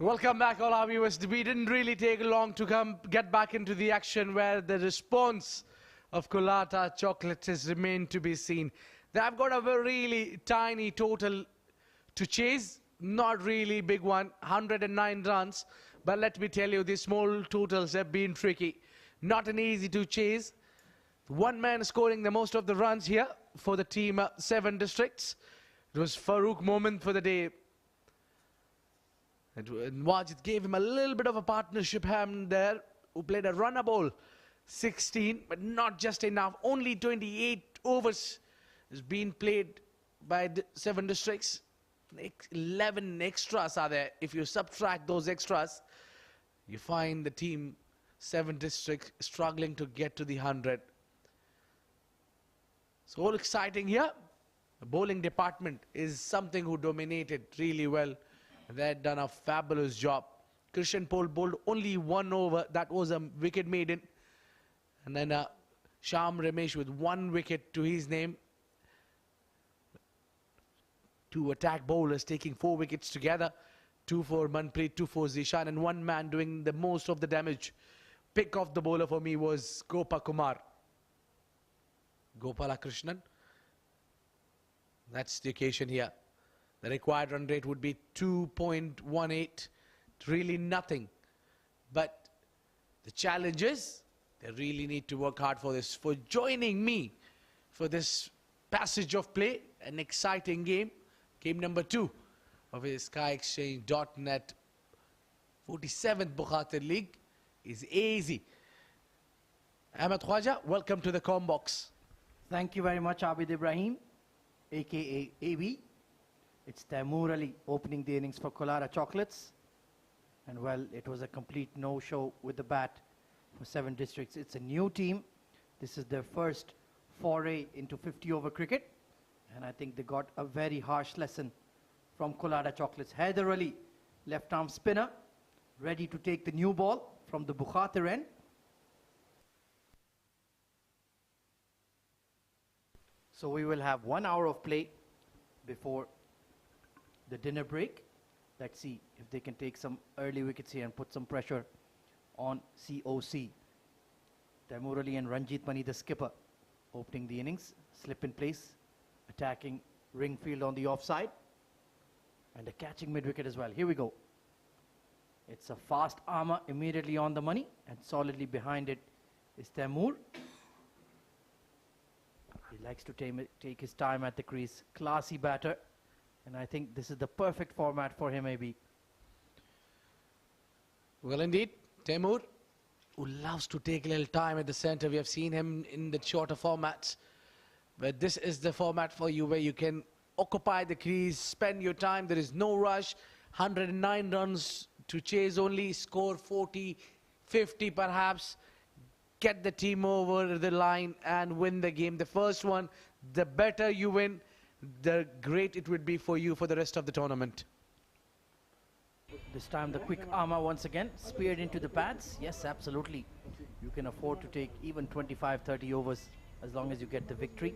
Welcome back, all our viewers. We didn't really take long to get back into the action, where the response of COLATTA Chocolates has remained to be seen. They have got a really tiny total to chase, not really big one, 109 runs. But let me tell you, these small totals have been tricky. Not an easy to chase. One man scoring the most of the runs here for the team, 7 districts. It was Farouk moment for the day. And Wajid gave him a little bit of a partnership hand there, who played a runner ball, 16, but not just enough. Only 28 overs has been played by the 7 districts. 11 extras are there. If you subtract those extras, you find the team 7 districts struggling to get to the 100. So all exciting here. The bowling department is something who dominated really well. They had done a fabulous job. Christian Paul bowled only 1 over. That was a wicket maiden. And then Sham Ramesh with 1 wicket to his name. 2 attack bowlers taking 4 wickets together. 2 for Manpreet, 2 for Zishan, and 1 man doing the most of the damage. Pick of the bowler for me was Gopa Kumar. Gopala Krishnan. That's the occasion here. The required run rate would be 2.18. Really nothing. But the challenge is, they really need to work hard for this. For joining me for this passage of play, an exciting game. Game number 2 of his SkyExchange.net 47th Bukhatir League is easy. Ahmed Khwaja, welcome to the Combox. Thank you very much, Abid Ibrahim, aka AB. It's Taimur Ali opening the innings for COLATTA Chocolates. And well, it was a complete no-show with the bat for 7 districts. It's a new team. This is their first foray into 50-over cricket. And I think they got a very harsh lesson from COLATTA Chocolates. Haider Ali, left-arm spinner, ready to take the new ball from the Bukhatir end. So we will have 1 hour of play before the dinner break. Let's see if they can take some early wickets here and put some pressure on COC. Taimur Ali and Ranjit Mani, the skipper, opening the innings. Slip in place, attacking Ringfield on the offside. And a catching mid-wicket as well. Here we go. It's a fast armour immediately on the money, and solidly behind it is Taimur. He likes to take his time at the crease. Classy batter. And I think this is the perfect format for him, maybe. Well, indeed, Taimur, who loves to take a little time at the centre. We have seen him in the shorter formats. But this is the format for you where you can occupy the crease, spend your time. There is no rush. 109 runs to chase only. Score 40, 50 perhaps. Get the team over the line and win the game. The first one, the better you win, the great it would be for you for the rest of the tournament. This time the quick armour once again, speared into the pads. Yes, absolutely. You can afford to take even 25, 30 overs as long as you get the victory.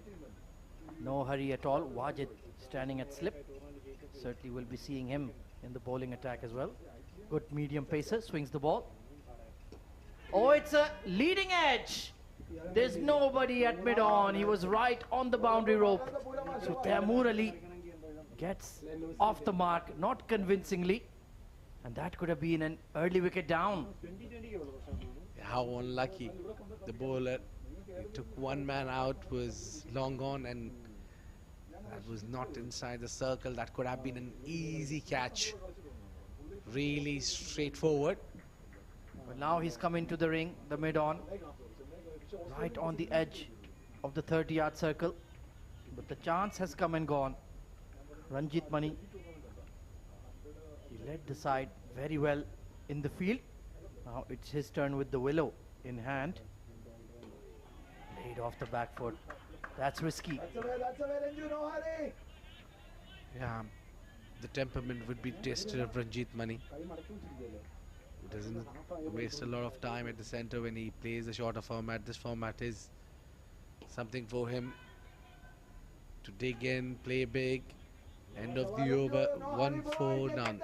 No hurry at all. Wajid standing at slip. Certainly will be seeing him in the bowling attack as well. Good medium pacer, swings the ball. Oh, it's a leading edge. There's nobody at mid-on. He was right on the boundary rope. So Taimur Ali gets off the mark, not convincingly. And that could have been an early wicket down. How unlucky. The bowler took 1 man out, was long gone, and that was not inside the circle. That could have been an easy catch. Really straightforward. But now he's come into the ring, the mid-on. Right on the edge of the 30-yard circle. But the chance has come and gone. Ranjit Mani, he led the side very well in the field. Now it's his turn with the willow in hand. Laid off the back foot. That's risky. Yeah, the temperament would be tested of Ranjit Mani. He doesn't waste a lot of time at the center when he plays the shorter format. This format is something for him to dig in, play big. End of the over, 1-4 none.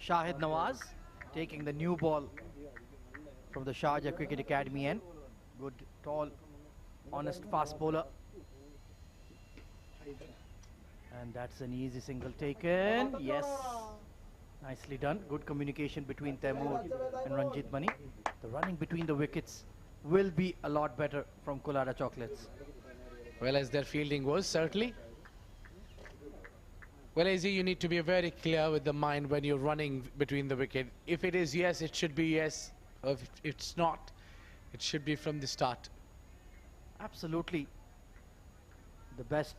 Shahid Nawaz taking the new ball from the Sharjah Cricket Academy end. Good, tall, honest fast bowler. And that's an easy single taken. Yes. Nicely done. Good communication between Taimur and Ranjit Mani. The running between the wickets will be a lot better from COLATTA Chocolates. Well, as their fielding was, certainly. Well, AZ, you need to be very clear with the mind when you're running between the wicket. If it is yes, it should be yes. Or if it's not, it should be from the start. Absolutely. The best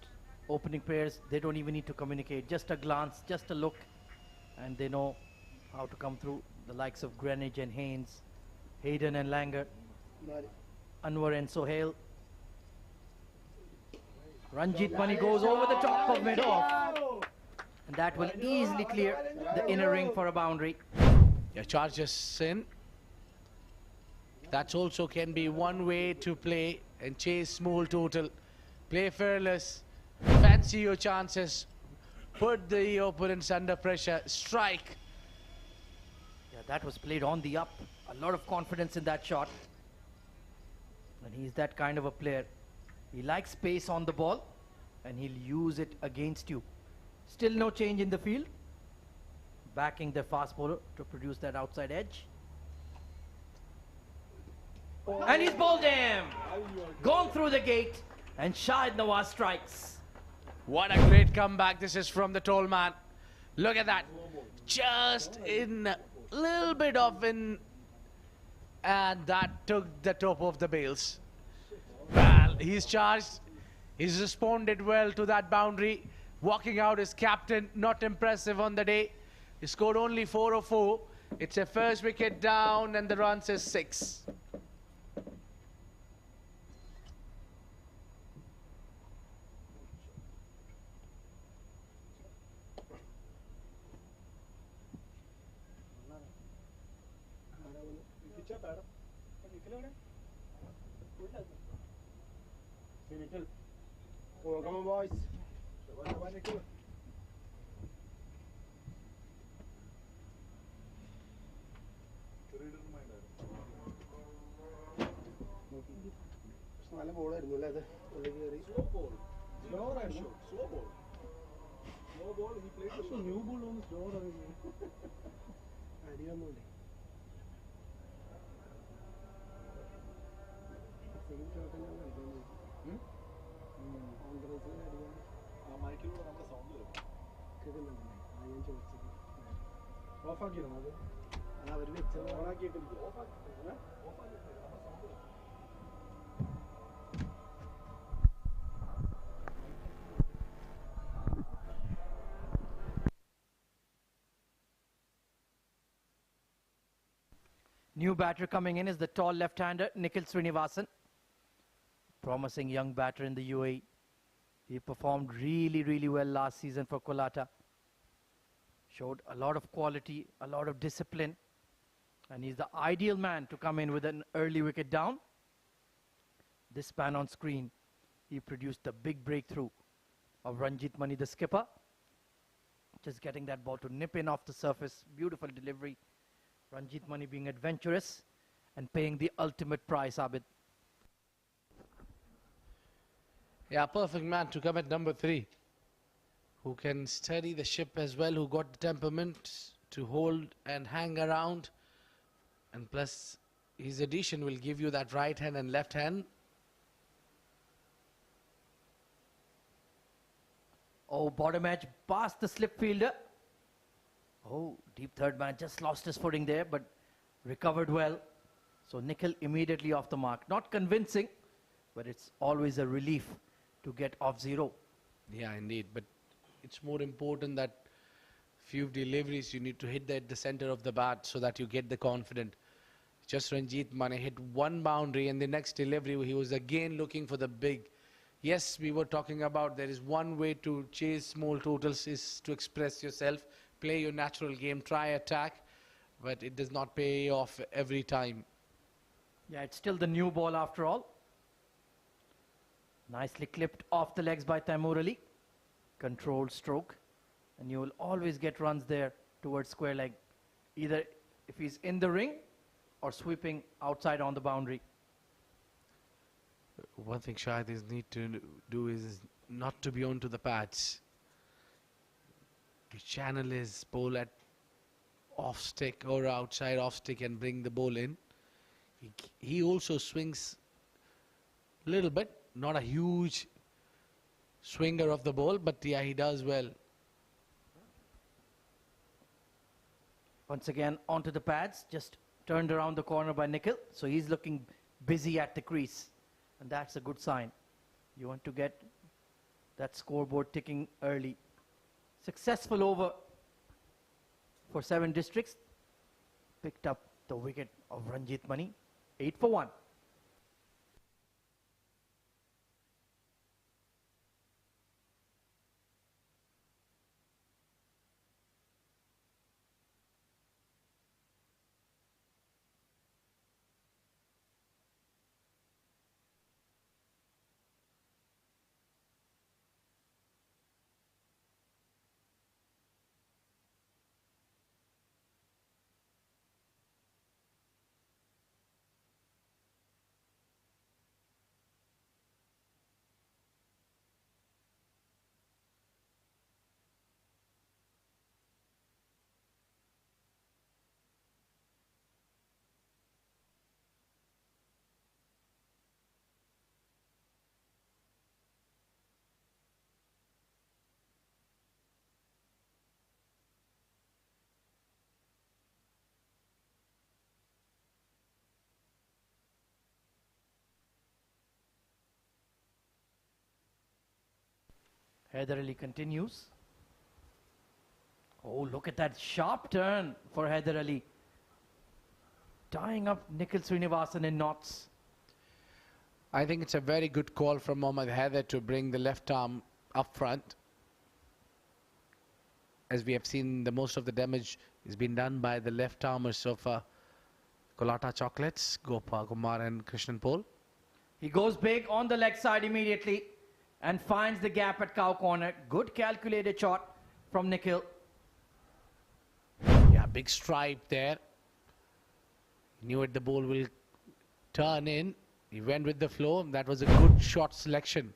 opening players, they don't even need to communicate. Just a glance, just a look, and they know how to come through. The likes of Greenwich and Haynes, Hayden and Langer, Anwar and Sohail. Ranjit Mani goes over the top of mid-off. And that will easily clear the inner ring for a boundary. Yeah, charges in. That also can be one way to play and chase small total. Play fearless, fancy your chances, put the opponents under pressure, strike. Yeah, that was played on the up. A lot of confidence in that shot. And he's that kind of a player. He likes space on the ball and he'll use it against you. Still no change in the field. Backing the fast bowler to produce that outside edge. And he's bowled him. Gone through the gate and Shahid Nawaz strikes. What a great comeback this is from the tall man. Look at that. Just in a little bit of in, and that took the top of the bails. Well, he's charged. He's responded well to that boundary. Walking out as captain, not impressive on the day. He scored only 4 or 4. It's a first wicket down and the runs is 6. Come on, boys. നല്ല ബോളായിരുന്നു അല്ലേ അത് ഉള്ളിൽ കയറി slow ball new ball ഒന്ന് slow അടിയൊന്നുമില്ലേ കേൾക്കുന്നുണ്ടല്ലേ ആ ഞാൻ ചോദിച്ചത് ഓഫാക്കിയിരുന്നു അത് അവർ വെച്ചത് ഓണാക്കിയിട്ടില്ല New batter coming in is the tall left-hander, Nikhil Srinivasan. Promising young batter in the UAE. He performed really, really well last season for COLATTA. Showed a lot of quality, a lot of discipline. And he's the ideal man to come in with an early wicket down. This man on screen, he produced the big breakthrough of Ranjit Mani, the skipper. Just getting that ball to nip in off the surface. Beautiful delivery. Ranjit Mani being adventurous and paying the ultimate price, Abid. Yeah, perfect man to come at number 3. Who can steady the ship as well, who got the temperament to hold and hang around. And plus, his addition will give you that right hand and left hand. Oh, bottom edge past the slip fielder. Oh, deep third man just lost his footing there, but recovered well. So Nikhil immediately off the mark. Not convincing, but it's always a relief to get off zero. Yeah, indeed. But it's more important that few deliveries you need to hit at the center of the bat so that you get the confidence. Just Ranjit Mane hit one boundary, and the next delivery he was again looking for the big. Yes, we were talking about there is one way to chase small totals is to express yourself, play your natural game, try attack, but it does not pay off every time. Yeah, it's still the new ball after all. Nicely clipped off the legs by Taimur Ali. Controlled stroke. And you will always get runs there towards square leg. Either if he's in the ring or sweeping outside on the boundary. One thing Shahid is need to do is not to be onto the pads. To channel his ball at off stick or outside off stick and bring the ball in. He also swings a little bit, not a huge swinger of the ball, but yeah, he does well. Once again onto the pads, just turned around the corner by Nikhil. So he's looking busy at the crease. And that's a good sign. You want to get that scoreboard ticking early. Successful over for 7 districts. Picked up the wicket of Ranjit Mani. 8 for 1. Haider Ali continues. Oh, look at that sharp turn for Haider Ali. Tying up Nikhil Srinivasan in knots. I think it's a very good call from Mohammad Haider to bring the left arm up front. As we have seen, the most of the damage is being done by the left armers of COLATTA Chocolates, Gopal Kumar and Krishnan Paul. He goes big on the leg side immediately and finds the gap at cow corner. Good calculated shot from Nikhil. Yeah, big stripe there. He knew it, the ball will turn in. He went with the flow. That was a good shot selection.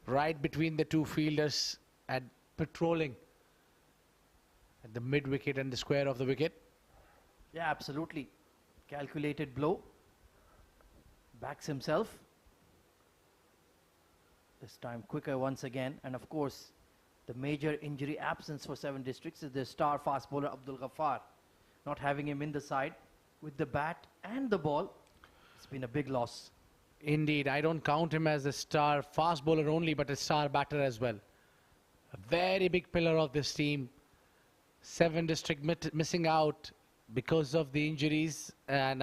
Right between the two fielders and patrolling at the mid wicket and the square of the wicket. Yeah, absolutely. Calculated blow. Backs himself. This time quicker once again. And of course, the major injury absence for 7 districts is the star fast bowler Abdul Ghaffar. Not having him in the side with the bat and the ball. It's been a big loss. Indeed, I don't count him as a star fast bowler only, but a star batter as well. A very big pillar of this team. 7 district missing out because of the injuries. And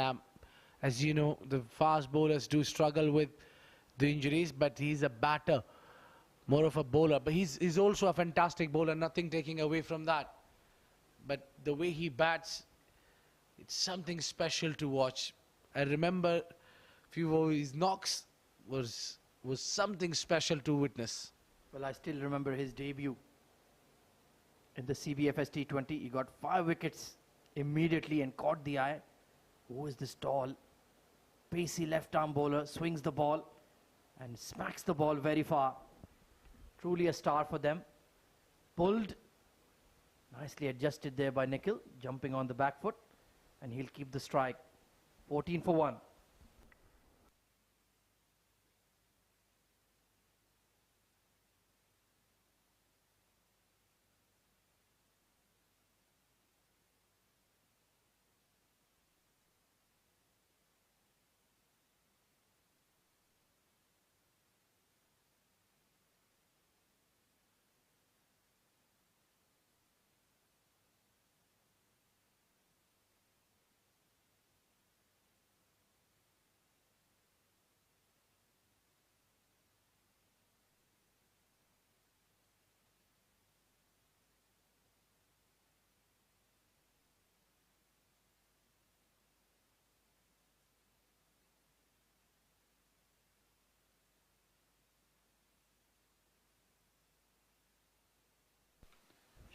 as you know, the fast bowlers do struggle with the injuries, but he's a batter, more of a bowler. But he's also a fantastic bowler, nothing taking away from that. But the way he bats, it's something special to watch. I remember few of his knocks was something special to witness. Well, I still remember his debut in the CBFS T20. He got 5 wickets immediately and caught the eye. Who is this tall, pacey left-arm bowler? Swings the ball and smacks the ball very far. Truly a star for them. Pulled, nicely adjusted there by Nikhil, jumping on the back foot, and he'll keep the strike. 14 for 1.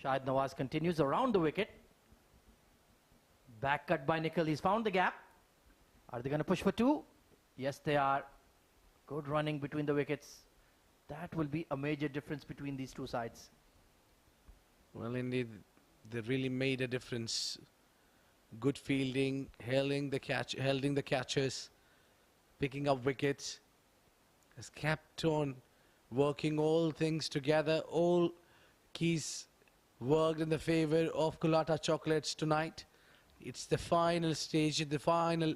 Shahid Nawaz continues around the wicket. Back cut by Nikhil. He's found the gap. Are they going to push for 2? Yes, they are. Good running between the wickets. That will be a major difference between these two sides. Well, indeed, they really made a difference. Good fielding, holding the catches, picking up wickets. Has kept on working all things together. All keys worked in the favour of COLATTA Chocolates tonight. It's the final stage, the final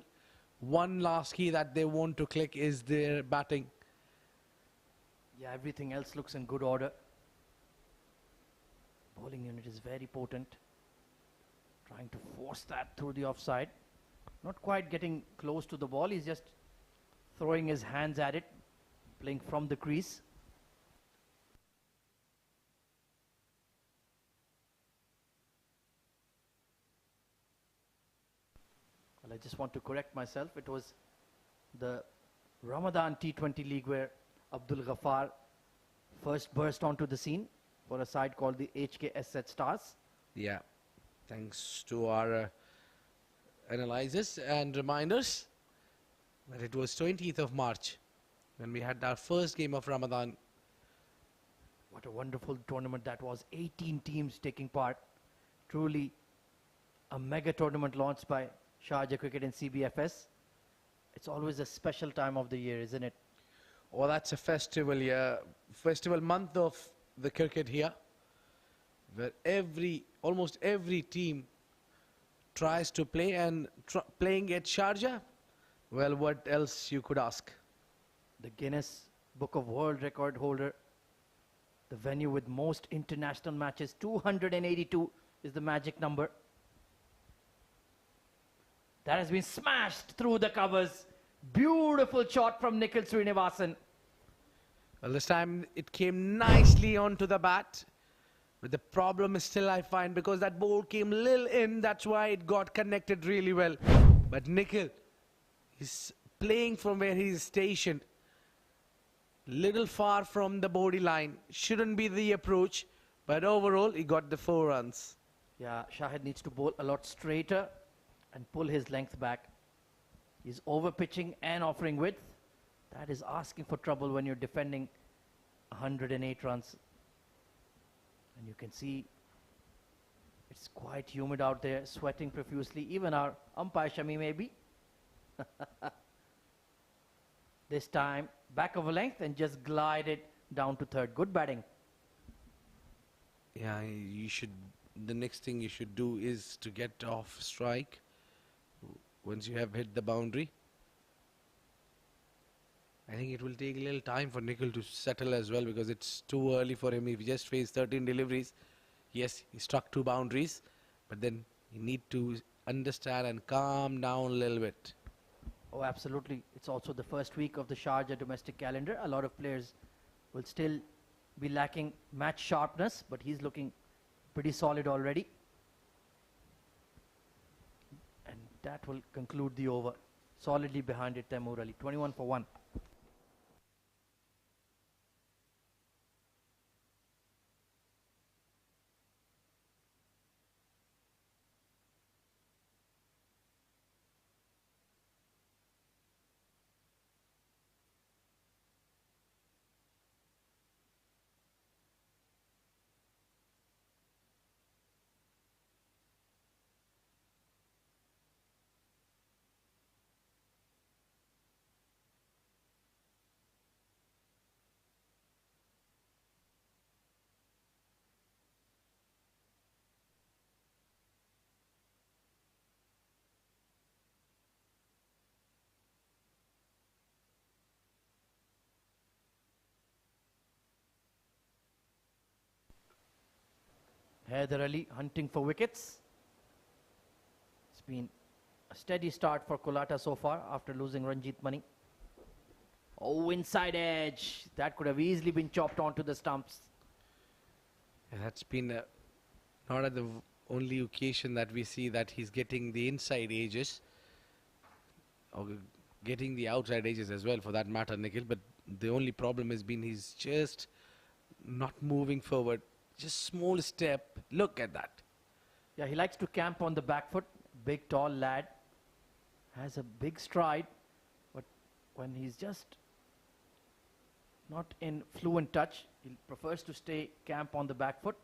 one last key that they want to click is their batting. Yeah, everything else looks in good order. Bowling unit is very potent. Trying to force that through the offside. Not quite getting close to the ball. He's just throwing his hands at it, playing from the crease. Well, I just want to correct myself. It was the Ramadan T20 League where Abdul Ghaffar first burst onto the scene for a side called the HKS Stars. Yeah, thanks to our analyzers and reminders that it was 20th of March when we had our first game of Ramadan. What a wonderful tournament that was. 18 teams taking part. Truly a mega tournament launched by Sharjah Cricket and CBFS. It's always a special time of the year, isn't it? Well, that's a festival year, festival month of the cricket here, where almost every team tries to play, and playing at Sharjah, well, what else you could ask? The Guinness Book of World Record holder, the venue with most international matches, 282 is the magic number. That has been smashed through the covers. Beautiful shot from Nikhil Srinivasan. Well, this time it came nicely onto the bat. But the problem is still, I find, because that ball came little in, that's why it got connected really well. But Nikhil is playing from where he is stationed. Little far from the body line. Shouldn't be the approach. But overall, he got the 4 runs. Yeah, Shahid needs to bowl a lot straighter and pull his length back. He's over pitching and offering width. That is asking for trouble when you're defending 108 runs. And you can see it's quite humid out there, sweating profusely. Even our umpire Shami maybe. This time, back of a length and just glided down to third. Good batting. Yeah, the next thing you should do is to get off strike once you have hit the boundary. I think it will take a little time for Nikhil to settle as well, because it's too early for him. He just faced 13 deliveries. Yes, he struck 2 boundaries, but then you need to understand and calm down a little bit. Oh, absolutely. It's also the first week of the Sharjah domestic calendar. A lot of players will still be lacking match sharpness, but he's looking pretty solid already. And that will conclude the over. Solidly behind it, Taimur Ali. 21 for 1. Haider Ali hunting for wickets. It's been a steady start for COLATTA so far after losing Ranjit Mani. Oh, inside edge. That could have easily been chopped onto the stumps. And that's been not at the only occasion that we see that he's getting the inside edges, or getting the outside edges as well for that matter, Nikhil. But the only problem has been he's just not moving forward. just small step. Look at that. Yeah, he likes to camp on the back foot. Big, tall lad. Has a big stride. But when he's just not in fluent touch, he prefers to stay camp on the back foot.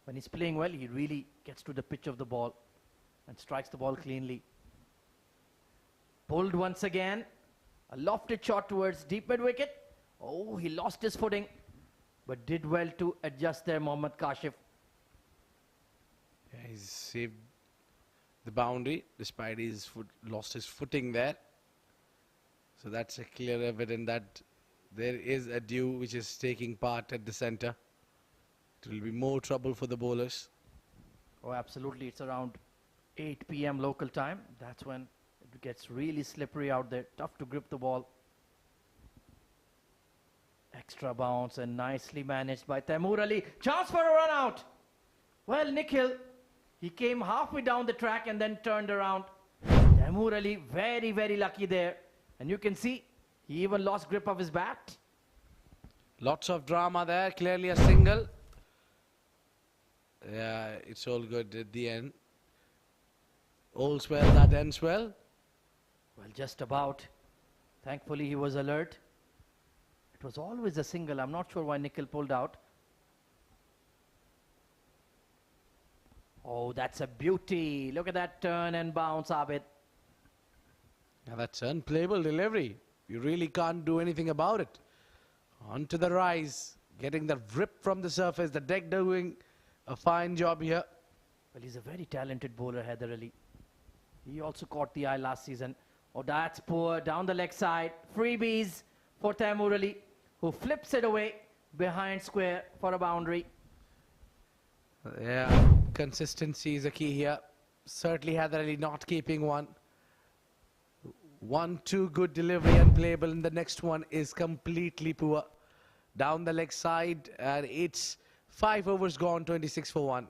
When he's playing well, he really gets to the pitch of the ball and strikes the ball cleanly. Pulled once again. A lofted shot towards deep mid wicket. Oh, he lost his footing, but did well to adjust there, Mohammad Kashif. Yeah, he's saved the boundary despite his lost his footing there. So that's a clear evidence that there is a dew which is taking part at the centre. It will be more trouble for the bowlers. Oh, absolutely. It's around 8 p.m. local time. That's when it gets really slippery out there. Tough to grip the ball. Extra bounce and nicely managed by Taimur Ali. Chance for a run out. Well, Nikhil, he came halfway down the track and then turned around. Taimur Ali very, very lucky there. And you can see he even lost grip of his bat. Lots of drama there. Clearly a single. Yeah, it's all good at the end. All's well that ends well. Well, just about. Thankfully, he was alert. It was always a single. I'm not sure why Nikhil pulled out. Oh, that's a beauty. Look at that turn and bounce, Abid. Now that's unplayable delivery. You really can't do anything about it. Onto the rise. Getting the rip from the surface. The deck doing a fine job here. Well, he's a very talented bowler, Haider Ali. He also caught the eye last season. Oh, that's poor. Down the leg side. Freebies for Taimur Ali, who flips it away behind square for a boundary. Yeah, consistency is a key here. Certainly Haider Ali not keeping one. 1-2 good delivery unplayable, and the next one is completely poor. Down the leg side, and it's 5 overs gone, 26 for 1.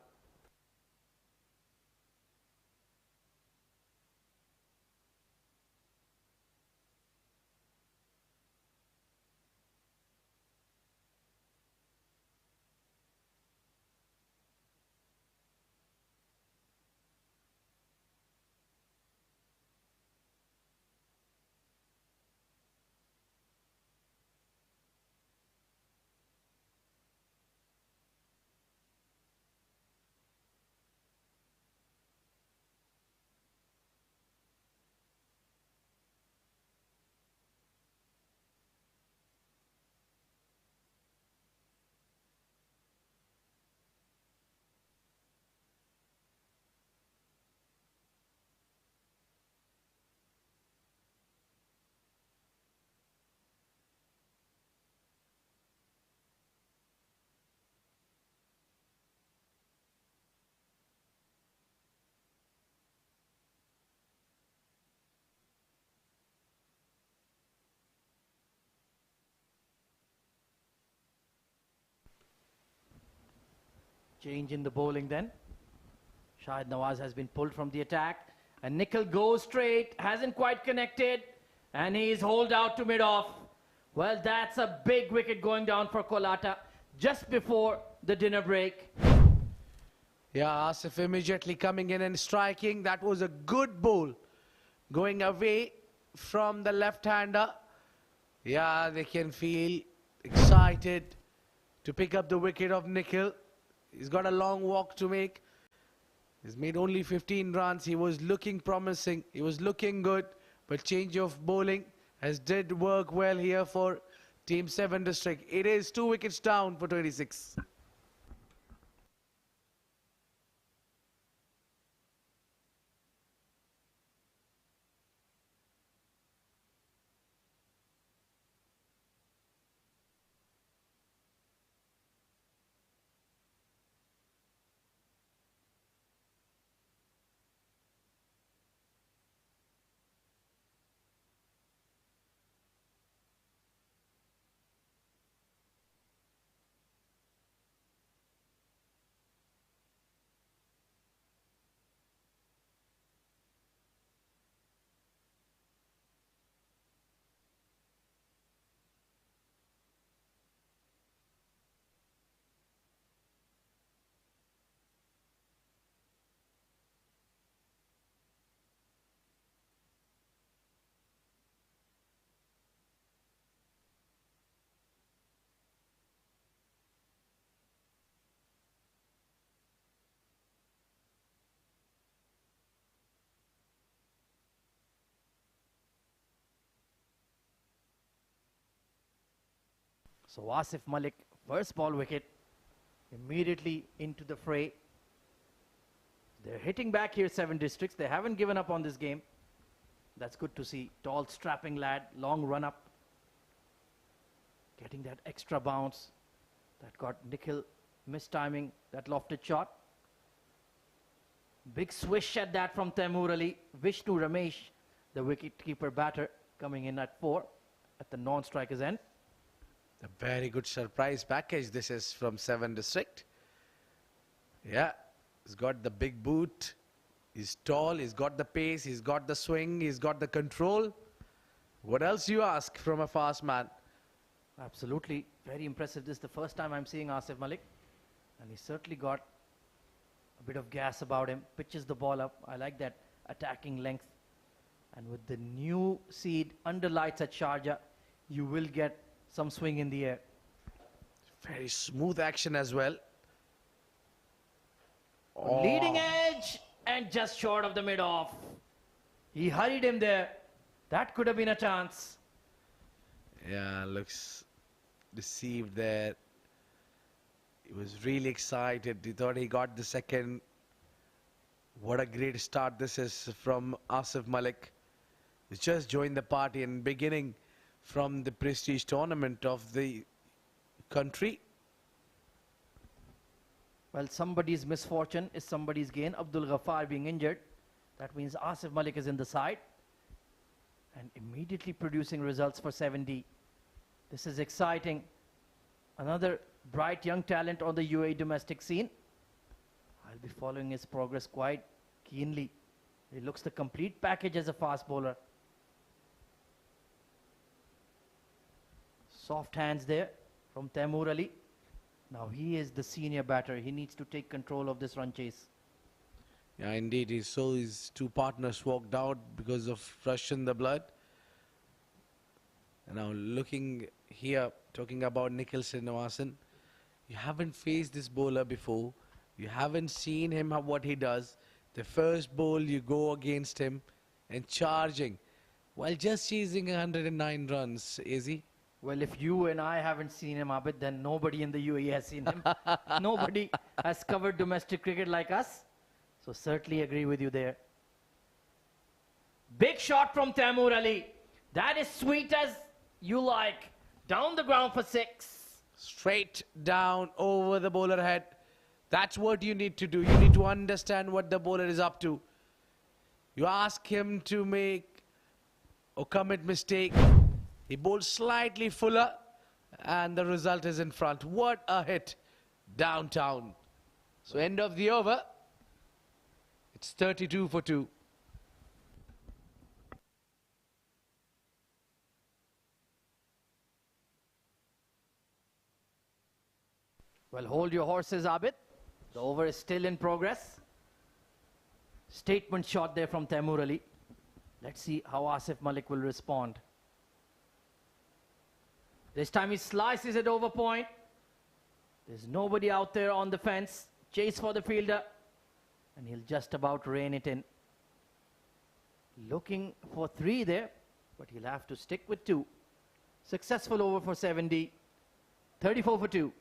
Change in the bowling then. Shahid Nawaz has been pulled from the attack. And Nikhil goes straight. Hasn't quite connected. And he's holed out to mid-off. Well, that's a big wicket going down for COLATTA just before the dinner break. Yeah, Asif immediately coming in and striking. That was a good bowl. Going away from the left-hander. Yeah, they can feel excited to pick up the wicket of Nikhil. He's got a long walk to make. He's made only 15 runs. He was looking promising. He was looking good. But change of bowling did work well here for Team 7 District. It is 2 wickets down for 26. So Asif Malik, first ball wicket, immediately into the fray. They're hitting back here, 7 districts. They haven't given up on this game. That's good to see. Tall, strapping lad, long run up. Getting that extra bounce. That got Nikhil mistiming that lofted shot. Big swish at that from Taimur Ali. Vishnu Ramesh, the wicket-keeper batter, coming in at 4 at the non-striker's end. A very good surprise package. This is from 7 district. Yeah, he's got the big boot. He's tall, he's got the pace, he's got the swing, he's got the control. What else you ask from a fast man? Absolutely, very impressive. This is the first time I'm seeing Asif Malik. And he's certainly got a bit of gas about him. Pitches the ball up. I like that attacking length. And with the new seed under lights at Sharjah, you will get some swing in the air. Very smooth action as well. Leading edge and just short of the mid-off. He hurried him there. That could have been a chance. Yeah, looks deceived there. He was really excited. He thought he got the second. What a great start this is from Asif Malik. He's just joined the party and beginning from the prestige tournament of the country. Well, somebody's misfortune is somebody's gain. Abdul Ghaffar being injured. That means Asif Malik is in the side. And immediately producing results for 7D. This is exciting. Another bright young talent on the UAE domestic scene. I'll be following his progress quite keenly. He looks the complete package as a fast bowler. Soft hands there from Taimur Ali. Now he is the senior batter. He needs to take control of this run chase. Yeah, indeed. He saw his 2 partners walked out because of rush in the blood. And now looking here, talking about Nikhil Srinivasan. You haven't faced this bowler before. You haven't seen him what he does. The first bowl you go against him and charging while just chasing 109 runs. Easy. Well, if you and I haven't seen him, Abid, then nobody in the UAE has seen him. Nobody has covered domestic cricket like us. So certainly agree with you there. Big shot from Taimur Ali. That is sweet as you like. Down the ground for 6. Straight down over the bowler head. That's what you need to do. You need to understand what the bowler is up to. You ask him to make or commit mistake. He bowls slightly fuller and the result is in front. What a hit downtown. So end of the over. It's 32 for 2. Well, hold your horses, Abid. The over is still in progress. Statement shot there from Taimur Ali. Let's see how Asif Malik will respond. This time he slices it over point. There's nobody out there on the fence. Chase for the fielder. And he'll just about rein it in. Looking for 3 there, but he'll have to stick with 2. Successful over for 7D. 34 for 2.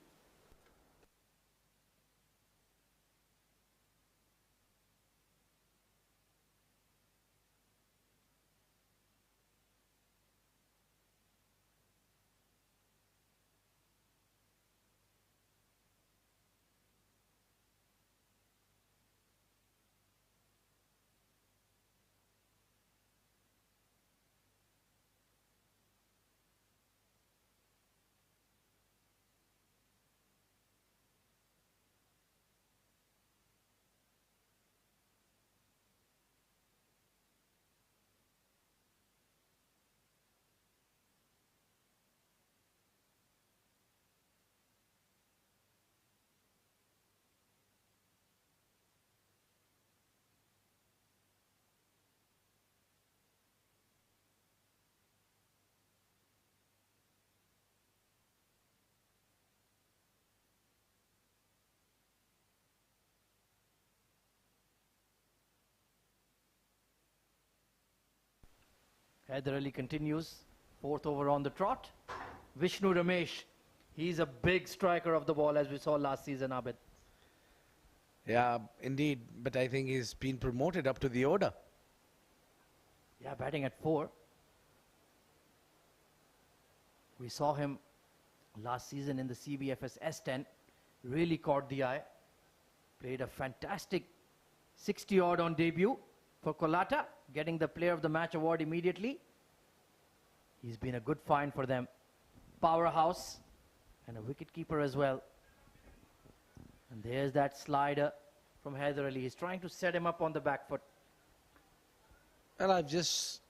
Haider Ali continues. 4th over on the trot. Vishnu Ramesh He's a big striker of the ball, as we saw last season, Abid. Yeah, indeed. But I think he's been promoted up to the order. Yeah, batting at 4. We saw him last season in the CBFS S10. Really caught the eye. Played a fantastic 60-odd on debut for COLATTA, getting the Player of the Match award immediately. He's been a good find for them. Powerhouse and a wicket-keeper as well. And there's that slider from Haider Ali. He's trying to set him up on the back foot. Well, I'm just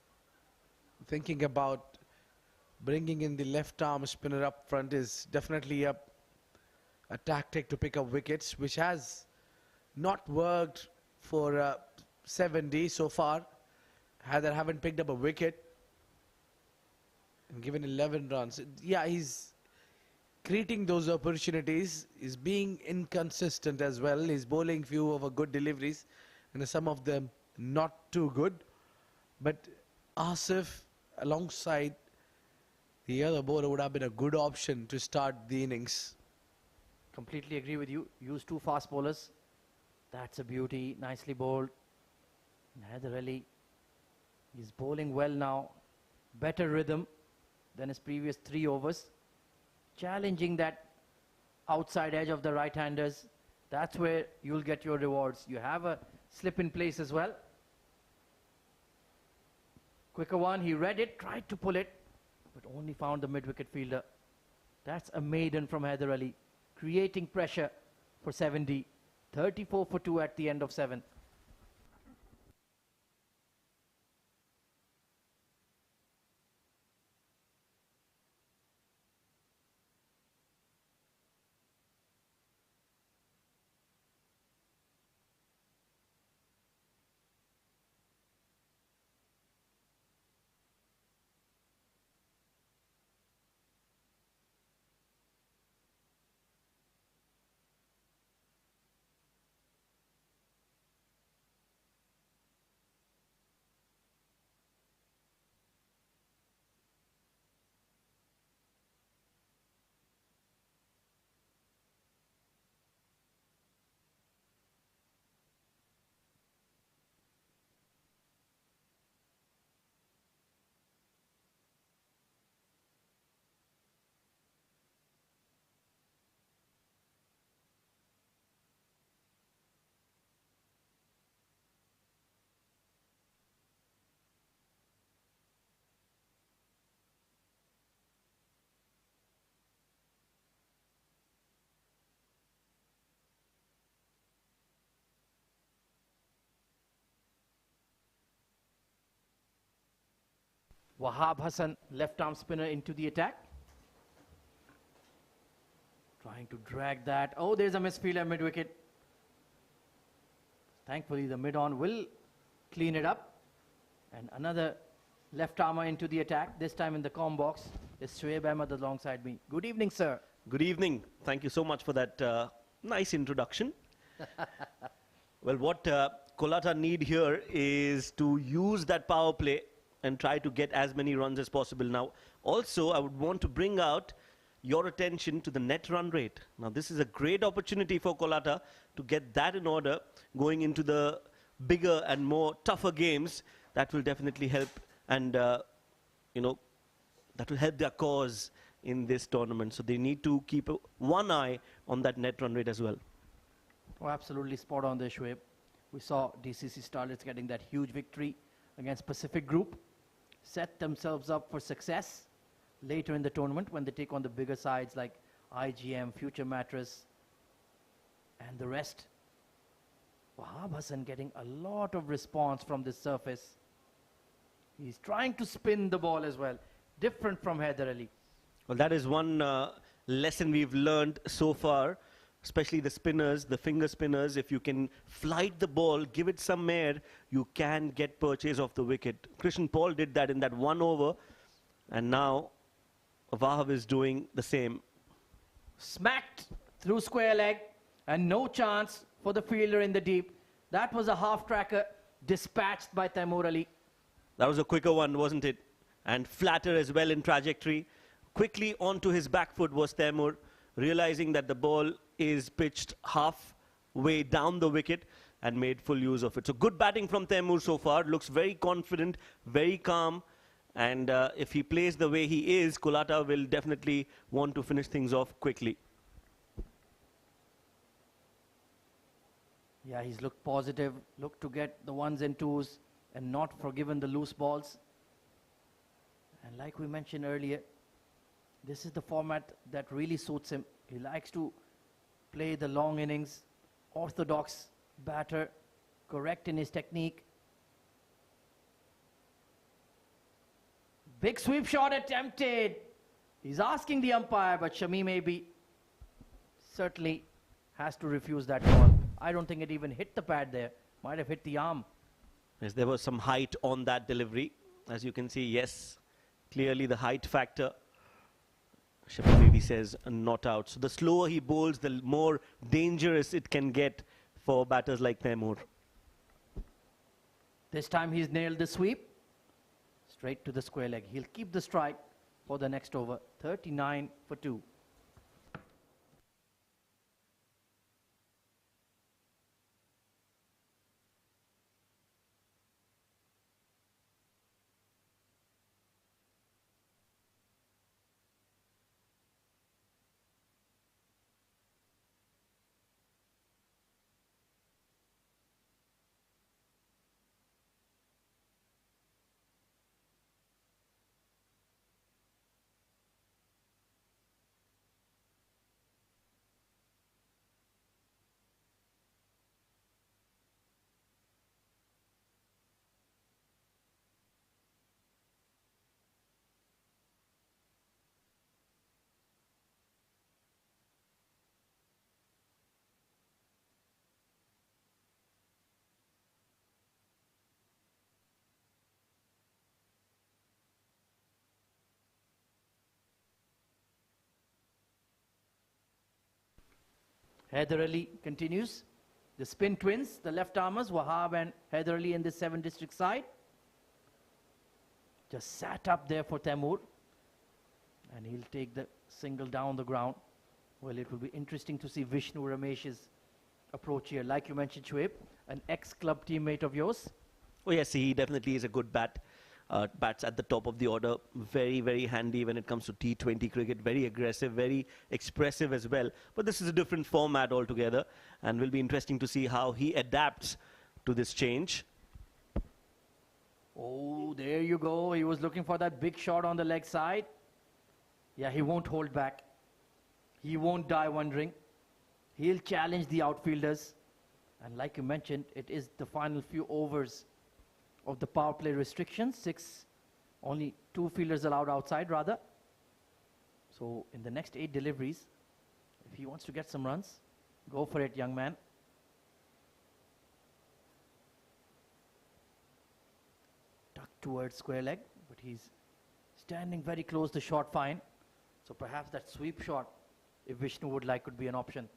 thinking about bringing in the left arm spinner up front is definitely a tactic to pick up wickets, which has not worked for 7D so far. Haider haven't picked up a wicket and given 11 runs. Yeah, he's creating those opportunities. He's being inconsistent as well. He's bowling few of a good deliveries and some of them not too good. But Asif alongside the other bowler would have been a good option to start the innings. Completely agree with you. Use 2 fast bowlers. That's a beauty. Nicely bowled. And Haider Ali, he's bowling well now. Better rhythm than his previous 3 overs. Challenging that outside edge of the right-handers. That's where you'll get your rewards. You have a slip in place as well. Quicker one, he read it, tried to pull it, but only found the mid-wicket fielder. That's a maiden from Haider Ali, creating pressure for 7D. 34 for 2 at the end of 7th. Wahab Hassan, left arm spinner into the attack. Trying to drag that. Oh, there's a misfield at mid-wicket. Thankfully, the mid-on will clean it up. And another left armer into the attack, this time in the com box, is Shoaib Ahmed alongside me. Good evening, sir. Good evening. Thank you so much for that nice introduction. Well, what COLATTA need here is to use that power play and try to get as many runs as possible. Now, also, I would want to bring out your attention to the net run rate. Now, this is a great opportunity for COLATTA to get that in order going into the bigger and more tougher games. That will definitely help, and you know, that will help their cause in this tournament. So they need to keep one eye on that net run rate as well. Oh, absolutely spot on there, Shoaib. We saw DCC Starlets getting that huge victory against Pacific Group, set themselves up for success later in the tournament when they take on the bigger sides like IGM, Future Mattress, and the rest. Wahab Hassan getting a lot of response from this surface. He's trying to spin the ball as well, different from Haider Ali. Well, that is one lesson we've learned so far, especially the spinners, the finger spinners. If you can flight the ball, give it some air, you can get purchase of the wicket. Krishnan Paul did that in that 1 over, and now Wahab is doing the same. Smacked through square leg, and no chance for the fielder in the deep. That was a half tracker dispatched by Taimur Ali. That was a quicker one, wasn't it? And flatter as well in trajectory. quickly onto his back foot was Taimur, realizing that the ball is pitched halfway down the wicket and made full use of it. So good batting from Taimur so far. Looks very confident, very calm. And if he plays the way he is, COLATTA will definitely want to finish things off quickly. Yeah, he's looked positive, looked to get the ones and twos and not forgiven the loose balls. And like we mentioned earlier, this is the format that really suits him. He likes to play the long innings, orthodox batter, correct in his technique. Big sweep shot attempted. He's asking the umpire, but Shami maybe certainly has to refuse that ball. I don't think it even hit the pad there. Might have hit the arm. Yes, there was some height on that delivery. As you can see, yes, clearly the height factor. Shami maybe says not out. So the slower he bowls, the more dangerous it can get for batters like Taimur. This time he's nailed the sweep. Straight to the square leg. He'll keep the strike for the next over. 39 for 2. Haider Ali continues. The spin twins, the left armers, Wahab and Haider Ali in the 7 district side. Just sat up there for Taimur. And he'll take the single down the ground. Well, it will be interesting to see Vishnu Ramesh's approach here. Like you mentioned, Shoaib, an ex-club teammate of yours. Oh yes, he definitely is a good bat. Bats at the top of the order, very, very handy when it comes to T20 cricket, very aggressive, very expressive as well. But this is a different format altogether and will be interesting to see how he adapts to this change. Oh, there you go. He was looking for that big shot on the leg side. Yeah, he won't hold back. He won't die wondering. He'll challenge the outfielders. And like you mentioned, it is the final few overs of the power play restrictions. Only 2 fielders allowed outside rather. So in the next 8 deliveries, if he wants to get some runs, go for it, young man. Tucked towards square leg, but he's standing very close to short fine. So perhaps that sweep shot, if Vishnu would like, could be an option.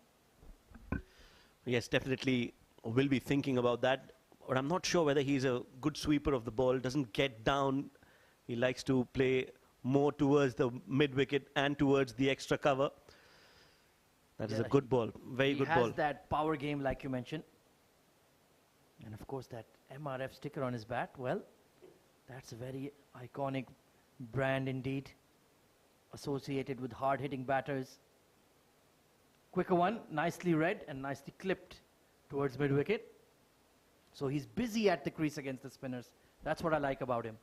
Yes, definitely will be thinking about that. But I'm not sure whether he's a good sweeper of the ball. Doesn't get down. He likes to play more towards the mid-wicket and towards the extra cover. That is a good ball. Very good ball. He has that power game like you mentioned. And of course that MRF sticker on his bat. Well, that's a very iconic brand indeed. Associated with hard-hitting batters. Quicker one, nicely read and nicely clipped towards mid-wicket. So he's busy at the crease against the spinners. That's what I like about him.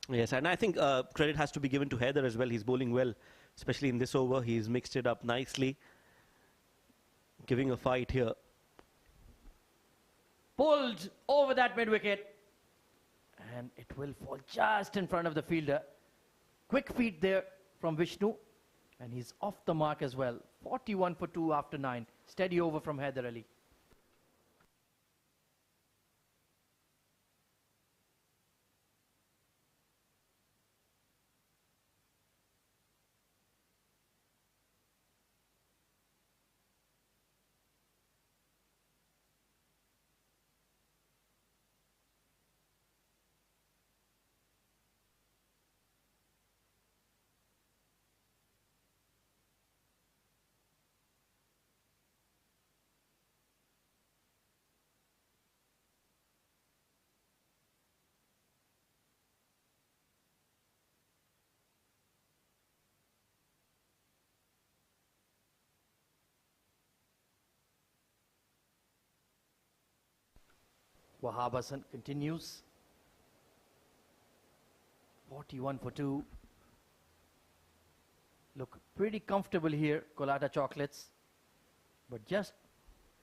Yes, and I think credit has to be given to Haider as well. He's bowling well, especially in this over. He's mixed it up nicely, giving a fight here. Pulled over that mid-wicket. And it will fall just in front of the fielder. Quick feet there from Vishnu. And he's off the mark as well. 41 for 2 after 9. Steady over from Haider Ali. Wahab Hassan continues. 41 for 2. Look pretty comfortable here, COLATTA Chocolates. But just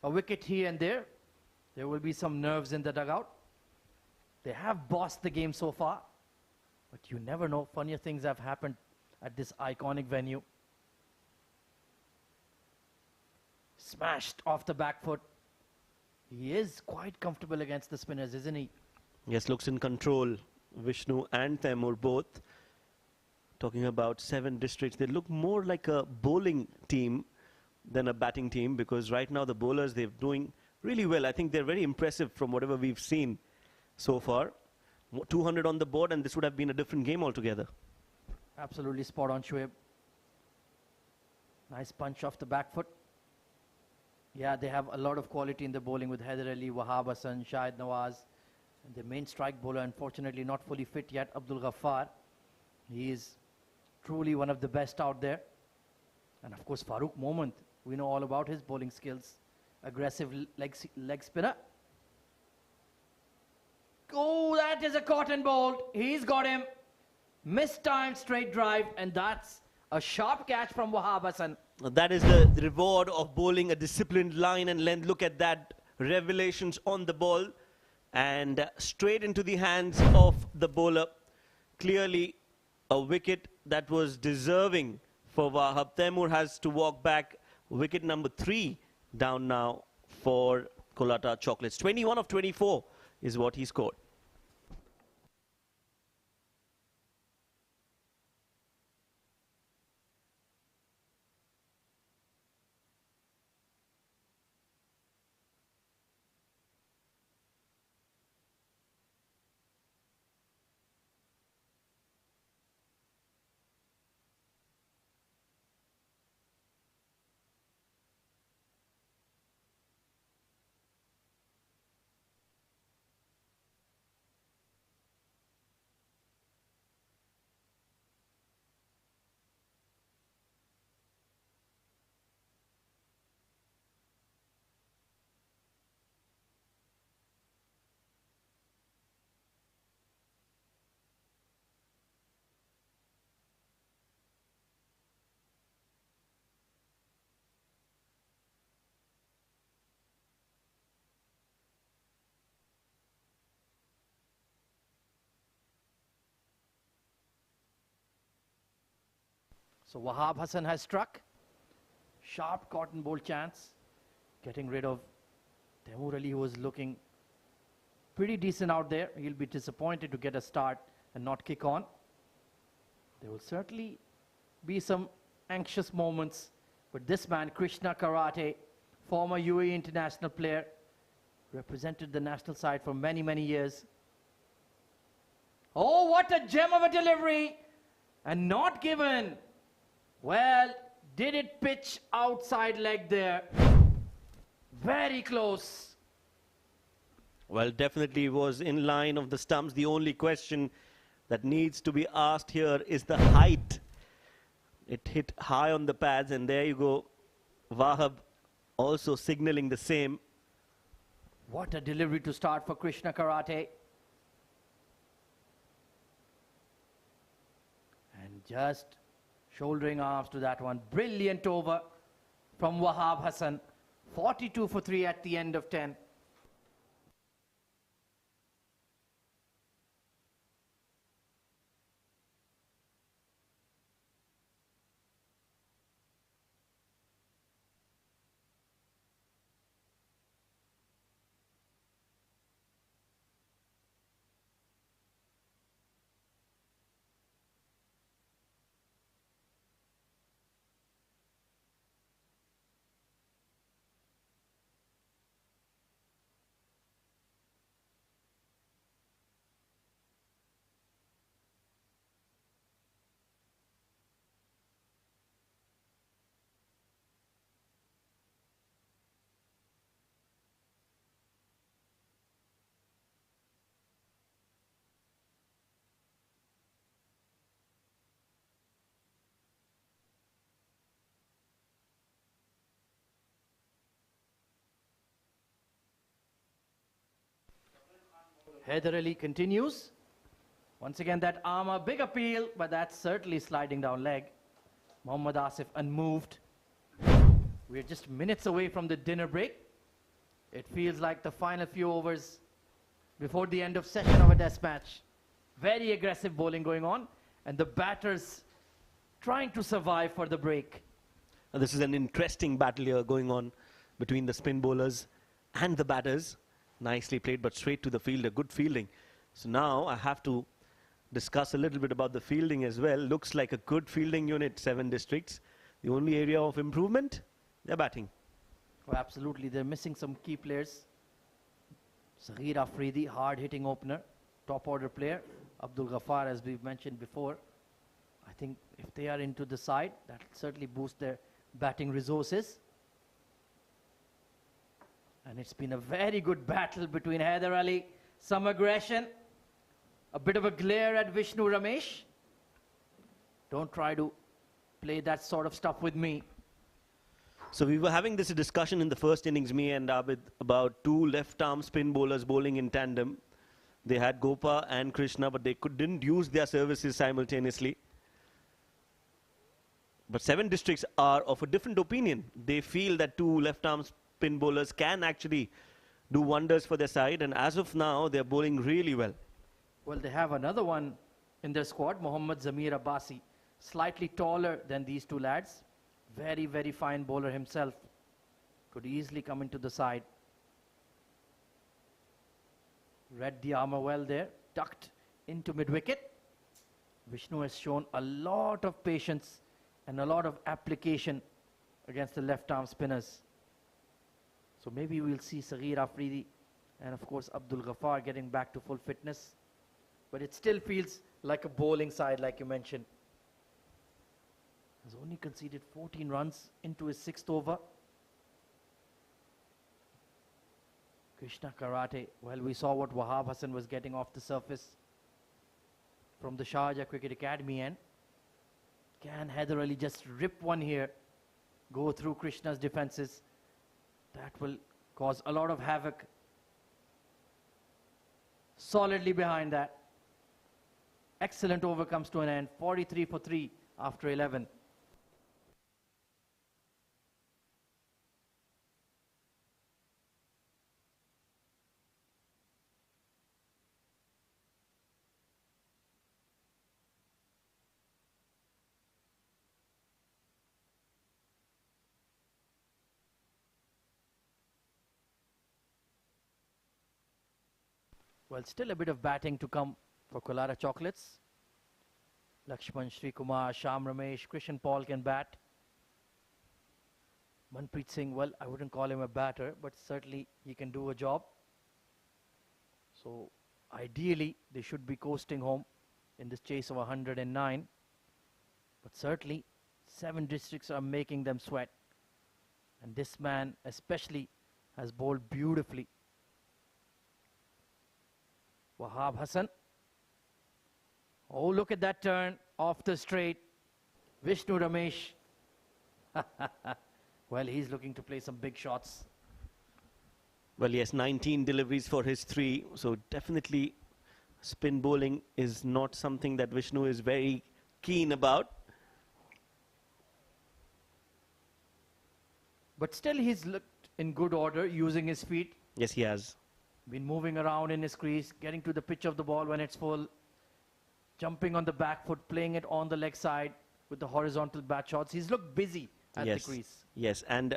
a wicket here and there. There will be some nerves in the dugout. They have bossed the game so far. But you never know, funnier things have happened at this iconic venue. Smashed off the back foot. He is quite comfortable against the spinners, isn't he? Yes, looks in control. Vishnu and Taimur both. Talking about 7 districts, they look more like a bowling team than a batting team, because right now the bowlers, they're doing really well. I think they're very impressive from whatever we've seen so far. 200 on the board, and this would have been a different game altogether. Absolutely spot on, Shoaib. Nice punch off the back foot. Yeah, they have a lot of quality in the bowling with Haider Ali, Wahab Hassan, Shahid Nawaz. And the main strike bowler, unfortunately not fully fit yet, Abdul Ghaffar. He is truly one of the best out there. And of course, Farooq Momand. We know all about his bowling skills. Aggressive leg spinner. Oh, that is a cotton bolt. He's got him. Mistimed straight drive, and that's a sharp catch from Wahab Hassan. That is the reward of bowling a disciplined line and length. Look at that. Revelations on the ball. And straight into the hands of the bowler. Clearly a wicket that was deserving for Wahab. Taimur has to walk back. Wicket number 3 down now for COLATTA Chocolates. 21 of 24 is what he scored. So Wahab Hassan has struck. Sharp cotton bolt chance. Getting rid of Taimur Ali, who was looking pretty decent out there. He'll be disappointed to get a start and not kick on. There will certainly be some anxious moments. But this man, CricTracker, former UAE international player, represented the national side for many, many years. Oh, what a gem of a delivery! And not given. Well, did it pitch outside leg there? Very close. Well, definitely was in line of the stumps. The only question that needs to be asked here is the height. It hit high on the pads, and there you go. Wahab also signaling the same. What a delivery to start for CricTracker. And just shouldering arms to that one. Brilliant over from Wahab Hassan. 42 for 3 at the end of 10. Haider Ali continues. Once again, that arm, a big appeal, but that's certainly sliding down leg. Mohammad Asif unmoved. We're just minutes away from the dinner break. It feels like the final few overs before the end of session of a test match. Very aggressive bowling going on, and the batters trying to survive for the break. This is an interesting battle here going on between the spin bowlers and the batters. Nicely played, but straight to the fielder. Good fielding. So now I have to discuss a little bit about the fielding as well. Looks like a good fielding unit, 7 districts. The only area of improvement, they're batting. Oh, absolutely. They're missing some key players. Saghir Afridi, hard-hitting opener, top-order player. Abdul Ghaffar, as we've mentioned before. I think if they are into the side, that will certainly boost their batting resources. And it's been a very good battle between Haider Ali, some aggression, a bit of a glare at Vishnu Ramesh. Don't try to play that sort of stuff with me. So we were having this discussion in the first innings, me and Abid, about 2 left-arm spin bowlers bowling in tandem. They had Gopa and Krishna, but they didn't use their services simultaneously. But 7 districts are of a different opinion. They feel that 2 left-arm spin bowlers can actually do wonders for their side, and as of now, they're bowling really well. Well, they have another one in their squad, Mohammad Zamir Abbasi, slightly taller than these 2 lads. Very, very fine bowler himself. Could easily come into the side. Read the armour well there, tucked into mid-wicket. Vishnu has shown a lot of patience and a lot of application against the left-arm spinners. So maybe we'll see Saghir Afridi and, of course, Abdul Ghaffar getting back to full fitness. But it still feels like a bowling side, like you mentioned. Has only conceded 14 runs into his 6th over. Krishna Karate, well, we saw what Wahab Hassan was getting off the surface from the Sharjah Cricket Academy end. Can Haider Ali just rip one here, go through Krishna's defenses? That will cause a lot of havoc. Solidly behind that. Excellent over comes to an end. 43 for 3 after 11. Well, still a bit of batting to come for COLATTA Chocolates. Lakshman, Srikumar, Sham Ramesh, Christian Paul can bat. Manpreet Singh, well, I wouldn't call him a batter, but certainly he can do a job. So ideally, they should be coasting home in this chase of 109. But certainly, 7 districts are making them sweat. And this man especially has bowled beautifully. Wahab Hassan. Oh, look at that turn off the straight. Vishnu Ramesh. Well, he's looking to play some big shots. Well, yes, 19 deliveries for his 3. So definitely spin bowling is not something that Vishnu is very keen about. But still he's looked in good order using his feet. Yes, he has. Been moving around in his crease, getting to the pitch of the ball when it's full. Jumping on the back foot, playing it on the leg side with the horizontal bat shots. He's looked busy at the crease. Yes, and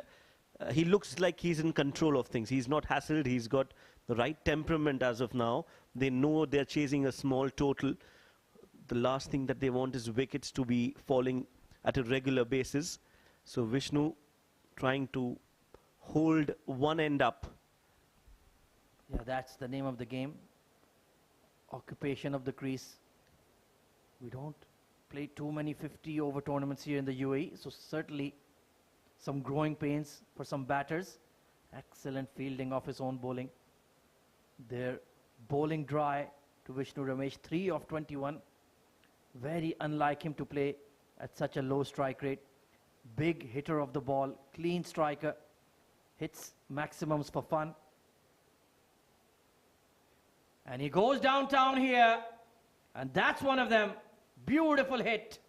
he looks like he's in control of things. He's not hassled. He's got the right temperament as of now. They know they're chasing a small total. The last thing that they want is wickets to be falling at a regular basis. So Vishnu trying to hold one end up. Yeah, that's the name of the game. Occupation of the crease. We don't play too many 50 over tournaments here in the UAE, so certainly some growing pains for some batters. Excellent fielding of his own bowling. They're bowling dry to Vishnu Ramesh, 3 of 21. Very unlike him to play at such a low strike rate. Big hitter of the ball, clean striker, hits maximums for fun. And he goes downtown here. And that's one of them. Beautiful hit.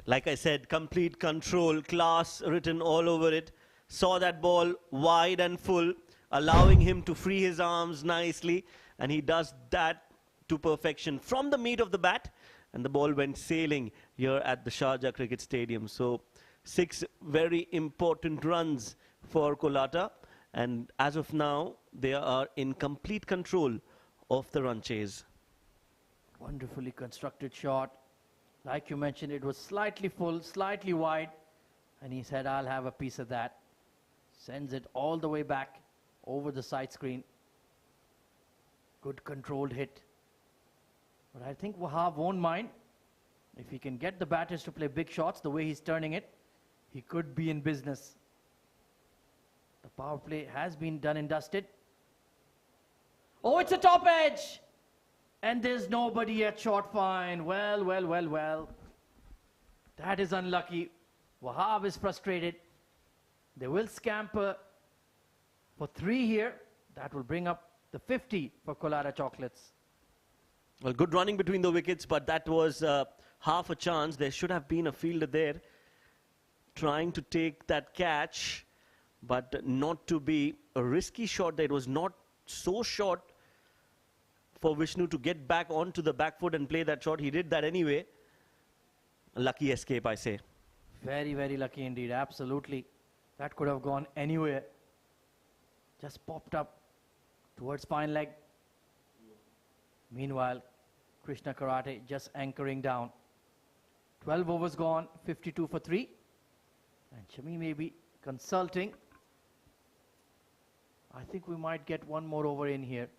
Like I said, complete control, class written all over it. Saw that ball wide and full, allowing him to free his arms nicely. And he does that to perfection from the meat of the bat. And the ball went sailing here at the Sharjah Cricket Stadium. So 6 very important runs for COLATTA. And as of now, they are in complete control of the run chase. Wonderfully constructed shot. Like you mentioned, it was slightly full, slightly wide. And he said, I'll have a piece of that. Sends it all the way back over the side screen. Good controlled hit. But I think Wahab won't mind. If he can get the batters to play big shots the way he's turning it, he could be in business. The power play has been done and dusted. Oh, it's a top edge! And there's nobody at short fine. Well, well, well, well. That is unlucky. Wahab is frustrated. They will scamper for 3 here. That will bring up the 50 for COLATTA Chocolates. Well, good running between the wickets, but that was half a chance. There should have been a fielder there trying to take that catch, but not to be a risky shot. That was not so short for Vishnu to get back onto the back foot and play that shot. He did that anyway. A lucky escape, I say. Very, very lucky indeed. Absolutely. That could have gone anywhere. Just popped up towards fine leg. Meanwhile, Krishna Karate just anchoring down. 12 overs gone, 52 for 3. And Shami may be consulting. I think we might get one more over in here.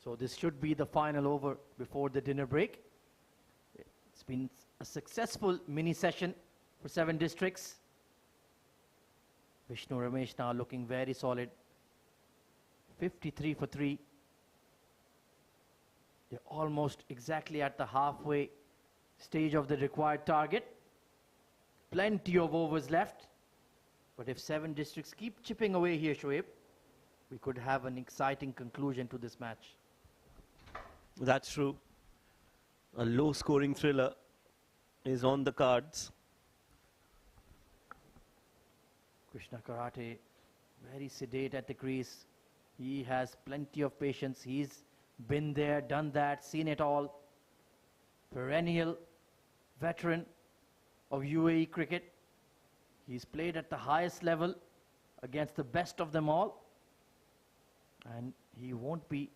So this should be the final over before the dinner break. It's been a successful mini session for 7 districts. Vishnu Ramesh now looking very solid. 53 for 3. They're almost exactly at the halfway stage of the required target. Plenty of overs left. But if 7 districts keep chipping away here, Shoaib, we could have an exciting conclusion to this match. That's true. A low-scoring thriller is on the cards. Krishna Karate, very sedate at the crease. He has plenty of patience. He's been there, done that, seen it all. Perennial veteran of UAE cricket. He's played at the highest level against the best of them all. And he won't be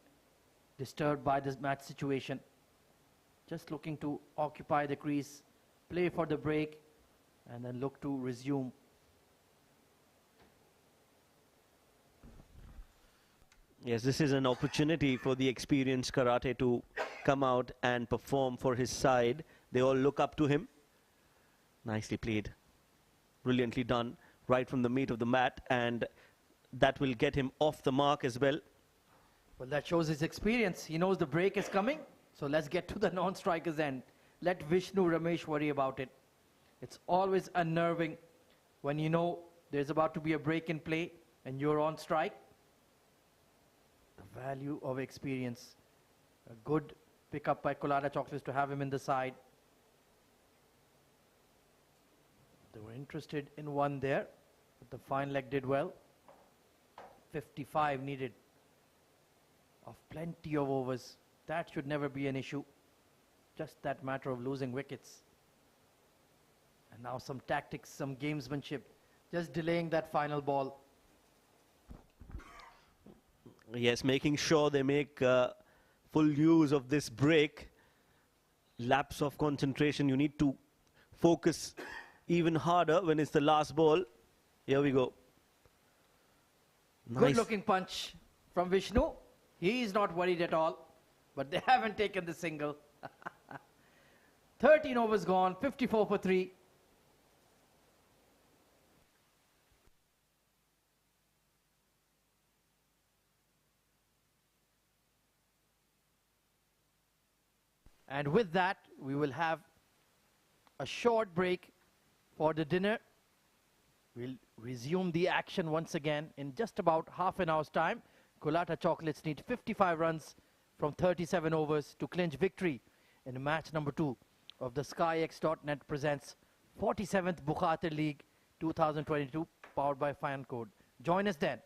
disturbed by this match situation. Just looking to occupy the crease, play for the break, and then look to resume. Yes, this is an opportunity for the experienced Karate to come out and perform for his side. They all look up to him. Nicely played. Brilliantly done, right from the meat of the mat, and that will get him off the mark as well. Well, that shows his experience. He knows the break is coming. So let's get to the non-strikers end. Let Vishnu Ramesh worry about it. It's always unnerving when you know there's about to be a break in play and you're on strike. The value of experience. A good pickup by COLATTA Chocolates to have him in the side. They were interested in one there, but the fine leg did well. 55 needed of plenty of overs. That should never be an issue. Just that matter of losing wickets. And now some tactics, some gamesmanship. Just delaying that final ball. Yes, making sure they make full use of this break. lapse of concentration. You need to focus even harder when it's the last ball. Here we go. Good Nice. looking punch from Vishnu. He is not worried at all, but they haven't taken the single. 13 overs gone, 54 for 3. And with that, we will have a short break for the dinner. We'll resume the action once again in just about half an hour's time. COLATTA Chocolates need 55 runs from 37 overs to clinch victory in match number 2 of the SkyX.net presents 47th Bukhatir League 2022, powered by Fan Code. Join us then.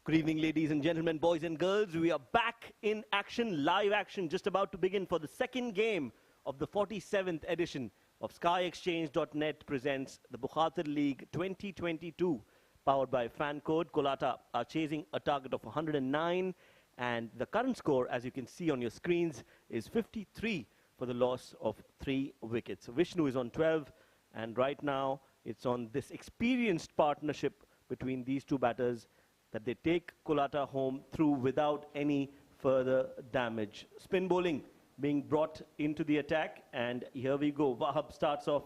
Good evening, ladies and gentlemen, boys and girls. We are back in action, live action, just about to begin for the second game of the 47th edition of SkyExchange.net presents the Bukhatir League 2022, powered by Fan Code. COLATTA are chasing a target of 109, and the current score, as you can see on your screens, is 53 for the loss of 3 wickets. Vishnu is on 12, and right now it's on this experienced partnership between these two batters that they take COLATTA home through without any further damage. Spin bowling being brought into the attack, and here we go. Wahab starts off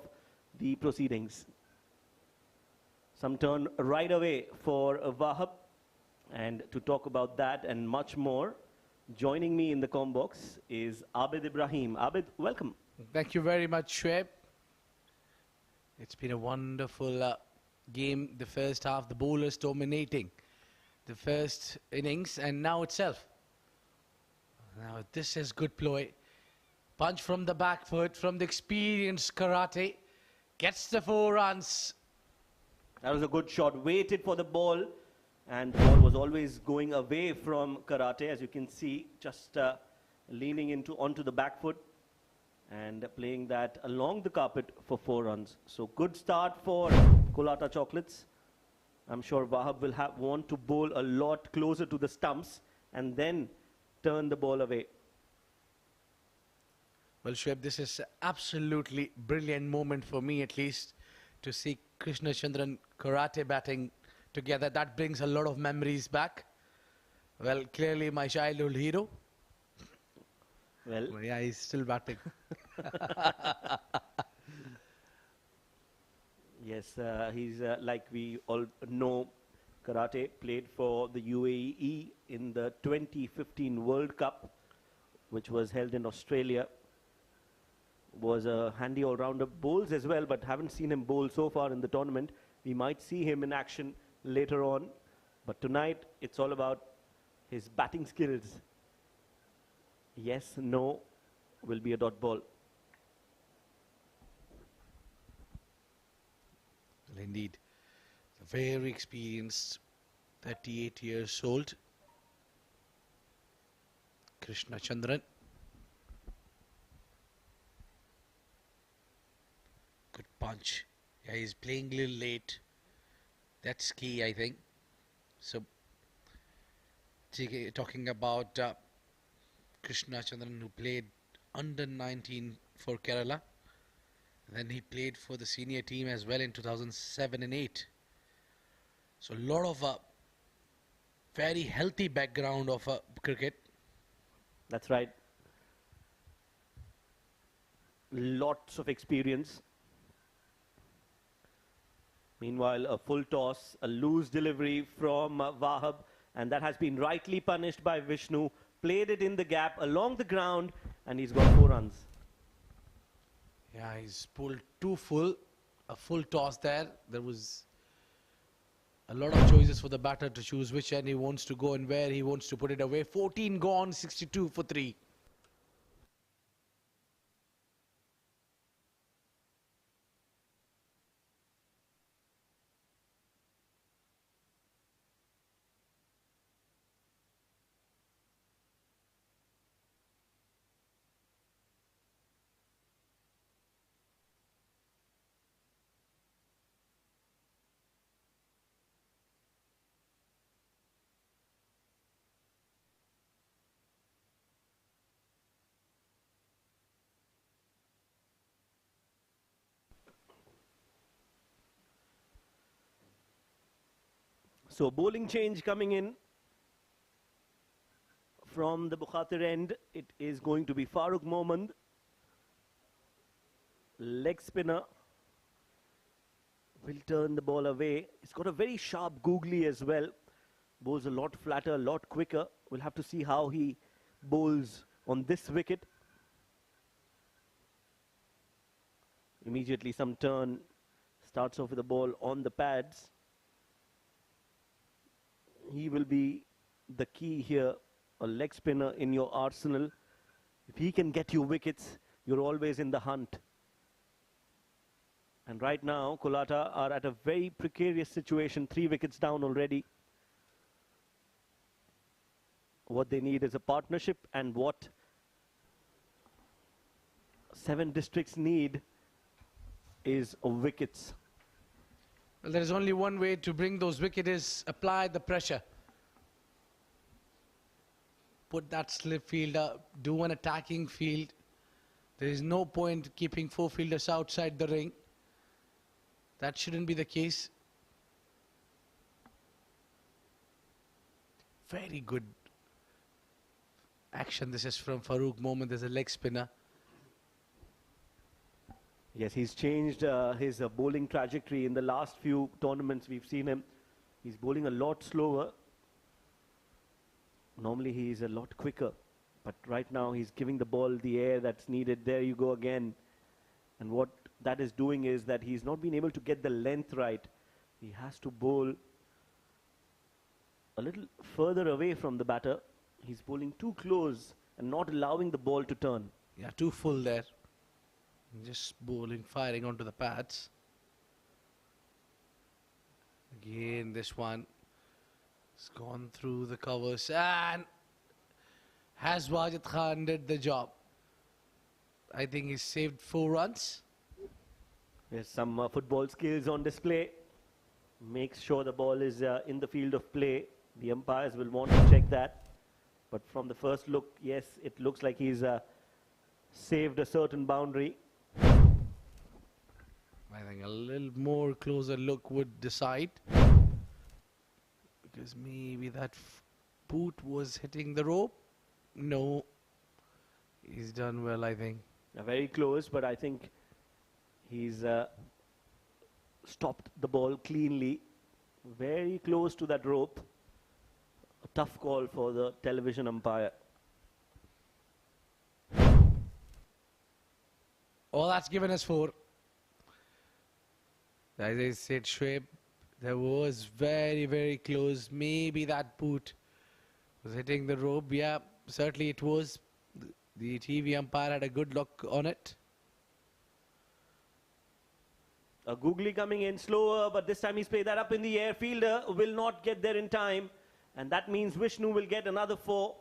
the proceedings. Some turn right away for Wahab, and to talk about that and much more, joining me in the comm box is Abid Ibrahim. Abid, welcome. Thank you very much, Shoaib. It's been a wonderful game. The first half, the bowlers dominating the first innings, and now itself. Now this is good ploy. Punch from the back foot from the experienced Karate. Gets the 4 runs. That was a good shot. Waited for the ball, and the ball was always going away from Karate, as you can see, just leaning onto the back foot and playing that along the carpet for 4 runs. So good start for COLATTA Chocolates. I'm sure Wahab will want to bowl a lot closer to the stumps and then turn the ball away. Well, Shoaib, this is absolutely brilliant moment for me, at least, to see Krishna Chandran Karate batting together. That brings a lot of memories back. Well, clearly my childhood hero. Well, Yeah, he's still batting. yes, he's like we all know, Karate played for the UAE in the 2015 World Cup, which was held in Australia. Was a handy all-rounder, bowls as well, but haven't seen him bowl so far in the tournament. We might see him in action later on, but tonight it's all about his batting skills. Yes, no will be a dot ball. Well, indeed, a very experienced, 38 years old, Krishna Chandran. Good punch. Yeah, he's playing a little late. That's key, I think. So, talking about Krishna Chandran, who played under 19 for Kerala. Then he played for the senior team as well in 2007 and 8. So a lot of very healthy background of cricket. That's right. Lots of experience. Meanwhile, a full toss, a loose delivery from Wahab, and that has been rightly punished by Vishnu. Played it in the gap along the ground, and he's got 4 runs. Yeah, he's pulled too full. A full toss there. There was a lot of choices for the batter to choose which end he wants to go and where he wants to put it away. 14 gone, 62 for 3. So bowling change coming in from the Bukhatir end. It is going to be Farooq Mohmand, leg spinner. Will turn the ball away. He's got a very sharp googly as well. Bowls a lot flatter, a lot quicker. We'll have to see how he bowls on this wicket. Immediately some turn. Starts off with the ball on the pads. He will be the key here, a leg spinner in your arsenal. If he can get you wickets, you're always in the hunt. And right now, COLATTA are at a very precarious situation, 3 wickets down already. What they need is a partnership, and what 7 districts need is wickets. Well, there is only one way to bring those wickets, is apply the pressure. Put that slip fielder, do an attacking field. There is no point keeping 4 fielders outside the ring. That shouldn't be the case. Very good action. This is from Farooq Mohammed. There's a leg spinner. Yes, he's changed his bowling trajectory. In the last few tournaments we've seen him. He's bowling a lot slower. Normally he's a lot quicker. But right now he's giving the ball the air that's needed. There you go again. And what that is doing is that he's not been able to get the length right. He has to bowl a little further away from the batter. He's bowling too close and not allowing the ball to turn. Yeah, too full there. Just bowling, firing onto the pads. Again, this one has gone through the covers, and has Wajid Khan did the job. I think he's saved 4 runs. There's some football skills on display. Makes sure the ball is in the field of play. The umpires will want to check that. But from the first look, yes, it looks like he's saved a certain boundary. I think a little more closer look would decide. Because maybe that boot was hitting the rope. No. He's done well, I think. Very close, but I think he's stopped the ball cleanly. Very close to that rope. A tough call for the television umpire. Oh, that's given us 4. As I said, Shoaib, there was very, very close. Maybe that boot was hitting the rope. Yeah, certainly it was. The TV umpire had a good look on it. A googly coming in slower, but this time he's played that up in the air. Fielder will not get there in time. And that means Vishnu will get another 4.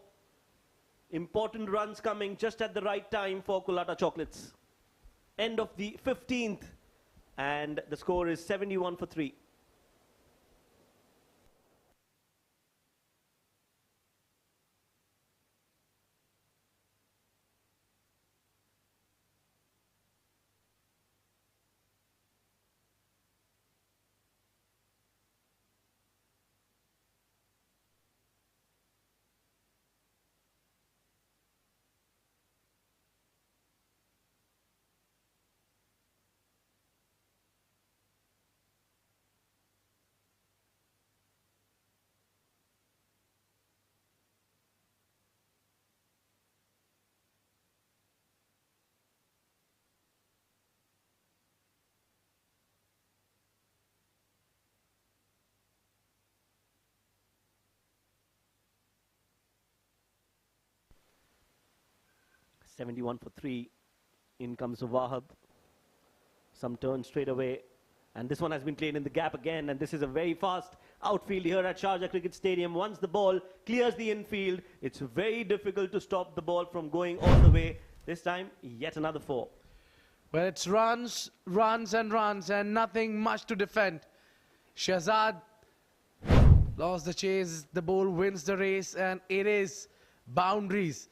Important runs coming just at the right time for Colatta Chocolates. End of the 15th. And the score is 71 for 3. .71 for 3. In comes Wahab. Some turn straight away. And this one has been played in the gap again. And this is a very fast outfield here at Sharjah Cricket Stadium. Once the ball clears the infield, it's very difficult to stop the ball from going all the way. This time, yet another 4. Well, it's runs, runs and runs, and nothing much to defend. Shahzad lost the chase. The ball wins the race, and it is boundaries.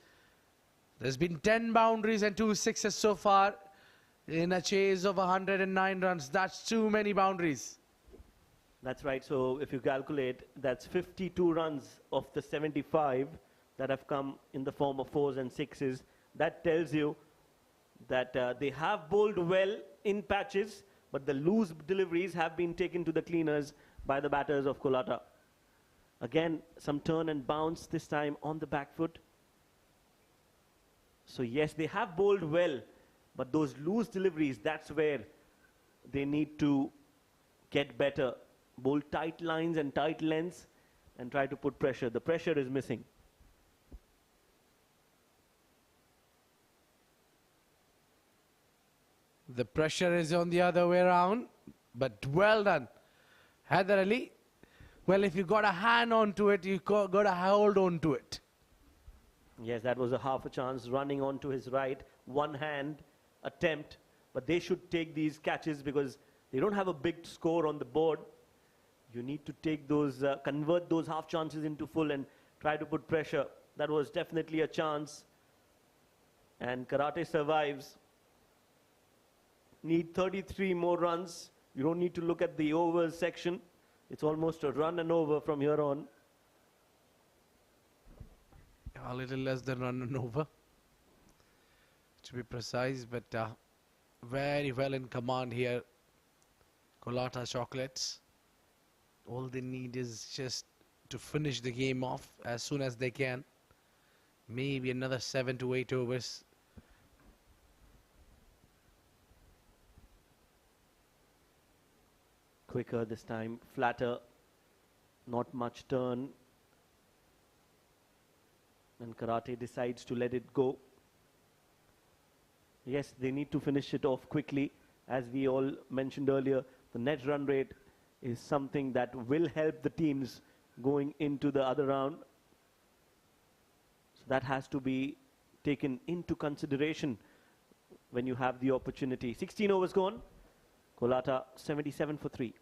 There's been 10 boundaries and 2 sixes so far in a chase of 109 runs. That's too many boundaries. That's right. So if you calculate, that's 52 runs of the 75 that have come in the form of 4s and 6s. That tells you that they have bowled well in patches, but the loose deliveries have been taken to the cleaners by the batters of Colatta. Again, some turn and bounce, this time on the back foot. So yes, they have bowled well, but those loose deliveries, that's where they need to get better. Bowl tight lines and tight lengths and try to put pressure. The pressure is missing. The pressure is on the other way around, but well done. Haider Ali, well, if you got a hand onto it, you got to hold on to it. Yes, that was a half a chance running onto his right. One hand attempt, but they should take these catches because they don't have a big score on the board. You need to take those, convert those half chances into full and try to put pressure. That was definitely a chance. And Karate survives. Need 33 more runs. You don't need to look at the overs section. It's almost a run and over from here on. A little less than run and over, to be precise, but very well in command here, Colatta Chocolates. All they need is just to finish the game off as soon as they can. Maybe another 7 to 8 overs. Quicker this time, flatter, not much turn. And Karate decides to let it go. Yes, they need to finish it off quickly. As we all mentioned earlier, the net run rate is something that will help the teams going into the other round. So that has to be taken into consideration when you have the opportunity. 16 overs gone. Colatta 77 for 3.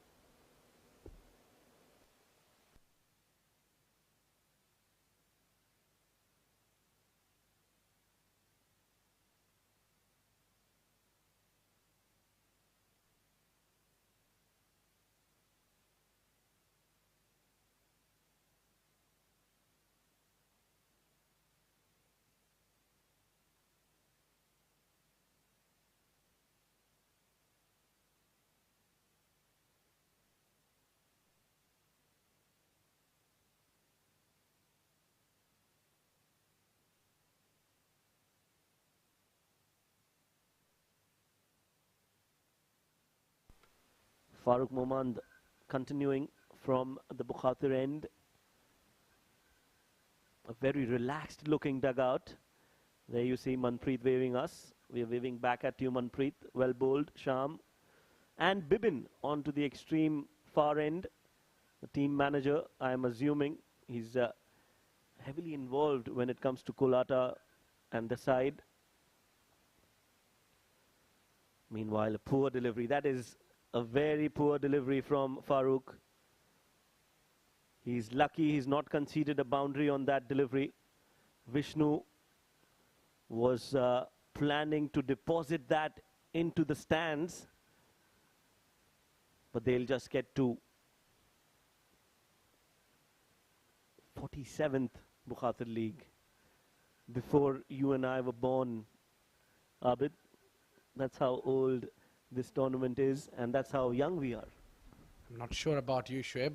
Farooq Momand continuing from the Bukhatir end. A very relaxed looking dugout. There you see Manpreet waving us. We are waving back at you, Manpreet. Well bowled, Sham. And Bibin onto the extreme far end. The team manager, I am assuming, he's heavily involved when it comes to Colatta and the side. Meanwhile, a poor delivery. That is a very poor delivery from Farooq. He's lucky he's not conceded a boundary on that delivery. Vishnu was planning to deposit that into the stands, but they'll just get to 47th Bukhatir League. Before you and I were born, Abid, that's how old this tournament is, and that's how young we are. I'm not sure about you, Shoaib,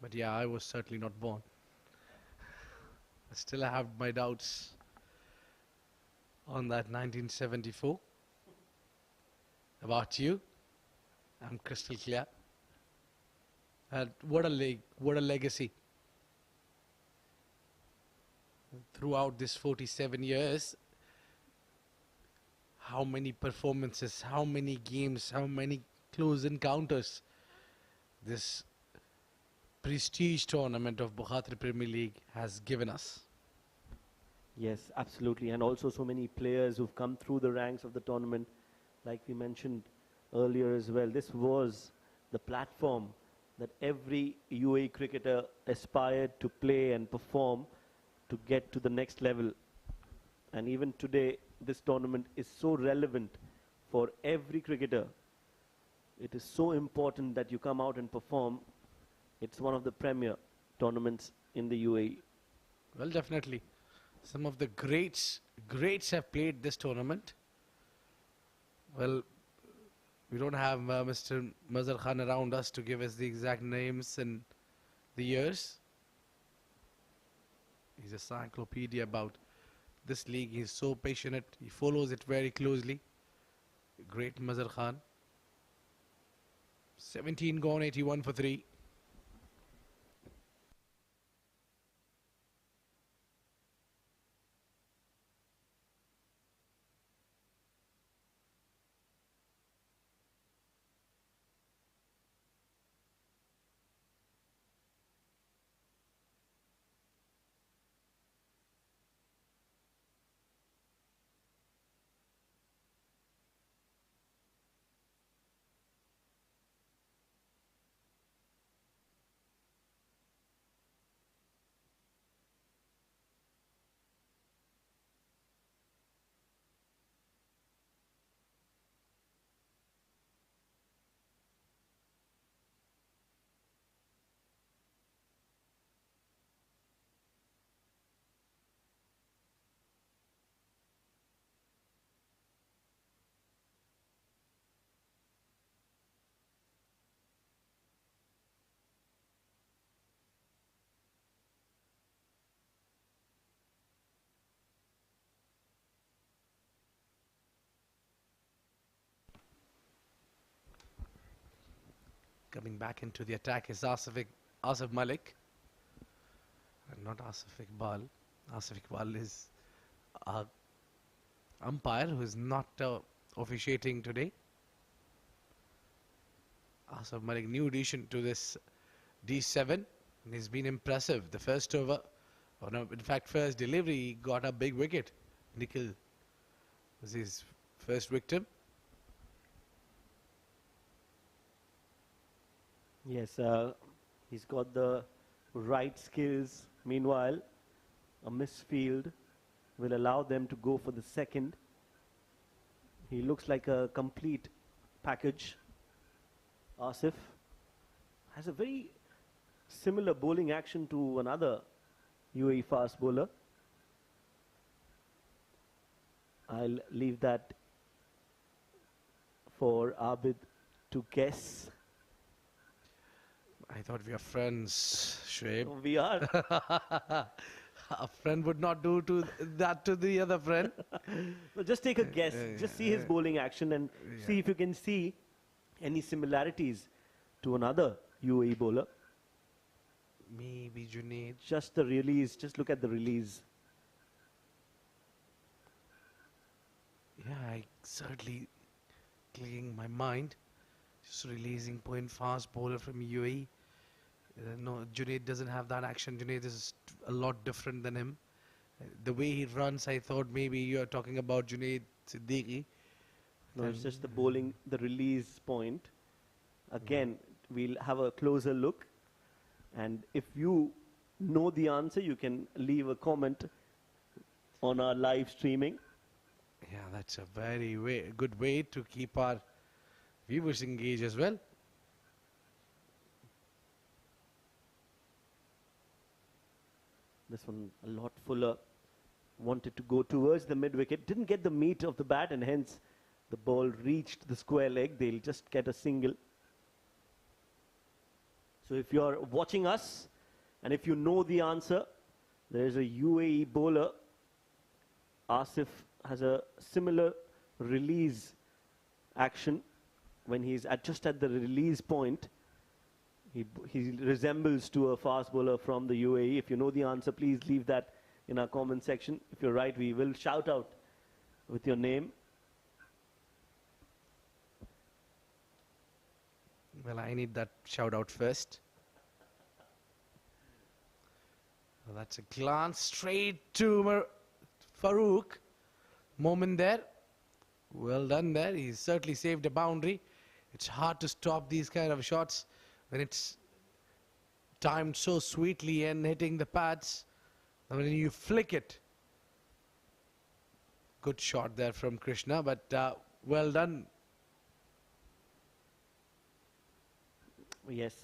but yeah, I was certainly not born. I still have my doubts on that 1974. About you, I'm crystal clear. And what a legacy. Throughout this 47 years, how many performances, how many games, how many close encounters this prestige tournament of Bukhatir Premier League has given us. Yes, absolutely. And also so many players who've come through the ranks of the tournament, like we mentioned earlier as well. This was the platform that every UAE cricketer aspired to play and perform to get to the next level. And even today, this tournament is so relevant for every cricketer. It is so important that you come out and perform. It's one of the premier tournaments in the UAE. Well, definitely. Some of the greats have played this tournament. Well, we don't have Mr. Mazhar Khan around us to give us the exact names and the years. He's a encyclopedia about this league. He's so passionate. He follows it very closely. Great Mazhar Khan. 17 gone, 81 for 3. Coming back into the attack is Asif Malik. And not Asif Iqbal. Asif Iqbal is our umpire who is not officiating today. Asif Malik, new addition to this D7. And he's been impressive. The first over, or no, in fact, first delivery, he got a big wicket. Nikhil was his first victim. Yes, he's got the right skills. Meanwhile, a misfield will allow them to go for the second. He looks like a complete package. Asif has a very similar bowling action to another UAE fast bowler. I'll leave that for Abid to guess. I thought we are friends, Shoaib. We are. A friend would not do that to the other friend. Well, just take a guess. Just see his bowling action and see if you can see any similarities to another UAE bowler. Maybe Junaid. Just the release. Just look at the release. Yeah, I certainly clicking my mind. Just releasing point fast bowler from UAE. No, Junaid doesn't have that action. Junaid is a lot different than him. The way he runs, I thought maybe you are talking about Junaid Siddiqui. No, it's just the bowling, the release point. Again, we'll have a closer look. And if you know the answer, you can leave a comment on our live streaming. Yeah, that's a very good way to keep our viewers engaged as well. This one a lot fuller. Wanted to go towards the mid-wicket. Didn't get the meat of the bat and hence the ball reached the square leg. They'll just get a single. So if you're watching us and if you know the answer, there's a UAE bowler. Asif has a similar release action. When he's just at the release point, he resembles to a fast bowler from the UAE. If you know the answer, please leave that in our comment section. If you're right, we will shout out with your name. Well, I need that shout out first. Well, that's a glance straight to Farooq. Moment there. Well done there. He's certainly saved a boundary. It's hard to stop these kind of shots when it's timed so sweetly and hitting the pads. I mean, you flick it. Good shot there from Krishna, but well done. Yes,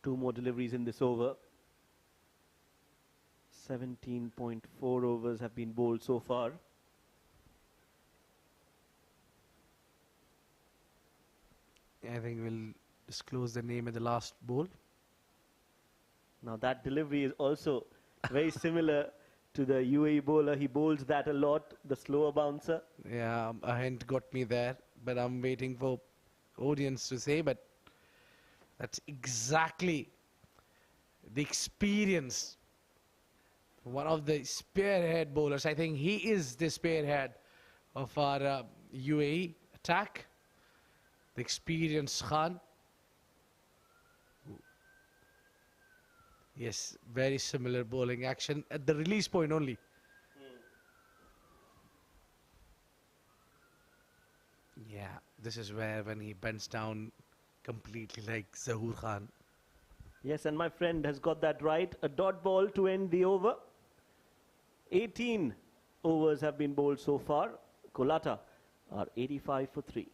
2 more deliveries in this over. 17.4 overs have been bowled so far. I think we'll disclose the name at the last bowl. Now that delivery is also very similar to the UAE bowler. He bowls that a lot, the slower bouncer. Yeah, a hint got me there, but I'm waiting for audience to say, but that's exactly the experience. One of the spearhead bowlers. I think he is the spearhead of our UAE attack. The experienced Khan. Yes, very similar bowling action at the release point only. Yeah, this is where when he bends down completely like Zahoor Khan. Yes, and my friend has got that right. A dot ball to end the over. 18 overs have been bowled so far. COLATTA are 85 for 3.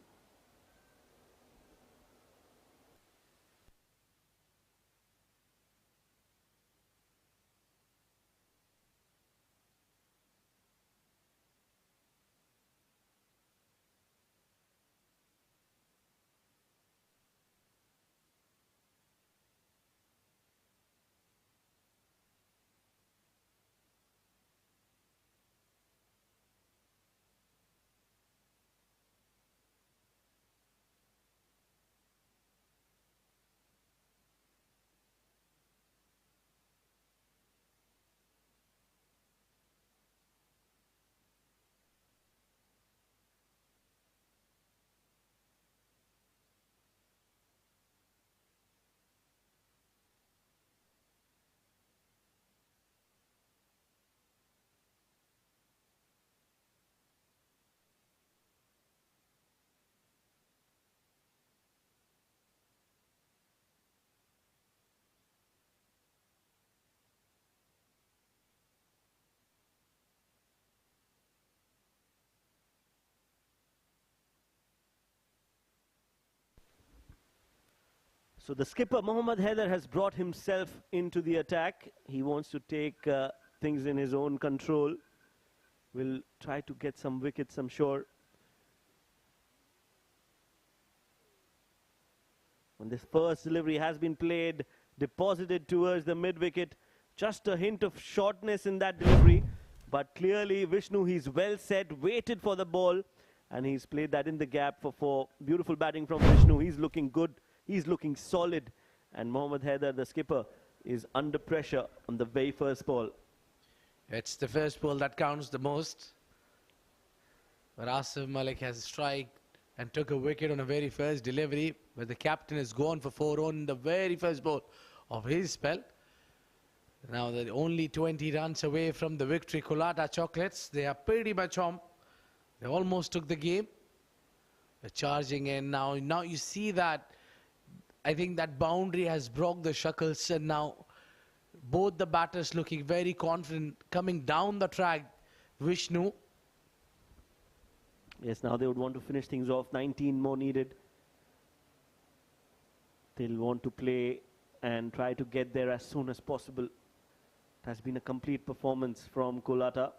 So the skipper, Mohammad Haider, has brought himself into the attack. He wants to take things in his own control. Will try to get some wickets, I'm sure. When this first delivery has been played, deposited towards the mid-wicket. Just a hint of shortness in that delivery. But clearly, Vishnu, he's well set, waited for the ball. And he's played that in the gap for four. Beautiful batting from Vishnu. He's looking good. He's looking solid. And Mohammad Haider, the skipper, is under pressure on the very first ball. It's the first ball that counts the most. But Asif Malik has strike and took a wicket on a very first delivery, where the captain has gone for 4 on the very first ball of his spell. Now they're only 20 runs away from the victory. COLATTA Chocolates, they are pretty much home. They almost took the game. They're charging in now. Now you see that, I think that boundary has broke the shackles, and now both the batters looking very confident coming down the track. Vishnu. Yes, now they would want to finish things off. 19 more needed. They'll want to play and try to get there as soon as possible. It has been a complete performance from COLATTA.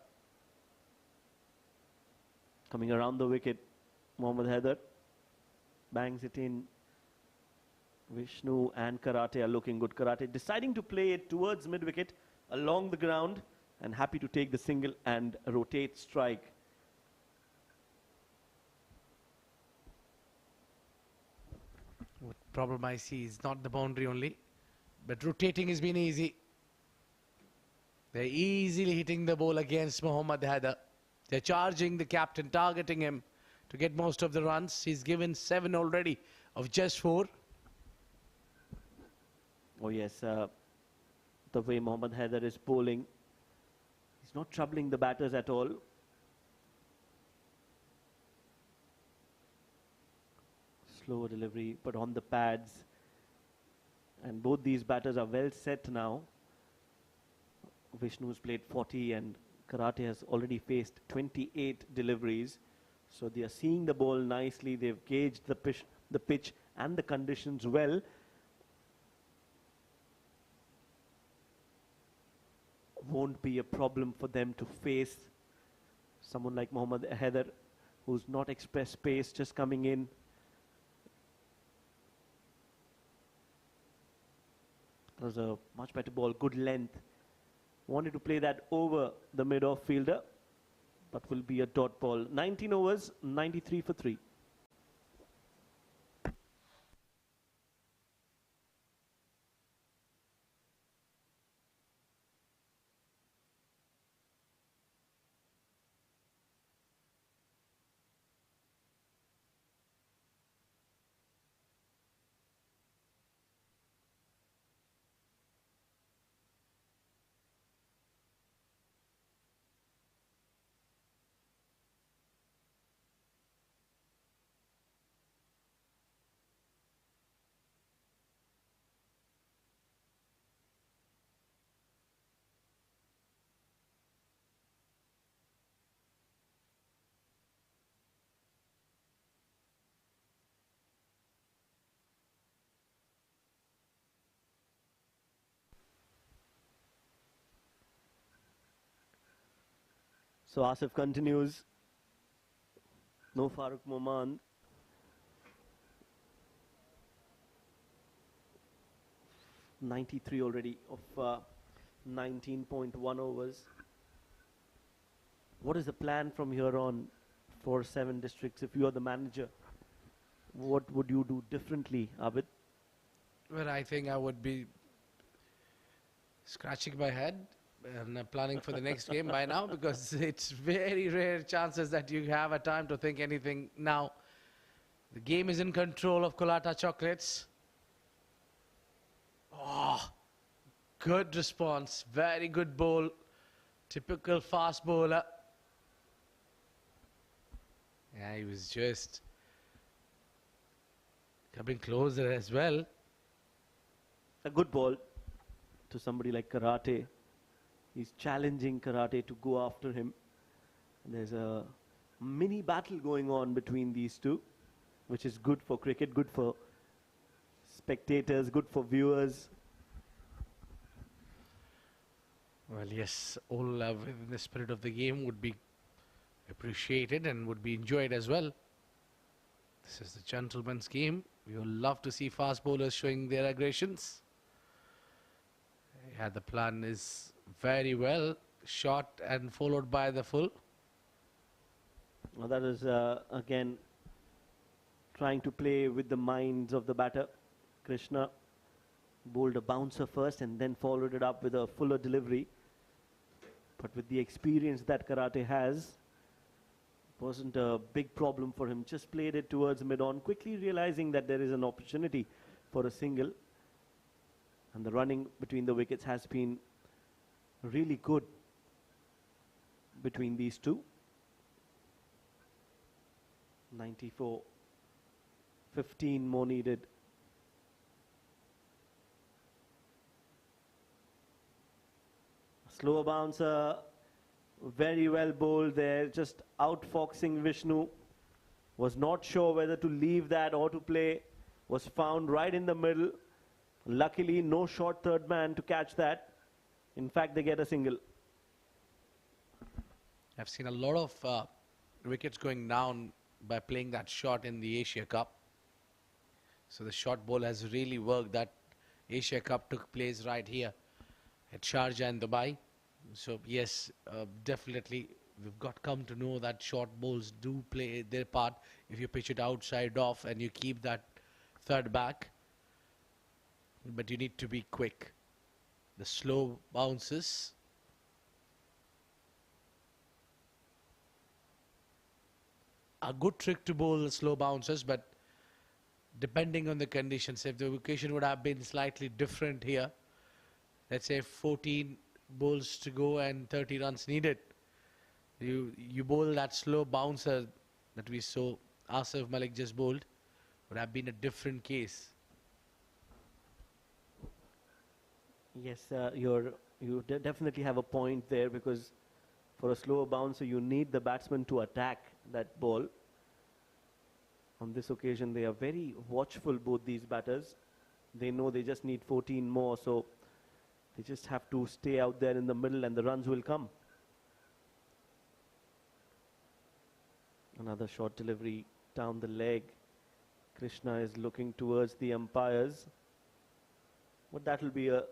Coming around the wicket, Mohammad Haider bangs it in. Vishnu and Karate are looking good. Karate deciding to play it towards mid-wicket along the ground and happy to take the single and rotate strike. What problem I see is not the boundary only, but rotating has been easy. They're easily hitting the ball against Mohammad Haider. They're charging the captain, targeting him to get most of the runs. He's given 7 already of just 4. Oh yes, the way Mohammad Haider is bowling, he's not troubling the batters at all. Slow delivery, but on the pads. And both these batters are well set now. Vishnu's played 40 and Karate has already faced 28 deliveries. So they are seeing the ball nicely. They've gauged the pitch and the conditions well. Won't be a problem for them to face someone like Mohammad Haider, who's not expressed pace, just coming in. That was a much better ball, good length. Wanted to play that over the mid-off fielder, but will be a dot ball. 19 overs, 93 for 3. So Asif continues. No Farooq Moman. .93 already of 19.1 overs. What is the plan from here on for 7 districts? If you are the manager, what would you do differently, Abid? Well, I think I would be scratching my head and planning for the next game by now, because it's very rare chances that you have a time to think anything now. The game is in control of COLATTA Chocolates. Oh, good response. Very good bowl. Typical fast bowler. Yeah, he was just coming closer as well. A good ball to somebody like Karate. He's challenging Karate to go after him. There's a mini battle going on between these two, which is good for cricket, good for spectators, good for viewers. Well, yes, all within the spirit of the game would be appreciated and would be enjoyed as well. This is the gentleman's game. We would love to see fast bowlers showing their aggressions. Yeah, the plan is very well shot and followed by the full. Well, that is again trying to play with the minds of the batter. Krishna bowled a bouncer first and then followed it up with a fuller delivery. But with the experience that Karate has, it wasn't a big problem for him. Just played it towards mid-on, quickly realizing that there is an opportunity for a single. And the running between the wickets has been really good between these two. 94, 15 more needed. Slower bouncer, very well bowled there, just outfoxing Vishnu. Was not sure whether to leave that or to play. Was found right in the middle. Luckily, no short third man to catch that. In fact, they get a single. I've seen a lot of wickets going down by playing that shot in the Asia Cup. So the short ball has really worked. That Asia Cup took place right here at Sharjah and Dubai. So yes, definitely we've got come to know that short balls do play their part if you pitch it outside off and you keep that third back. But you need to be quick. The slow bounces. A good trick to bowl the slow bounces, but depending on the conditions, if the occasion would have been slightly different here, let's say 14 balls to go and 30 runs needed, you bowl that slow bouncer that we saw Asif Malik just bowled, would have been a different case. Yes, you definitely have a point there, because for a slower bouncer you need the batsman to attack that ball. On this occasion they are very watchful, both these batters. They know they just need 14 more, so they just have to stay out there in the middle and the runs will come. Another short delivery down the leg. Krishna is looking towards the umpires, but that will be a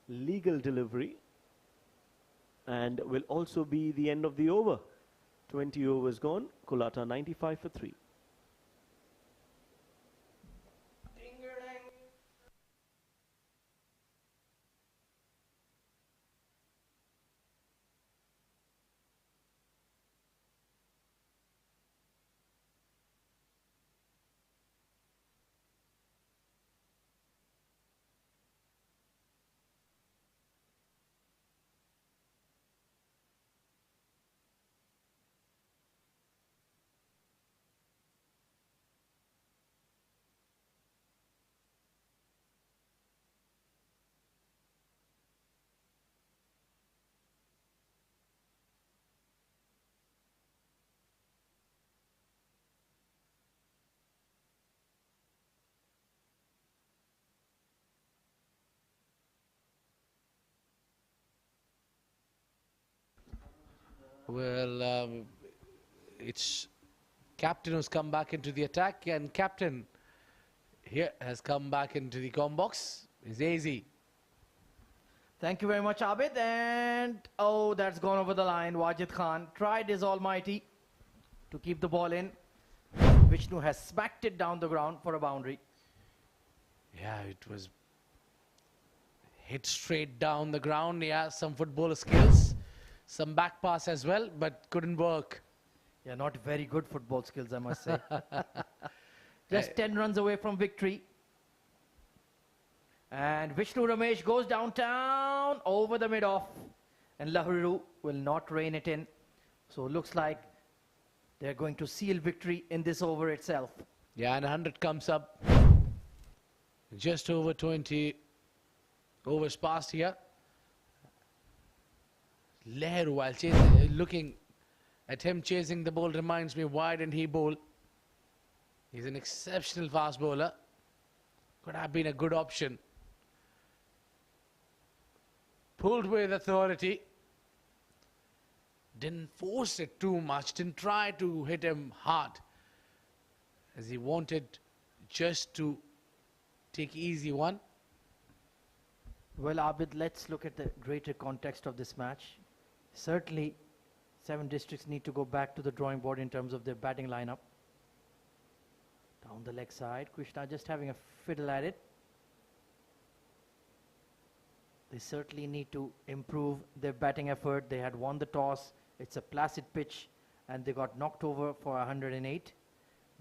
legal delivery and will also be the end of the over. 20 overs gone. COLATTA 95 for 3. Well, it's captain who's come back into the attack, and captain here has come back into the com box. It's easy. Thank you very much, Abid. And oh, that's gone over the line. Wajid Khan tried his almighty to keep the ball in. Vishnu has smacked it down the ground for a boundary. Yeah, it was hit straight down the ground. Yeah, some football skills, some back pass as well, but couldn't work. Yeah, not very good football skills, I must say. Just 10 runs away from victory. And Vishnu Ramesh goes downtown over the mid-off. And Lahuru will not rein it in. So looks like they're going to seal victory in this over itself. Yeah, and 100 comes up. Just over 20 overs passed here. Lahuru, while looking at him chasing the ball, reminds me, why didn't he bowl? He's an exceptional fast bowler. Could have been a good option. Pulled with authority. Didn't force it too much. Didn't try to hit him hard. As he wanted just to take easy one. Well, Abid, let's look at the greater context of this match. Certainly, 7 districts need to go back to the drawing board in terms of their batting lineup. Down the leg side, Krishna just having a fiddle at it. They certainly need to improve their batting effort. They had won the toss. It's a placid pitch, and they got knocked over for 108.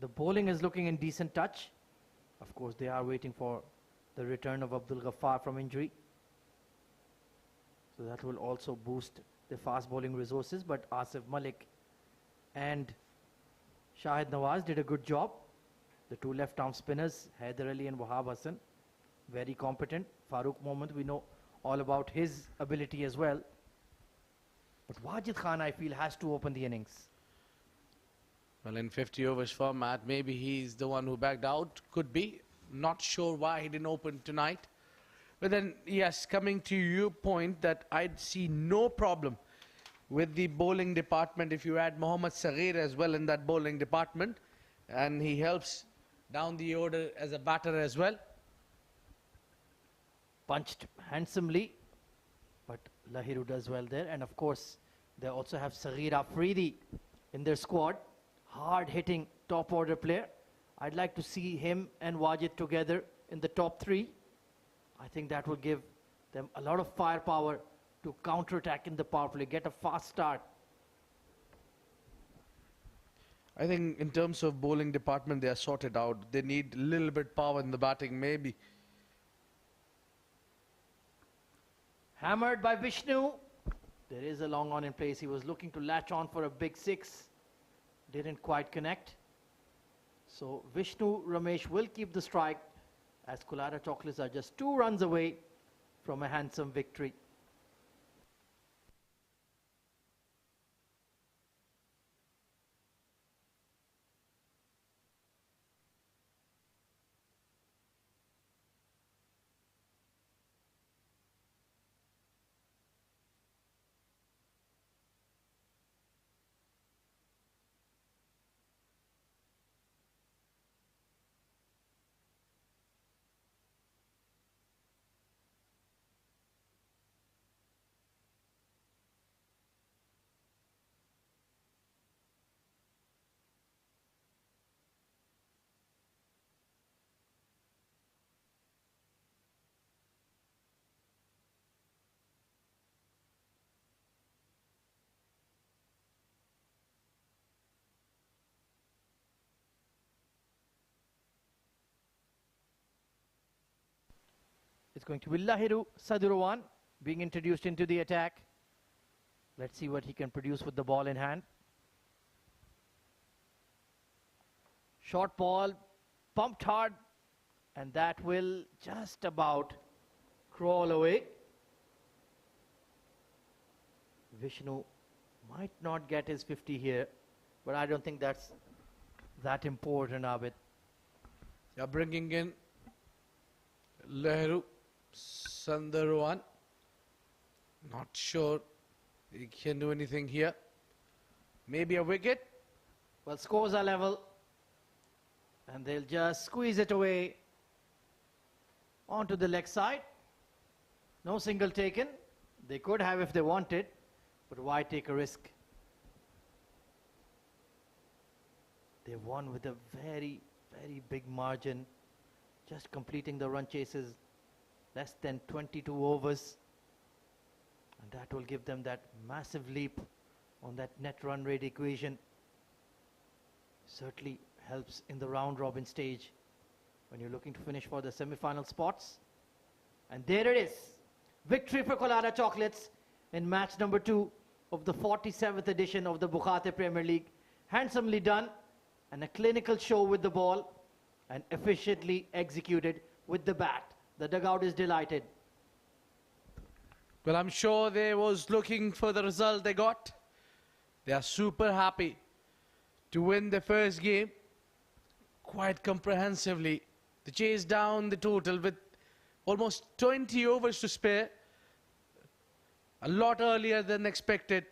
The bowling is looking in decent touch. Of course, they are waiting for the return of Abdul Ghaffar from injury. So that will also boost the fast bowling resources. But Asif Malik and Shahid Nawaz did a good job. The 2 left-arm spinners, Haider Ali and Wahab Hassan, very competent. Farooq Mohammad, we know all about his ability as well. But Wajid Khan, I feel, has to open the innings. Well, in 50 overs format, maybe he's the one who backed out. Could be. Not sure why he didn't open tonight. But then, yes, coming to your point that I'd see no problem with the bowling department if you add Mohammad Saghir as well in that bowling department. And he helps down the order as a batter as well. Punched handsomely, but Lahiru does well there. And of course, they also have Saghir Afridi in their squad. Hard-hitting top-order player. I'd like to see him and Wajid together in the top 3. I think that will give them a lot of firepower to counter-attack in the power play, get a fast start. I think in terms of bowling department, they are sorted out. They need a little bit power in the batting, maybe. Hammered by Vishnu. There is a long on in place. He was looking to latch on for a big 6. Didn't quite connect. So Vishnu Ramesh will keep the strike as Colata Chocolates are just 2 runs away from a handsome victory. It's going to be Lahiru Sadurawan being introduced into the attack. Let's see what he can produce with the ball in hand. Short ball, pumped hard, and that will just about crawl away. Vishnu might not get his 50 here, but I don't think that's that important, Abid. They are bringing in Lahiru Sadurawan. Not sure he can do anything here. Maybe a wicket. Well, scores are level, and they'll just squeeze it away onto the leg side. No single taken. They could have if they wanted, but why take a risk? They won with a very, very big margin, just completing the run chases, less than 22 overs. And that will give them that massive leap on that net run rate equation. Certainly helps in the round robin stage when you're looking to finish for the semi-final spots. And there it is. Victory for Colata Chocolates in match number 2 of the 47th edition of the Bukhatir Premier League. Handsomely done, and a clinical show with the ball, and efficiently executed with the bat. The dugout is delighted. Well, I'm sure they was looking for the result they got. They are super happy to win the first game quite comprehensively to chase down the total with almost 20 overs to spare. A lot earlier than expected.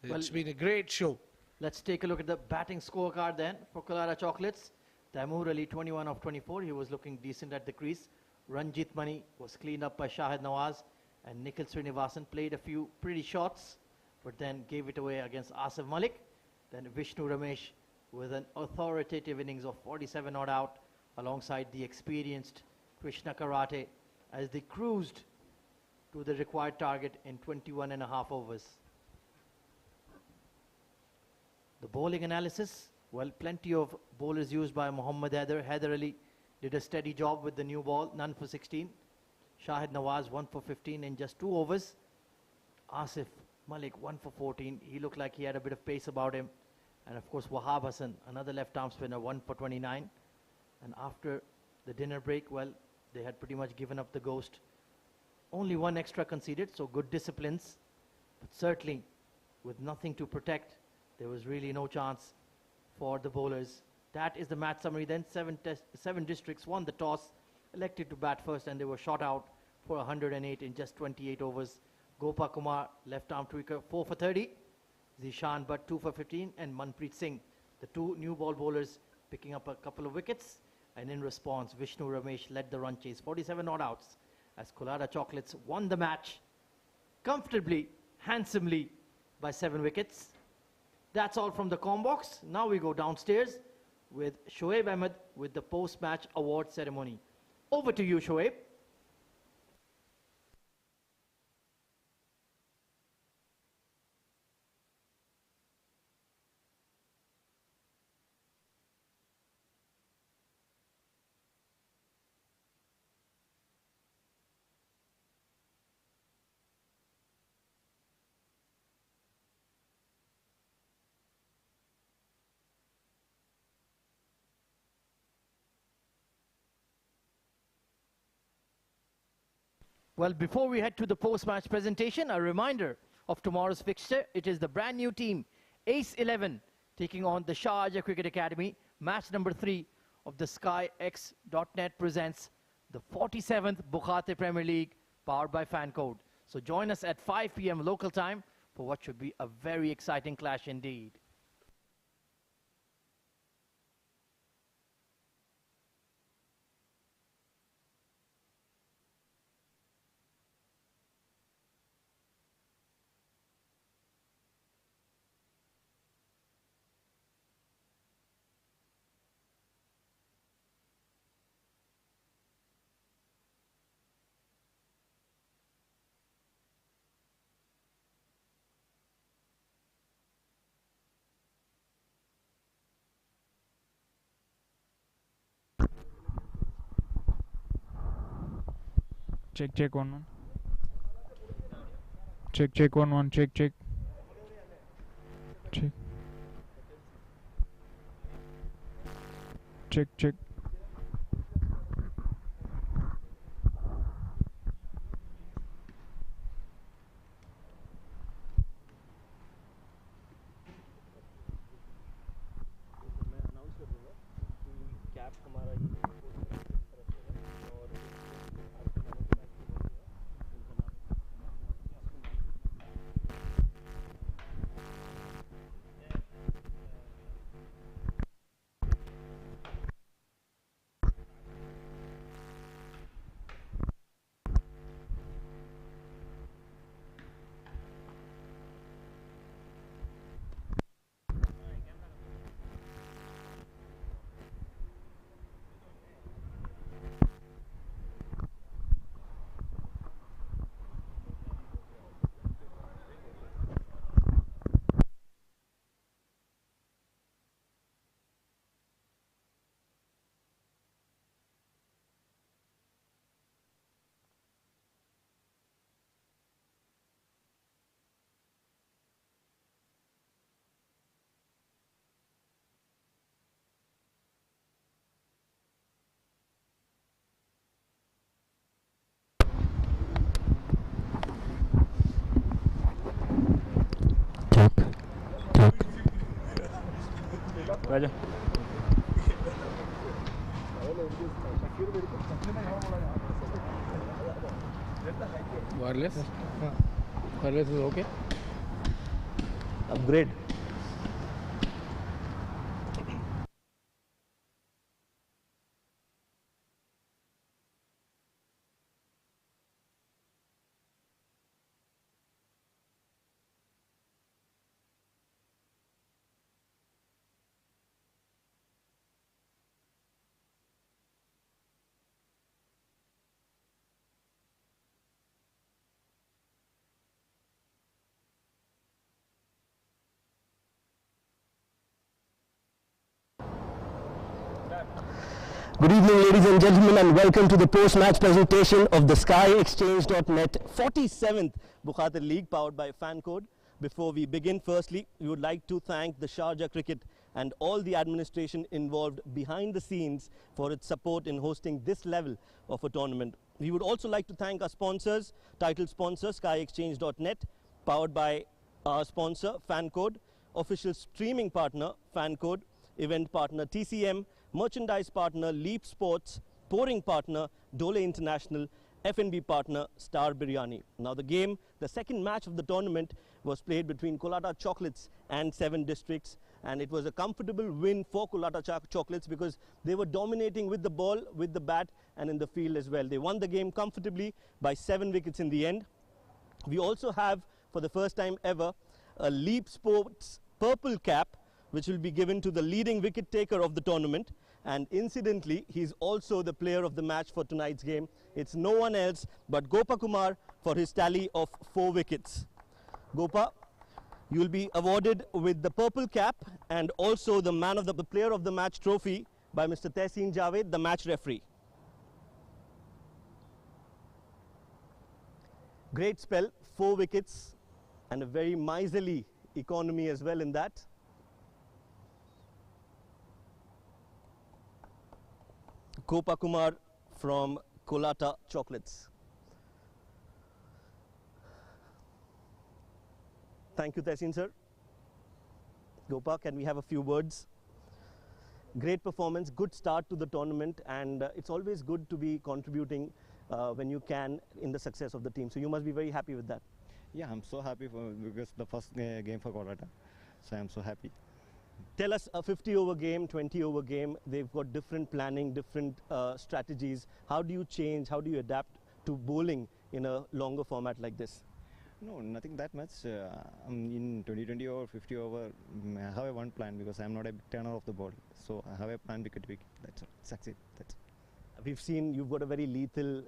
It's been a great show. Let's take a look at the batting scorecard then for Colata Chocolates. Taimur Ali 21 of 24. He was looking decent at the crease. Ranjit Mani was cleaned up by Shahid Nawaz. And Nikhil Srinivasan played a few pretty shots, but then gave it away against Asif Malik. Then Vishnu Ramesh with an authoritative innings of 47 not out alongside the experienced Krishna Karate as they cruised to the required target in 21 and a half overs. The bowling analysis, well, plenty of bowlers used by Mohammad Haider. Haider Ali did a steady job with the new ball, none for 16. Shahid Nawaz 1 for 15 in just 2 overs. Asif Malik 1 for 14. He looked like he had a bit of pace about him. And of course Wahab Hassan, another left-arm spinner, 1 for 29. And after the dinner break, well, they had pretty much given up the ghost. Only 1 extra conceded, so good disciplines. But certainly, with nothing to protect, there was really no chance for the bowlers. That is the match summary then. 7 districts won the toss, elected to bat first, and they were shot out for 108 in just 28 overs. Gopa Kumar, left-arm tweaker, 4 for 30. Zishan Butt, 2 for 15. And Manpreet Singh, the 2 new ball bowlers, picking up a couple of wickets. And in response, Vishnu Ramesh led the run chase, 47 not outs, as Colata Chocolates won the match comfortably, handsomely, by 7 wickets. That's all from the Combox. Now we go downstairs with Shoaib Ahmed with the post-match award ceremony. Over to you, Shoaib. Well, before we head to the post-match presentation, a reminder of tomorrow's fixture. It is the brand new team, Ace 11, taking on the Sharjah Cricket Academy. Match number 3 of the SkyX.net presents the 47th Bukhatir Premier League, powered by Fancode. So join us at 5 p.m. local time for what should be a very exciting clash indeed. Check, check, 1 1. Check, check, 1 1. Check, check. Check. Check, check. Raja. Wireless? Wireless is okay? Upgrade. Good evening, ladies and gentlemen, and welcome to the post-match presentation of the SkyExchange.net 47th Bukhatir League powered by FanCode. Before we begin, firstly, we would like to thank the Sharjah Cricket and all the administration involved behind the scenes for its support in hosting this level of a tournament. We would also like to thank our sponsors, title sponsor SkyExchange.net, powered by our sponsor FanCode, official streaming partner FanCode, event partner TCM, merchandise partner Leap Sports, pouring partner Dole International, F&B partner Star Biryani. Now the second match of the tournament was played between COLATTA Chocolates and 7 Districts, and it was a comfortable win for COLATTA Chocolates because they were dominating with the ball, with the bat and in the field as well. They won the game comfortably by 7 wickets in the end. We also have, for the first time ever, a Leap Sports purple cap which will be given to the leading wicket taker of the tournament, and incidentally he's also the player of the match for tonight's game. It's no one else but Gopa Kumar for his tally of 4 wickets. Gopa, you will be awarded with the purple cap and also the player of the match trophy by Mr. Tehseen Javed, the match referee. Great spell, 4 wickets and a very miserly economy as well in that. Gopa Kumar from COLATTA Chocolates. Thank you, Tehseen sir. Gopa, can we have a few words? Great performance, good start to the tournament, and it's always good to be contributing when you can in the success of the team. So you must be very happy with that. Yeah, I'm so happy because the first game for COLATTA, so I'm so happy. Tell us, a 50-over game, 20-over game, they've got different planning, different strategies. How do you change, how do you adapt to bowling in a longer format like this? No, nothing that much. In 2020 or 50 over, I have one plan because I'm not a big turner of the ball. So I have a plan wicket. That's all. That's it. That's it. We've seen you've got a very lethal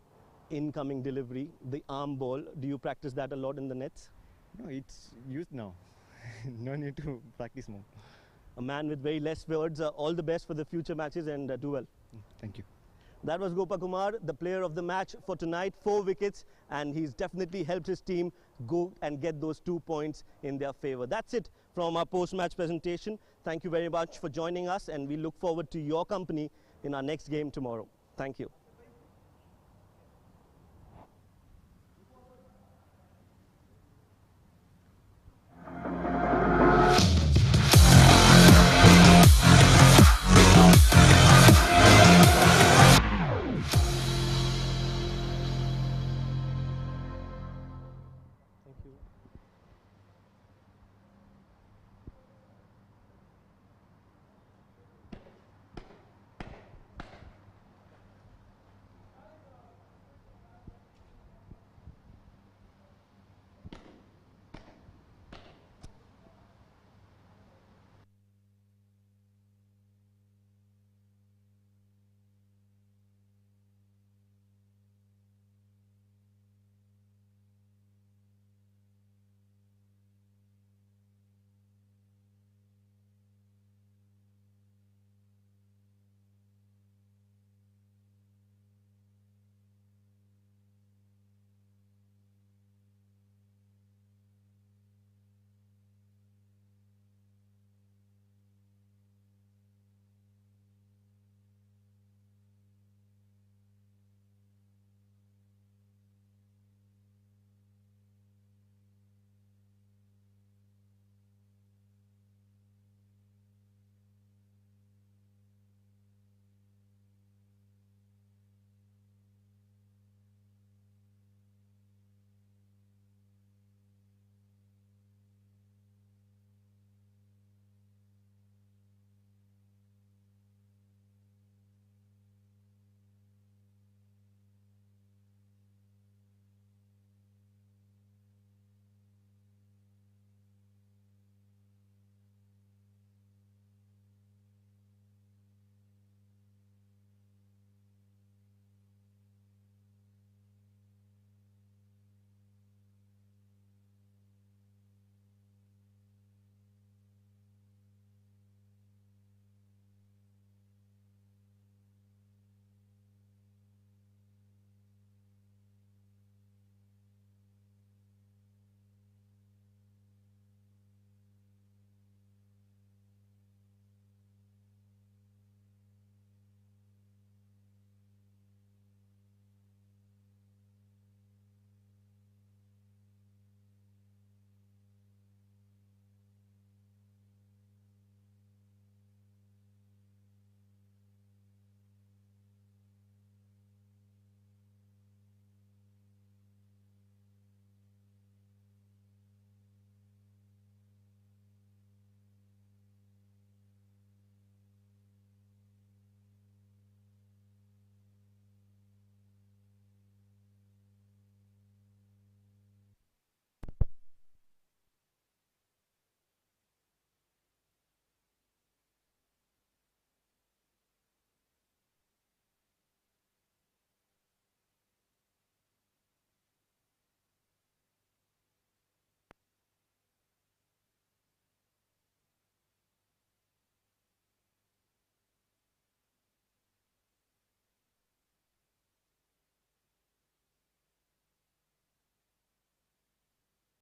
incoming delivery, the arm ball. Do you practice that a lot in the nets? No, it's used now. No need to practice more. A man with very less words. All the best for the future matches and do well. Thank you. That was Gopa Kumar, the player of the match for tonight, 4 wickets, and he's definitely helped his team go and get those 2 points in their favor. That's it from our post-match presentation. Thank you very much for joining us, and we look forward to your company in our next game tomorrow. Thank you.